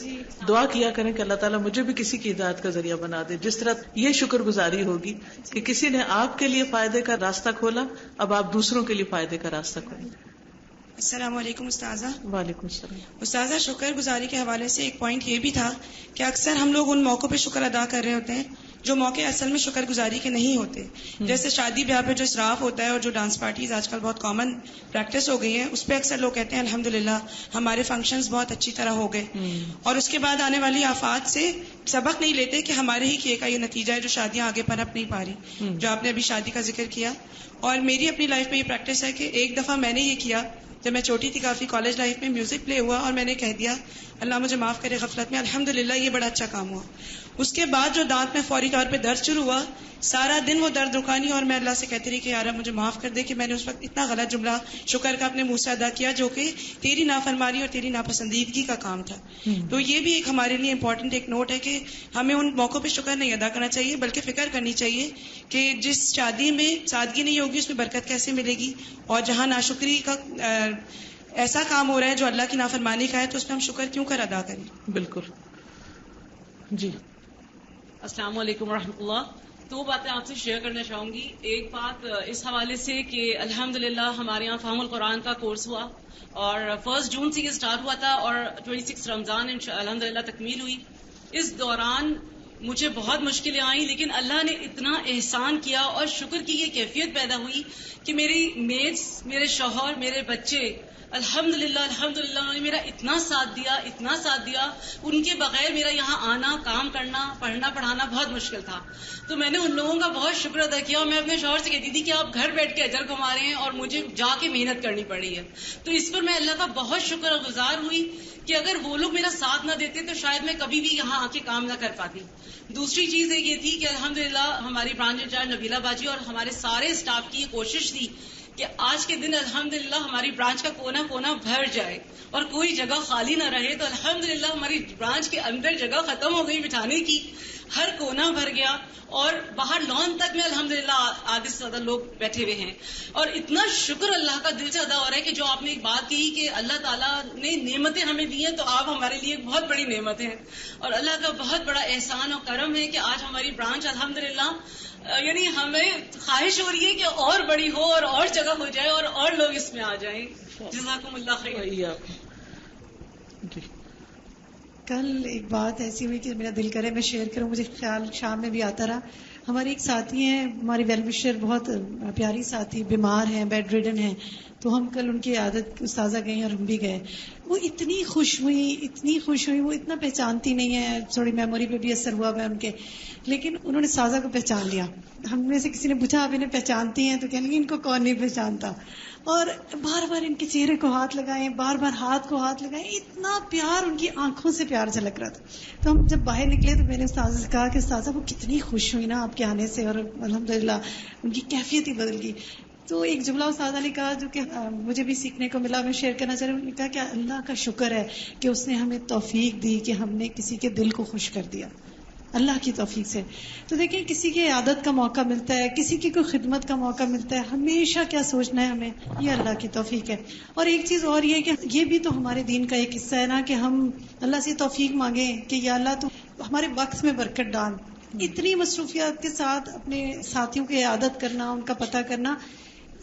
دعا کیا کریں کہ اللہ تعالیٰ مجھے بھی کسی کی ہدایت کا ذریعہ بنا دے. جس طرح یہ شکر گزاری ہوگی کہ کسی نے آپ کے لیے فائدے کا راستہ کھولا، اب آپ دوسروں کے لیے فائدے کا راستہ کھولیں. السلام علیکم استاذہ. وعلیکم السلام. استاذہ شکر گزاری کے حوالے سے ایک پوائنٹ یہ بھی تھا کہ اکثر ہم لوگ ان موقعوں پہ شکر ادا کر رہے ہوتے ہیں جو موقع اصل میں شکر گزاری کے نہیں ہوتے. جیسے شادی بیاہ پہ جو اسراف ہوتا ہے اور جو ڈانس پارٹیز آج کل بہت کامن پریکٹس ہو گئی ہیں، اس پہ اکثر لوگ کہتے ہیں الحمدللہ ہمارے فنکشنز بہت اچھی طرح ہو گئے، اور اس کے بعد آنے والی آفات سے سبق نہیں لیتے کہ ہمارے ہی کیے کا یہ نتیجہ ہے جو شادیاں آگے پنپ نہیں پا رہی. جو آپ نے ابھی شادی کا ذکر کیا، اور میری اپنی لائف میں یہ پریکٹس ہے کہ ایک دفعہ میں نے یہ کیا جب میں چھوٹی تھی کافی، کالج لائف میں میوزک پلے ہوا اور میں نے کہہ دیا اللہ مجھے معاف کرے غفلت میں، الحمدللہ یہ بڑا اچھا کام ہوا. اس کے بعد جو دانت میں فوری طور پہ درد شروع ہوا، سارا دن وہ درد رکا نہیں، اور میں اللہ سے کہتی رہی کہ یار مجھے معاف کر دے کہ میں نے اس وقت اتنا غلط جملہ شکر کا اپنے منہ سے ادا کیا جو کہ تیری نافرمانی اور تیری ناپسندیدگی کا کام تھا. تو یہ بھی ایک ہمارے لیے امپورٹنٹ ایک نوٹ ہے کہ ہمیں ان موقعوں پہ شکر نہیں ادا کرنا چاہیے، بلکہ فکر کرنی چاہیے کہ جس شادی میں سادگی نہیں ہوگی اس میں برکت کیسے ملے گی، اور جہاں ناشکری کا ایسا کام ہو رہا ہے جو اللہ کی نافرمانی کا ہے تو اس میں ہم شکر کیوں کر ادا کریں. بالکل. جی السلام علیکم ورحمۃ اللہ. 2 باتیں آپ سے شیئر کرنا چاہوں گی. ایک بات اس حوالے سے کہ الحمدللہ ہمارے یہاں فہم القرآن کا کورس ہوا اور 1 جون سے یہ اسٹارٹ ہوا تھا اور 26 رمضان الحمدللہ تکمیل ہوئی. اس دوران مجھے بہت مشکلیں آئیں، لیکن اللہ نے اتنا احسان کیا اور شکر کی یہ کیفیت پیدا ہوئی کہ میری میٹس، میرے شوہر، میرے بچے الحمدللہ انہوں نے میرا اتنا ساتھ دیا. ان کے بغیر میرا یہاں آنا، کام کرنا، پڑھنا پڑھانا بہت مشکل تھا. تو میں نے ان لوگوں کا بہت شکر ادا کیا اور میں اپنے شوہر سے کہتی تھی کہ آپ گھر بیٹھ کے اجر کما رہے ہیں اور مجھے جا کے محنت کرنی پڑی ہے. تو اس پر میں اللہ کا بہت شکر گزار ہوئی کہ اگر وہ لوگ میرا ساتھ نہ دیتے تو شاید میں کبھی بھی یہاں آ کے کام نہ کر پاتی. دوسری چیز یہ تھی کہ الحمدللہ ہماری برانچ انچارج نبیلہ باجی اور ہمارے سارے اسٹاف کی یہ کوشش تھی کہ آج کے دن الحمدللہ ہماری برانچ کا کونا کونا بھر جائے اور کوئی جگہ خالی نہ رہے. تو الحمدللہ ہماری برانچ کے اندر جگہ ختم ہو گئی بٹھانے کی، ہر کونا بھر گیا اور باہر لان تک میں الحمدللہ آدھے سے زیادہ لوگ بیٹھے ہوئے ہیں. اور اتنا شکر اللہ کا دل سے ادا ہو رہا ہے کہ جو آپ نے ایک بات کہی کہ اللہ تعالیٰ نے نعمتیں ہمیں دی ہیں تو آپ ہمارے لیے ایک بہت بڑی نعمت ہیں، اور اللہ کا بہت بڑا احسان اور کرم ہے کہ آج ہماری برانچ الحمدللہ یعنی ہمیں خواہش ہو رہی ہے کہ اور بڑی ہو اور جگہ ہو جائے اور لوگ اس میں آ جائیں. جزاکم اللہ خیر. کل ایک بات ایسی ہوئی کہ میرا دل کرے میں شیئر کروں، مجھے خیال شام میں بھی آتا رہا. ہمارے ایک ساتھی ہیں، ہماری ویل وشر، بہت پیاری ساتھی، بیمار ہیں، بیڈ ریڈن ہیں. تو ہم کل ان کی عادت استاذہ گئے اور ہم بھی گئے. وہ اتنی خوش ہوئی، وہ اتنا پہچانتی نہیں ہے، تھوڑی میموری پہ بھی اثر ہوا ہے ان کے، لیکن انہوں نے سازا کو پہچان لیا. ہم میں سے کسی نے پوچھا آپ انہیں پہچانتی ہیں؟ تو کہنے لگی ان کو کون نہیں پہچانتا. اور بار بار ان کے چہرے کو ہاتھ لگائیں، بار بار ہاتھ کو ہاتھ لگائیں، اتنا پیار، ان کی آنکھوں سے پیار جھلک رہا تھا. تو ہم جب باہر نکلے تو میں نے استاذہ سے کہا کہ استاذہ وہ کتنی خوش ہوئی نا آپ کے آنے سے، اور الحمدللہ ان کی کیفیت ہی بدل گئی. تو ایک جملہ استاذہ نے کہا جو کہ مجھے بھی سیکھنے کو ملا، میں شیئر کرنا چاہ رہی ہوں. انہوں نے کہا کہ اللہ کا شکر ہے کہ اس نے ہمیں توفیق دی کہ ہم نے کسی کے دل کو خوش کر دیا، اللہ کی توفیق سے. تو دیکھیں کسی کی عیادت کا موقع ملتا ہے، کسی کی کوئی خدمت کا موقع ملتا ہے، ہمیشہ کیا سوچنا ہے ہمیں، یہ اللہ کی توفیق ہے. اور ایک چیز اور یہ کہ یہ بھی تو ہمارے دین کا ایک حصہ ہے نا کہ ہم اللہ سے توفیق مانگیں کہ یا اللہ تو ہمارے وقت میں برکت ڈال. اتنی مصروفیات کے ساتھ اپنے ساتھیوں کی عیادت کرنا، ان کا پتہ کرنا،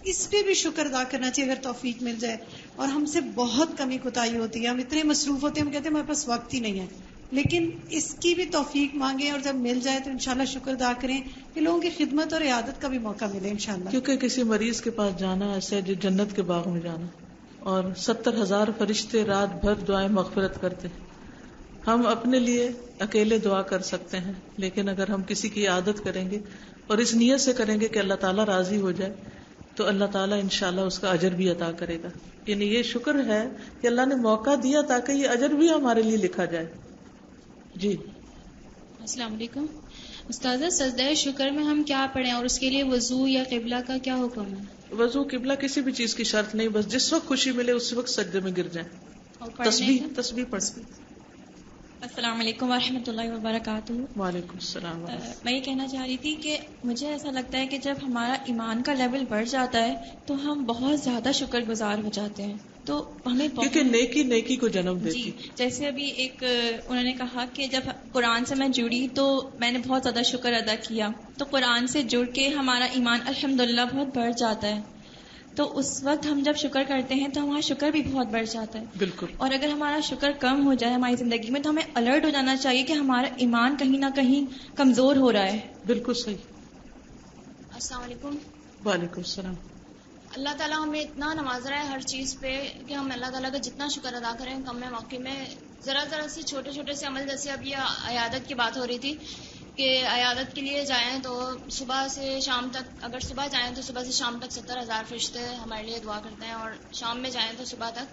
اس پہ بھی شکر ادا کرنا چاہیے اگر توفیق مل جائے. اور ہم سے بہت کمی کوتاہی ہوتی ہے، ہم اتنے مصروف ہوتے ہیں، ہم کہتے ہیں ہمارے پاس وقت ہی نہیں ہے. لیکن اس کی بھی توفیق مانگیں، اور جب مل جائے تو انشاءاللہ شکر ادا کریں کہ لوگوں کی خدمت اور عیادت کا بھی موقع ملے انشاءاللہ. کیونکہ کسی مریض کے پاس جانا ایسا ہے جو جنت کے باغ میں جانا، اور 70,000 فرشتے رات بھر دعائیں مغفرت کرتے ہیں. ہم اپنے لیے اکیلے دعا کر سکتے ہیں، لیکن اگر ہم کسی کی عادت کریں گے اور اس نیت سے کریں گے کہ اللہ تعالیٰ راضی ہو جائے تو اللہ تعالیٰ انشاءاللہ اس کا اجر بھی عطا کرے گا. یعنی یہ شکر ہے کہ اللہ نے موقع دیا تاکہ یہ اجر بھی ہمارے لیے لکھا جائے. جی السلام علیکم استاذہ، سجدہ شکر میں ہم کیا پڑھیں اور اس کے لیے وضو یا قبلہ کا کیا حکم ہے؟ وضو قبلہ کسی بھی چیز کی شرط نہیں، بس جس وقت خوشی ملے اس وقت سجدے میں گر جائیں. تسبیح پڑھ. السلام علیکم ورحمۃ اللہ وبرکاتہ. وعلیکم السلام. میں یہ کہنا چاہ رہی تھی کہ مجھے ایسا لگتا ہے کہ جب ہمارا ایمان کا لیول بڑھ جاتا ہے تو ہم بہت زیادہ شکر گزار ہو جاتے ہیں. تو ہمیں کیونکہ نیکی کو جنم دیتی. جی جیسے ابھی ایک انہوں نے کہا کہ جب قرآن سے میں جڑی تو میں نے بہت زیادہ شکر ادا کیا، تو قرآن سے جڑ کے ہمارا ایمان الحمدللہ بہت بڑھ جاتا ہے. تو اس وقت ہم جب شکر کرتے ہیں تو ہمارا شکر بھی بہت بڑھ جاتا ہے. بالکل. اور اگر ہمارا شکر کم ہو جائے ہماری زندگی میں تو ہمیں الرٹ ہو جانا چاہیے کہ ہمارا ایمان کہیں نہ کہیں کمزور ہو رہا ہے. بالکل صحیح. السلام علیکم. وعلیکم السلام. اللہ تعالیٰ ہمیں اتنا نواز رہا ہے ہر چیز پہ کہ ہم اللہ تعالیٰ کا جتنا شکر ادا کریں کم ہے. واقعی میں ذرا سے چھوٹے سے عمل، جیسے اب یہ عیادت کی بات ہو رہی تھی کہ عیادت کے لیے جائیں تو صبح سے شام تک، اگر صبح جائیں تو صبح سے شام تک 70,000 فرشتے ہمارے لیے دعا کرتے ہیں، اور شام میں جائیں تو صبح تک.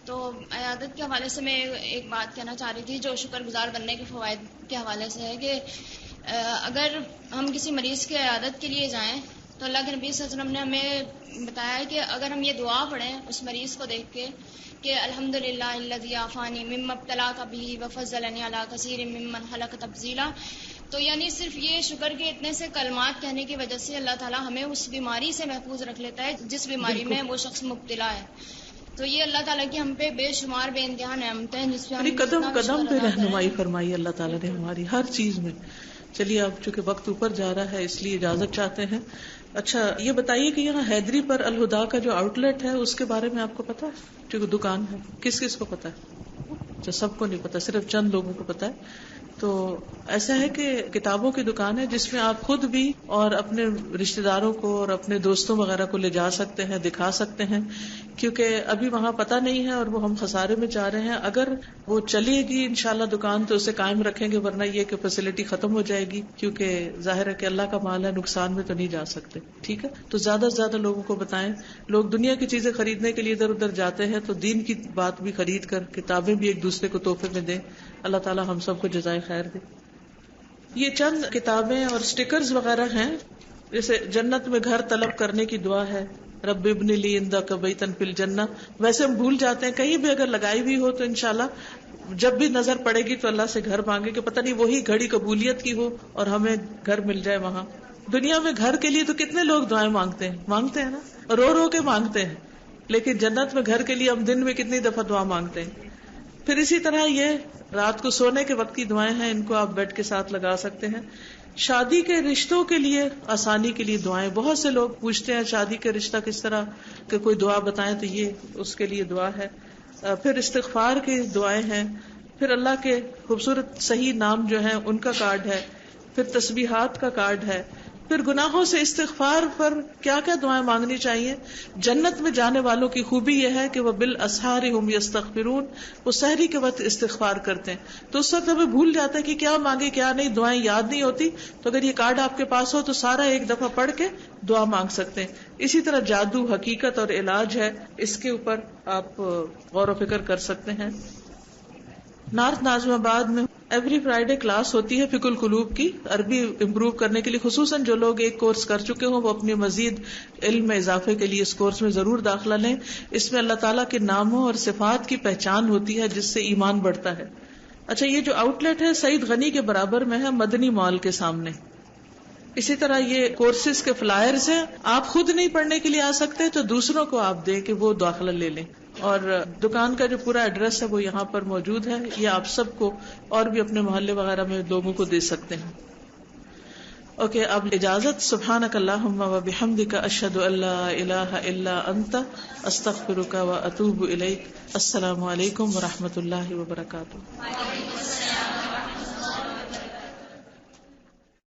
تو عیادت کے حوالے سے میں ایک بات کہنا چاہ رہی تھی جو شکر گزار بننے کے فوائد کے حوالے سے ہے کہ اگر ہم کسی مریض کی عیادت کے لیے جائیں تو اللہ کے نبی صلی اللہ علیہ وسلم نے ہمیں بتایا کہ اگر ہم یہ دعا پڑھیں اس مریض کو دیکھ کے کہ الحمدللہ الذی عافانی مما ابتلاک بہ وفضلنی علی کثیر ممن خلق تفضیلا، تو یعنی صرف یہ شکر کے اتنے سے کلمات کہنے کی وجہ سے اللہ تعالیٰ ہمیں اس بیماری سے محفوظ رکھ لیتا ہے جس بیماری میں وہ شخص مبتلا ہے. تو یہ اللہ تعالیٰ کی ہم پہ بے شمار بے انتہا نعمتیں ہیں جس پہ قدم قدم پہ رہنمائی فرمائی اللہ تعالیٰ نے ہماری ہر چیز میں. چلیے اب چونکہ وقت اوپر جا رہا ہے اس لیے اجازت چاہتے ہیں. اچھا یہ بتائیے کہ یہاں حیدری پر الہدا کا جو آؤٹ لیٹ ہے اس کے بارے میں آپ کو پتا ہے؟ چونکہ دکان ہے، کس کس کو پتا ہے؟ اچھا سب کو نہیں پتا، صرف چند لوگوں کو پتا ہے. تو ایسا ہے کہ کتابوں کی دکان ہے جس میں آپ خود بھی اور اپنے رشتہ داروں کو اور اپنے دوستوں وغیرہ کو لے جا سکتے ہیں، دکھا سکتے ہیں، کیونکہ ابھی وہاں پتہ نہیں ہے اور وہ ہم خسارے میں جا رہے ہیں. اگر وہ چلے گی انشاءاللہ دکان تو اسے قائم رکھیں گے، ورنہ یہ کہ فیسلٹی ختم ہو جائے گی، کیونکہ ظاہر ہے کہ اللہ کا مال ہے، نقصان میں تو نہیں جا سکتے. ٹھیک ہے، تو زیادہ سے زیادہ لوگوں کو بتائیں. لوگ دنیا کی چیزیں خریدنے کے لیے ادھر ادھر جاتے ہیں تو دین کی بات بھی خرید کر کتابیں بھی ایک دوسرے کو تحفے میں دیں. اللہ تعالی ہم سب کو جزائے خیر دے. یہ چند کتابیں اور سٹیکرز وغیرہ ہیں، جیسے جنت میں گھر طلب کرنے کی دعا ہے، رب ابن لی عندک بیتا فی الجنہ. ویسے ہم بھول جاتے ہیں، کہیں بھی اگر لگائی بھی ہو تو انشاءاللہ جب بھی نظر پڑے گی تو اللہ سے گھر مانگے کہ پتہ نہیں وہی گھڑی قبولیت کی ہو اور ہمیں گھر مل جائے وہاں. دنیا میں گھر کے لیے تو کتنے لوگ دعائیں مانگتے ہیں نا، رو رو کے مانگتے ہیں، لیکن جنت میں گھر کے لیے ہم دن میں کتنی دفعہ دعا مانگتے ہیں. پھر اسی طرح یہ رات کو سونے کے وقت کی دعائیں ہیں، ان کو آپ بیڈ کے ساتھ لگا سکتے ہیں. شادی کے رشتوں کے لیے آسانی کے لیے دعائیں، بہت سے لوگ پوچھتے ہیں شادی کا رشتہ کس طرح کہ کوئی دعا بتائیں، تو یہ اس کے لیے دعا ہے. پھر استغفار کی دعائیں ہیں، پھر اللہ کے خوبصورت صحیح نام جو ہیں ان کا کارڈ ہے، پھر تسبیحات کا کارڈ ہے، پھر گناہوں سے استغفار پر کیا کیا دعائیں مانگنی چاہیے؟ جنت میں جانے والوں کی خوبی یہ ہے کہ وہ بالاسحار هم یستغفرون، وہ سحری کے وقت استغفار کرتے ہیں. تو اس وقت ہمیں بھول جاتا ہے کہ کیا مانگے کیا نہیں، دعائیں یاد نہیں ہوتی. تو اگر یہ کارڈ آپ کے پاس ہو تو سارا ایک دفعہ پڑھ کے دعا مانگ سکتے ہیں. اسی طرح جادو، حقیقت اور علاج ہے، اس کے اوپر آپ غور و فکر کر سکتے ہیں. نارتھ ناظم آباد میں ایوری فرائیڈے کلاس ہوتی ہے فقہ القلوب کی، عربی امپروو کرنے کے لیے. خصوصاً جو لوگ ایک کورس کر چکے ہوں وہ اپنے مزید علم میں اضافے کے لیے اس کورس میں ضرور داخلہ لیں. اس میں اللہ تعالیٰ کے ناموں اور صفات کی پہچان ہوتی ہے جس سے ایمان بڑھتا ہے. اچھا، یہ جو آؤٹ لیٹ ہے سعید غنی کے برابر میں ہے، مدنی مال کے سامنے. اسی طرح یہ کورسز کے فلائرز ہیں، آپ خود نہیں پڑھنے کے لیے آ سکتے تو دوسروں کو آپ دیں کہ وہ داخلہ لے لیں. اور دکان کا جو پورا ایڈریس ہے وہ یہاں پر موجود ہے، یہ آپ سب کو اور بھی اپنے محلے وغیرہ میں لوگوں کو دے سکتے ہیں. اوکے، اب اجازت. سبحانک اللہم و بحمدک، اشہد ان لا الہ الا انت، استغفرک و اتوب الیک. السلام علیکم و رحمۃ اللہ وبرکاتہ.